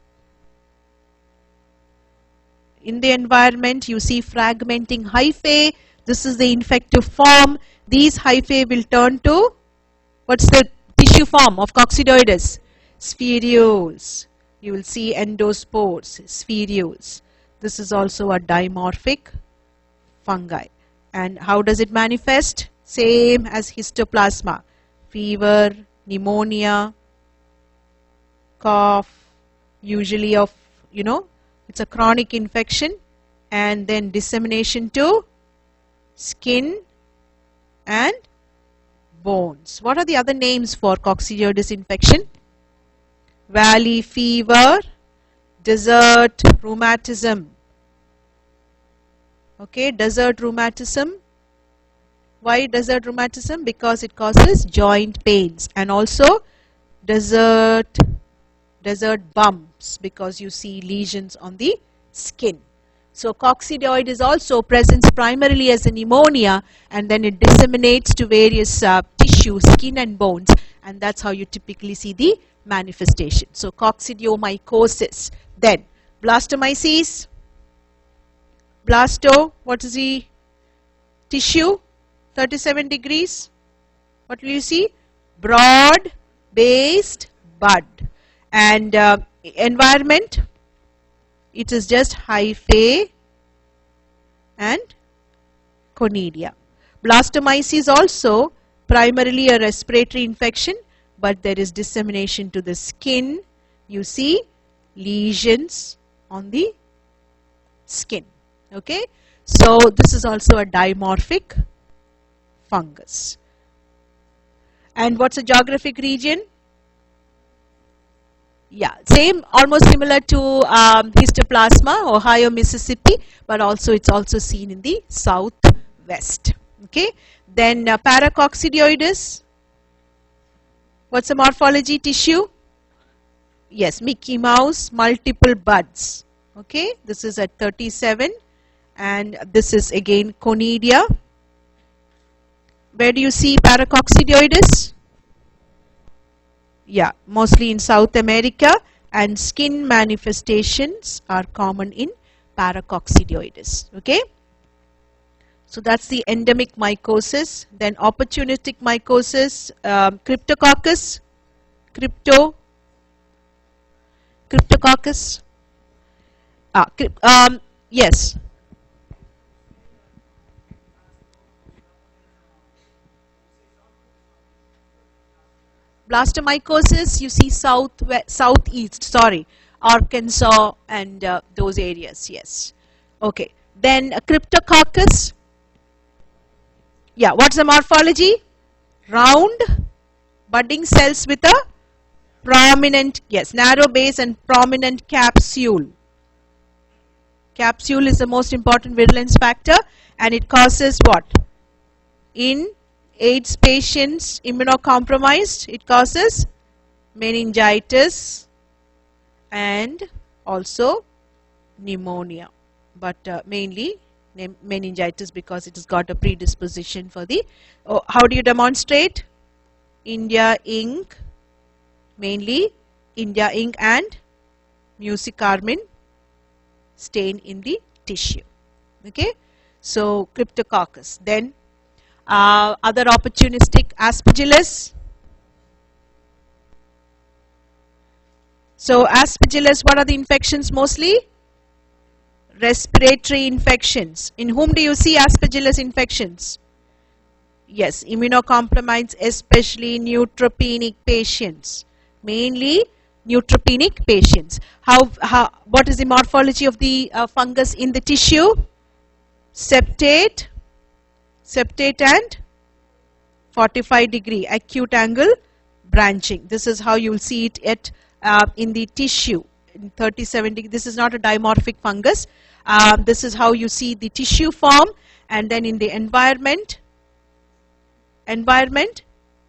In the environment, you see fragmenting hyphae. This is the infective form. These hyphae will turn to, what's the tissue form of coccidioides? Spherules. You will see endospores, spherules. This is also a dimorphic fungi. And how does it manifest? Same as histoplasma. Fever, pneumonia, cough, usually of, it's a chronic infection, and then dissemination to skin and bones. What are the other names for coccidioides infection? Valley fever, desert rheumatism. Okay, desert rheumatism. Why desert rheumatism? Because it causes joint pains, and also desert bumps, because you see lesions on the skin. So coccidioides also presents primarily as a pneumonia, and then it disseminates to various tissue, skin and bones, and that's how you typically see the manifestation. So coccidiomycosis. Then blastomyces. Blasto, what is the tissue? 37 degrees. What will you see? Broad based bud. And environment, it is just hyphae and conidia. Blastomyces also primarily a respiratory infection, but there is dissemination to the skin. You see lesions on the skin. Okay, so this is also a dimorphic fungus. And what's a geographic region? Yeah, same, almost similar to histoplasma, Ohio, Mississippi, but also it's also seen in the southwest. Okay, then paracoccidioides. What's the morphology? Tissue? Yes, Mickey Mouse, multiple buds. Okay, this is at 37, and this is again conidia. Where do you see paracoccidioides? Yeah, mostly in South America, and skin manifestations are common in paracoccidioides. Okay, so that's the endemic mycosis. Then opportunistic mycosis, cryptococcus, cryptococcus. Yes. Blastomycosis, you see southeast, sorry, Arkansas and those areas, yes. Okay, then cryptococcus. Yeah, what's the morphology? Round, budding cells with a prominent, yes, narrow base and prominent capsule. Capsule is the most important virulence factor, and it causes what? In AIDS patients, immunocompromised, it causes meningitis and also pneumonia, but mainly meningitis because it has got a predisposition for the, how do you demonstrate? India ink, mainly India ink and mucicarmine stain in the tissue. Okay, so cryptococcus. Then other opportunistic, aspergillus. So aspergillus, what are the infections mostly? Respiratory infections. In whom do you see aspergillus infections? Yes, immunocompromised, especially neutropenic patients. Mainly neutropenic patients. What is the morphology of the fungus in the tissue? Septate and 45-degree acute angle branching. This is how you will see it at in the tissue in 37 degree. This is not a dimorphic fungus. This is how you see the tissue form, and then in the environment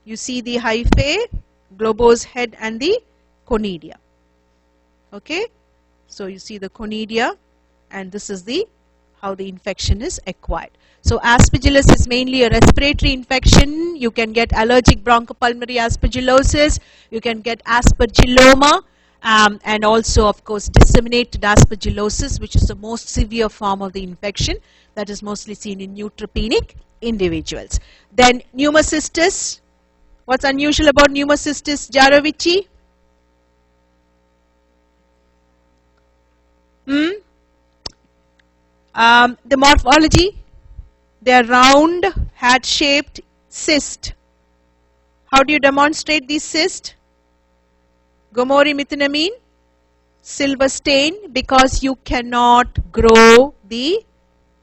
you see the hyphae, globose head and the conidia. Okay, so you see the conidia, and this is the how the infection is acquired. So aspergillus is mainly a respiratory infection. You can get allergic bronchopulmonary aspergillosis, you can get aspergilloma, and also of course disseminated aspergillosis, which is the most severe form of the infection that is mostly seen in neutropenic individuals. Then pneumocystis. What's unusual about pneumocystis, Jarovici? The morphology, they are round, hat-shaped cyst. How do you demonstrate these cysts? Gomorimethinamine, silver stain, because you cannot grow the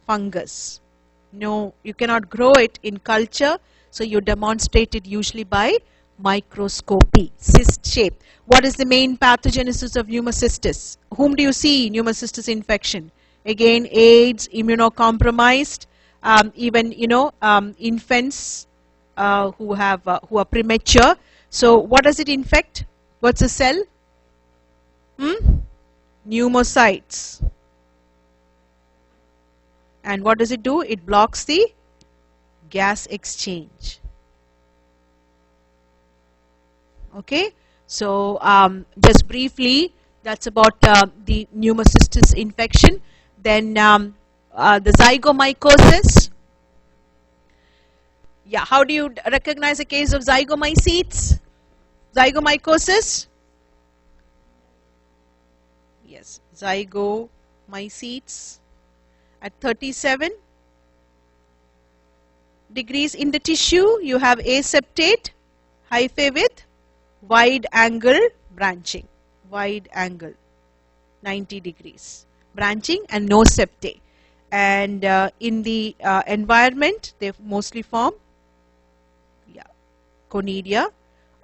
fungus. No, you cannot grow it in culture, so you demonstrate it usually by microscopy. Cyst shape. What is the main pathogenesis of pneumocystis? Whom do you see pneumocystis infection? Again, AIDS, immunocompromised, even infants who are premature. So what does it infect? What's a cell? Pneumocytes. And what does it do? It blocks the gas exchange. Okay, so just briefly, that's about the pneumocystis infection. Then the zygomycosis. Yeah, how do you recognize a case of zygomycetes? Zygomycosis? Yes, zygomycetes at 37 degrees in the tissue. You have aseptate hyphae with wide angle branching, wide angle 90 degrees branching and no septae. And in the environment, they mostly form conidia.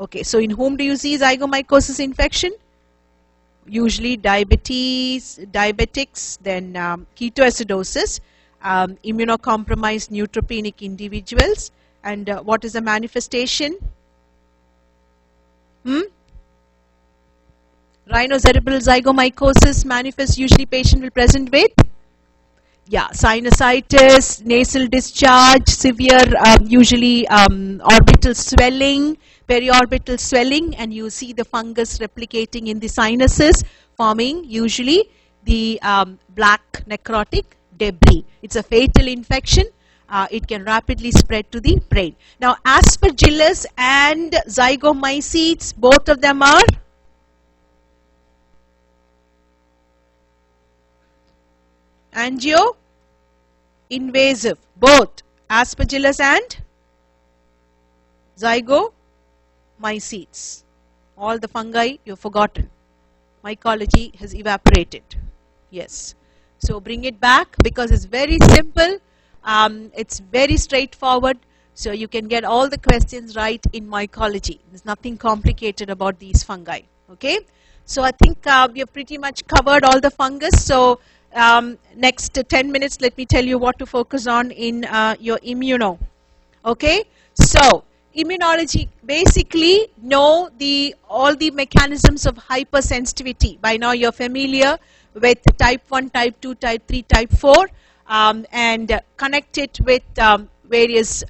Okay, so in whom do you see zygomycosis infection? Usually diabetics, then ketoacidosis, immunocompromised neutropenic individuals. And what is the manifestation? Rhinocerebral zygomycosis manifests, usually patient will present with sinusitis, nasal discharge, severe usually orbital swelling, periorbital swelling, and you see the fungus replicating in the sinuses, forming usually the black necrotic debris. It's a fatal infection. It can rapidly spread to the brain. Now, Aspergillus and zygomycetes, both of them are angio-invasive, both Aspergillus and zygomycetes. All the fungi you've forgotten. Mycology has evaporated. Yes. So bring it back because it's very simple. It's very straightforward. So you can get all the questions right in mycology. There's nothing complicated about these fungi. Okay. So I think we have pretty much covered all the fungus. So next 10 minutes, let me tell you what to focus on in your immuno. Okay, so immunology, basically know all the mechanisms of hypersensitivity. By now you're familiar with type 1, type 2, type 3, type 4, and connect it with various,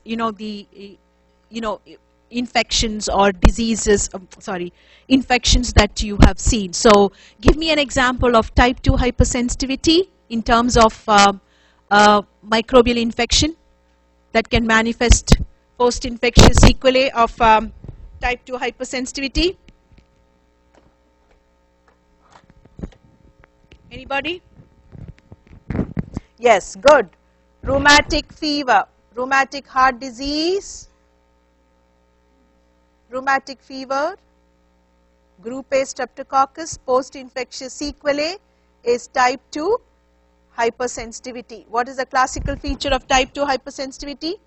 infections or diseases, infections that you have seen. So give me an example of type 2 hypersensitivity in terms of microbial infection that can manifest post-infectious sequelae of type 2 hypersensitivity. Anybody? Yes, good. Rheumatic fever, rheumatic heart disease, rheumatic fever, group A streptococcus, post-infectious sequelae is type 2 hypersensitivity. What is the classical feature of type 2 hypersensitivity?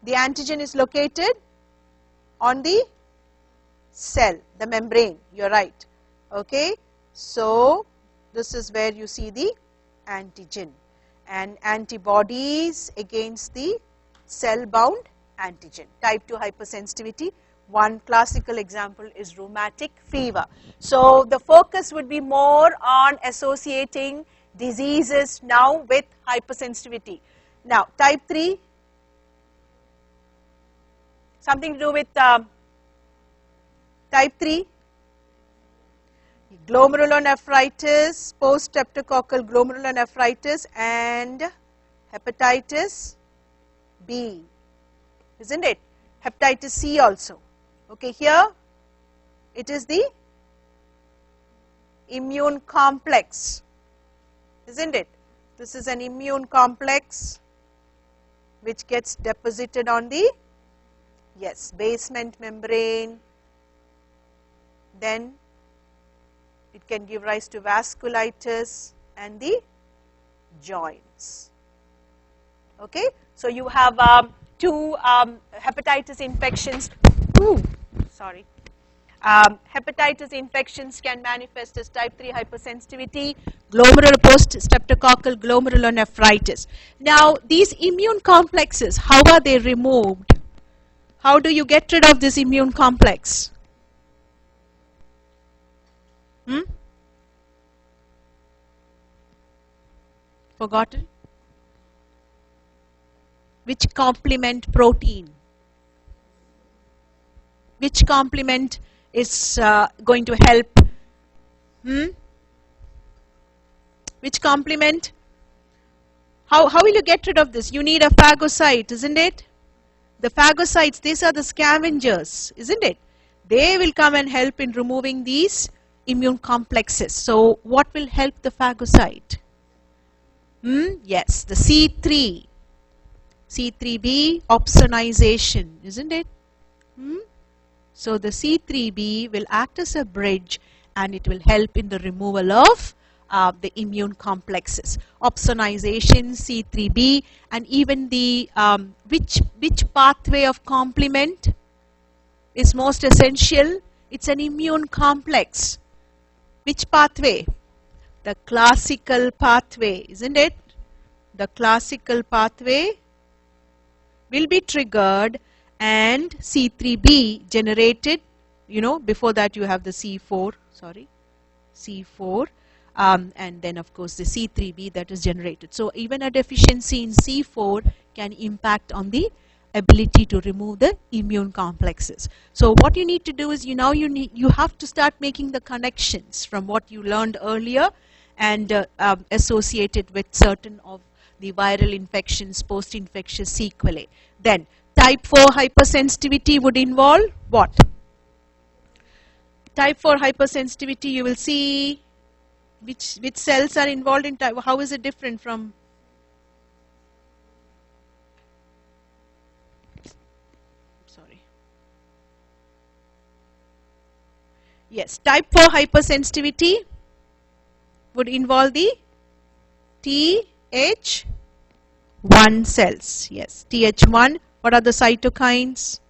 The antigen is located on the cell, the membrane, you're right. Okay, so this is where you see the antigen and antibodies against the cell-bound antigen. Type 2 hypersensitivity. One classical example is rheumatic fever. So the focus would be more on associating diseases now with hypersensitivity. Now type 3, something to do with type 3, glomerulonephritis, post-streptococcal glomerulonephritis and hepatitis B, isn't it? Hepatitis C also. Okay, here it is the immune complex, isn't it? This is an immune complex which gets deposited on the basement membrane. Then it can give rise to vasculitis and the joints. Okay, so you have two hepatitis infections. Hepatitis infections can manifest as type 3 hypersensitivity, post-streptococcal glomerulonephritis. Now, these immune complexes, how are they removed? How do you get rid of this immune complex? Forgotten? Which complement protein? Which complement is going to help? Which complement? How will you get rid of this? You need a phagocyte, isn't it? The phagocytes, these are the scavengers, isn't it? They will come and help in removing these immune complexes. So what will help the phagocyte? Yes, the C3. C3b opsonization, isn't it? So the C3b will act as a bridge and it will help in the removal of the immune complexes. Opsonization, C3b, and even the which pathway of complement is most essential? It's an immune complex. Which pathway? The classical pathway, isn't it? The classical pathway will be triggered and C3b generated, you know, before that you have the C4, and then of course the C3b that is generated. So even a deficiency in C4 can impact on the ability to remove the immune complexes. So what you need to do is you have to start making the connections from what you learned earlier and associate it with certain of the viral infections, post-infectious sequelae. Then type 4 hypersensitivity would involve what? Type 4 hypersensitivity, you will see which cells are involved in type. How is it different from? Sorry. Yes, type 4 hypersensitivity would involve the TH1 cells. Yes, TH1. What are the cytokines?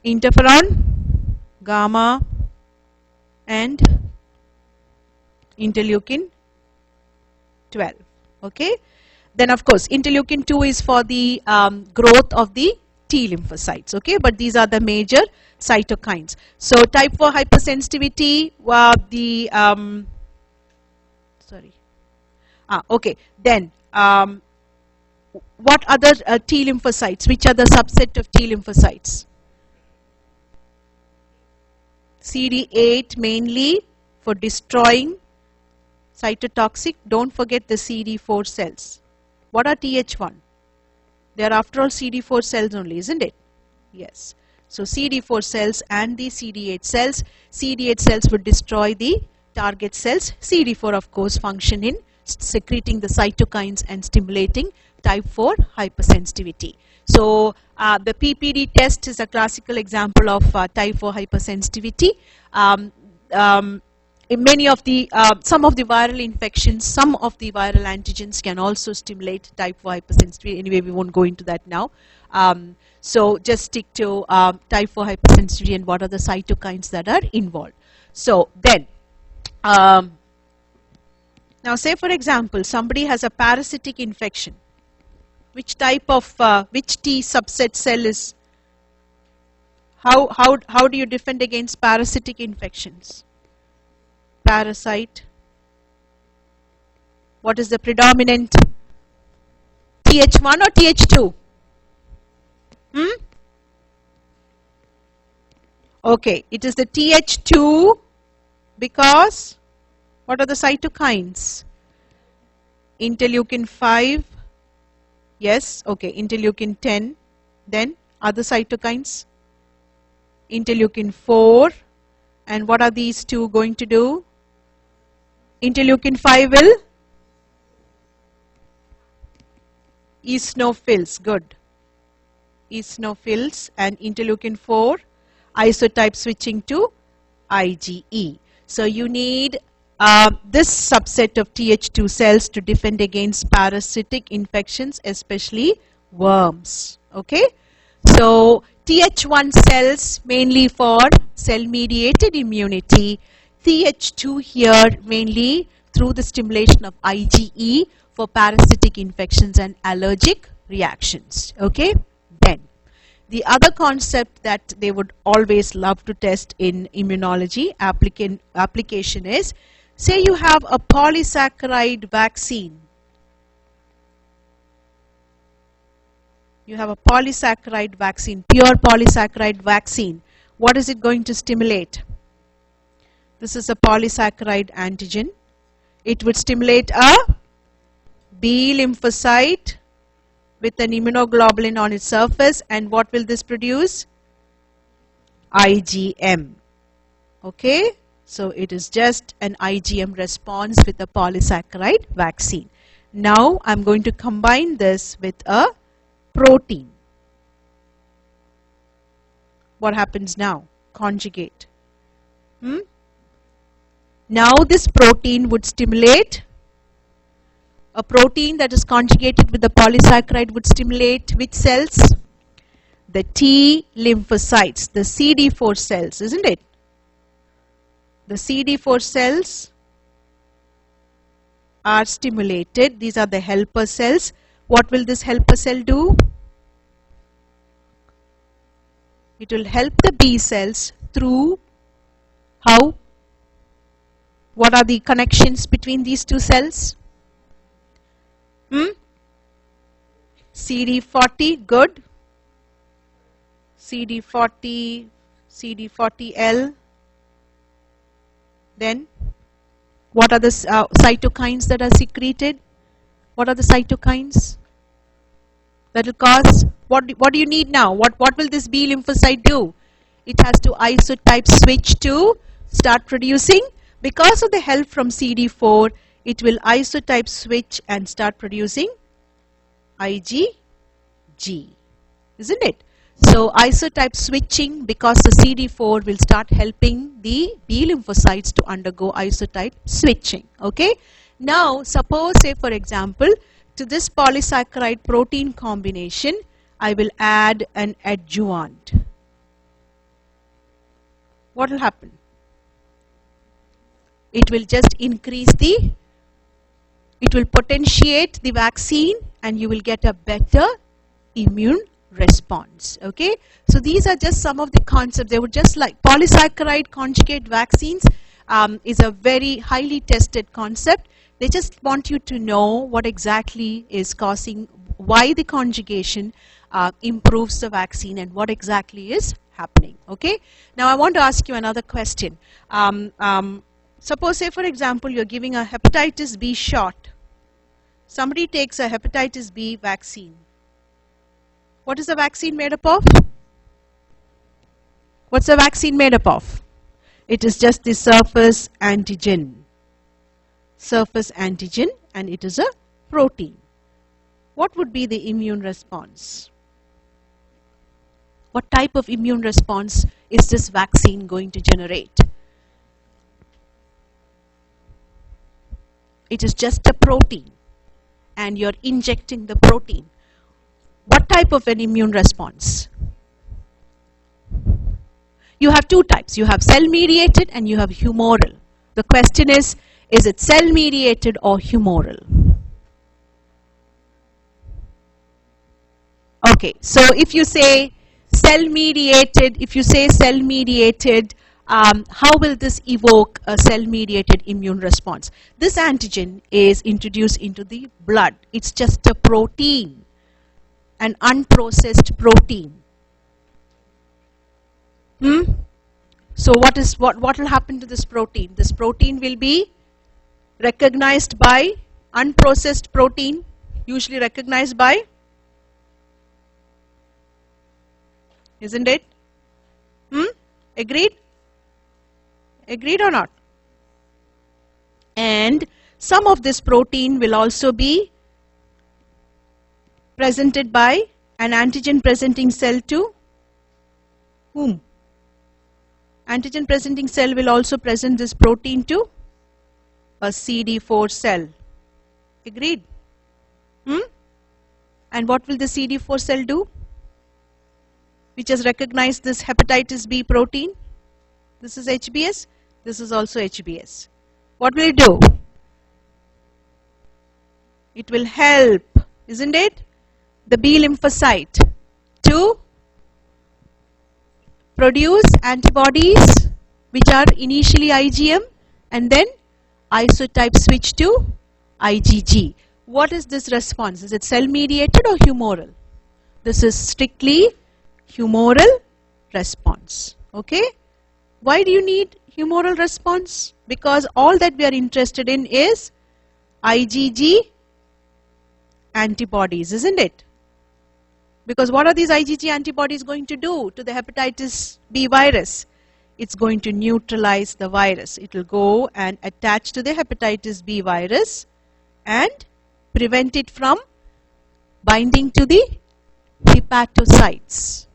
Interferon, gamma, and interleukin 12. Okay. Then of course interleukin 2 is for the growth of the T lymphocytes. Okay, but these are the major cytokines. So type 4 hypersensitivity, okay. Then what other T lymphocytes? Which are the subset of T lymphocytes? CD8 mainly for destroying cytotoxic. Don't forget the CD4 cells. What are TH1? They are after all CD4 cells only, isn't it? Yes. So CD4 cells and the CD8 cells. CD8 cells would destroy the target cells. CD4 of course function in secreting the cytokines and stimulating type 4 hypersensitivity. So the PPD test is a classical example of type 4 hypersensitivity. In many of the some of the viral infections, some of the viral antigens can also stimulate type 4 hypersensitivity. Anyway, we won't go into that now. So just stick to type 4 hypersensitivity and what are the cytokines that are involved. So then, now say for example, somebody has a parasitic infection. Which type of which T subset cell is? How do you defend against parasitic infections? Parasite. What is the predominant? TH1 or TH2? Okay, it is the TH2 because what are the cytokines? Interleukin 5. Yes, okay, interleukin 10. Then other cytokines? Interleukin 4. And what are these two going to do? Interleukin 5 will? Eosinophils, good. Eosinophils, and interleukin 4 isotype switching to IgE. So you need this subset of TH2 cells to defend against parasitic infections, especially worms. Okay, so TH1 cells mainly for cell mediated immunity, TH2 here mainly through the stimulation of IgE for parasitic infections and allergic reactions. Okay, then the other concept that they would always love to test in immunology application is, say you have a polysaccharide vaccine. You have a polysaccharide vaccine, pure polysaccharide vaccine. What is it going to stimulate? This is a polysaccharide antigen. It would stimulate a B lymphocyte with an immunoglobulin on its surface, and what will this produce? IgM. Okay, so it is just an IgM response with a polysaccharide vaccine. Now I'm going to combine this with a protein. What happens now? Conjugate. Now this protein would stimulate, a protein that is conjugated with the polysaccharide would stimulate which cells? The T lymphocytes, the CD4 cells, isn't it? The CD4 cells are stimulated. These are the helper cells. What will this helper cell do? It will help the B cells through how? What are the connections between these two cells? CD40, good. CD40, CD40L. Then, what are the cytokines that are secreted? What are the cytokines that will cause? What do you need now? What will this B lymphocyte do? It has to isotype switch to start producing. Because of the help from CD4, it will isotype switch and start producing IgG, isn't it? So isotype switching, because the CD4 will start helping the B lymphocytes to undergo isotype switching. Okay. Now suppose, say for example, to this polysaccharide protein combination, I will add an adjuvant. What will happen? It will just increase the, it will potentiate the vaccine, and you will get a better immune response. Okay, so these are just some of the concepts. They were just like polysaccharide conjugate vaccines is a very highly tested concept. They just want you to know what exactly is causing, why the conjugation improves the vaccine, and what exactly is happening. Okay, now I want to ask you another question. Suppose, say for example, you're giving a hepatitis B shot. Somebody takes a hepatitis B vaccine. What is the vaccine made up of? What's the vaccine made up of? It is just the surface antigen. Surface antigen, and it is a protein. What would be the immune response? What type of immune response is this vaccine going to generate? It is just a protein, and you're injecting the protein. What type of an immune response? You have two types. You have cell-mediated and you have humoral. The question is it cell-mediated or humoral? Okay, so if you say cell-mediated, how will this evoke a cell-mediated immune response? This antigen is introduced into the blood. It's just a protein, an unprocessed protein. So what will happen to this protein? This protein will be recognized by unprocessed protein, usually recognized by, isn't it? Agreed? Agreed or not? And some of this protein will also be presented by an antigen presenting cell to whom? Antigen presenting cell will also present this protein to a CD4 cell. Agreed? And what will the CD4 cell do? Which has recognized this hepatitis B protein. This is HBS. This is also HBS. What will it do? It will help, isn't it, the B lymphocyte to produce antibodies which are initially IgM and then isotype switch to IgG. What is this response? Is it cell mediated or humoral? This is strictly humoral response. Okay? Why do you need humoral response? Because all that we are interested in is IgG antibodies, isn't it? Because what are these IgG antibodies going to do to the hepatitis B virus? It's going to neutralize the virus. It will go and attach to the hepatitis B virus and prevent it from binding to the hepatocytes.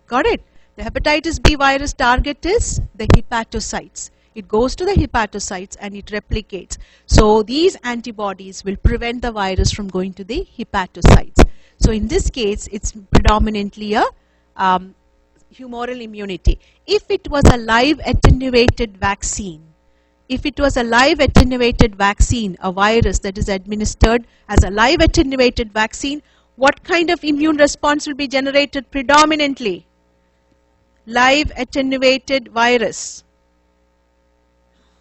Got it? The hepatitis B virus target is the hepatocytes. It goes to the hepatocytes and it replicates. So these antibodies will prevent the virus from going to the hepatocytes. So in this case, it's predominantly a humoral immunity. If it was a live attenuated vaccine, a virus that is administered as a live attenuated vaccine, what kind of immune response will be generated predominantly? Live attenuated virus.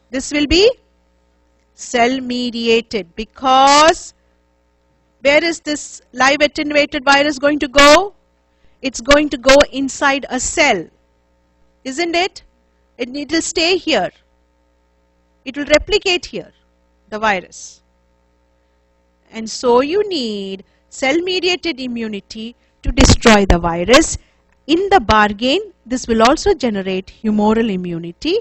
This will be cell mediated, because where is this live attenuated virus going to go? It's going to go inside a cell, isn't it? It will stay here. It will replicate here, the virus. And so you need cell mediated immunity to destroy the virus. In the bargain, this will also generate humoral immunity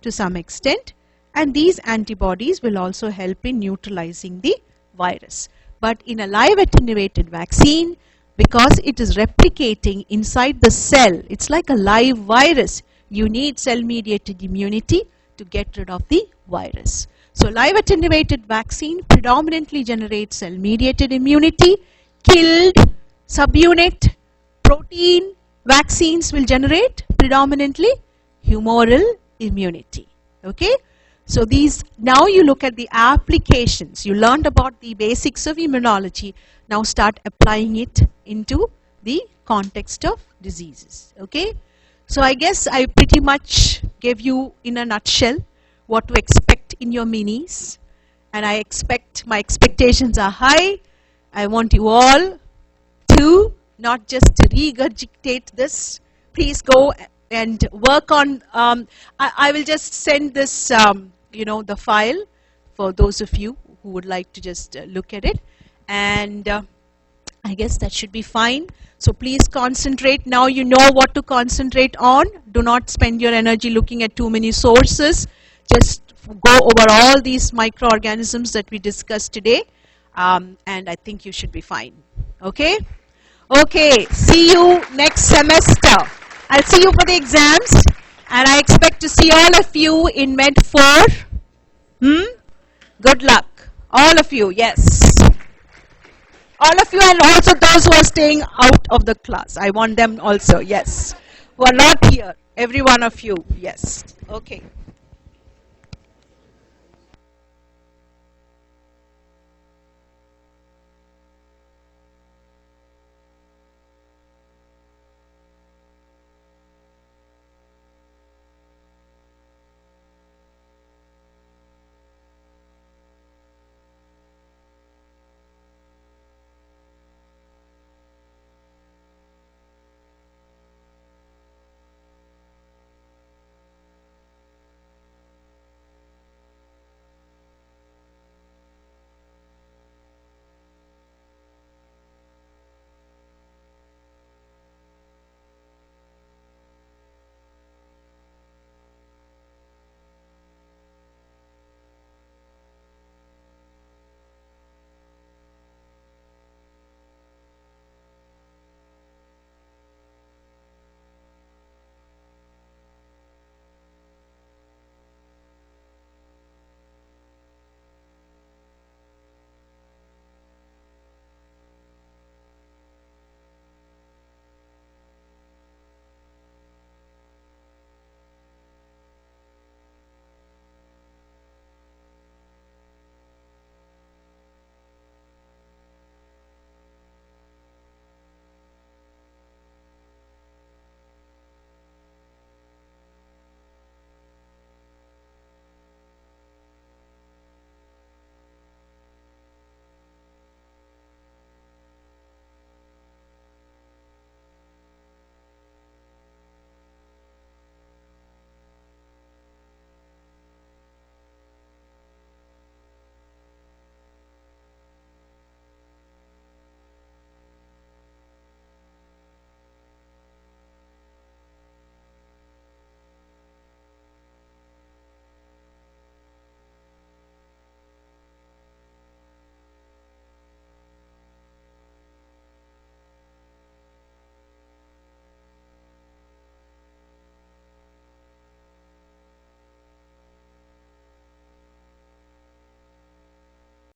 to some extent, and these antibodies will also help in neutralizing the virus. But in a live attenuated vaccine, because it is replicating inside the cell, it's like a live virus, you need cell mediated immunity to get rid of the virus. So live attenuated vaccine predominantly generates cell mediated immunity. Killed subunit protein vaccines will generate predominantly humoral immunity. Okay? So these, now you look at the applications. You learned about the basics of immunology. Now start applying it into the context of diseases. Okay? So I guess I pretty much gave you in a nutshell what to expect in your minis. And I expect, my expectations are high. I want you all to not just regurgitate this. Please go and work on, I will just send this, the file for those of you who would like to just look at it. And I guess that should be fine. So please concentrate. Now you know what to concentrate on. Do not spend your energy looking at too many sources. Just go over all these microorganisms that we discussed today. And I think you should be fine. Okay? Okay, see you next semester. I'll see you for the exams, and I expect to see all of you in Med 4. Good luck. All of you, yes. All of you, and also those who are staying out of the class. I want them also, yes. Who are not here. Every one of you, yes. Okay.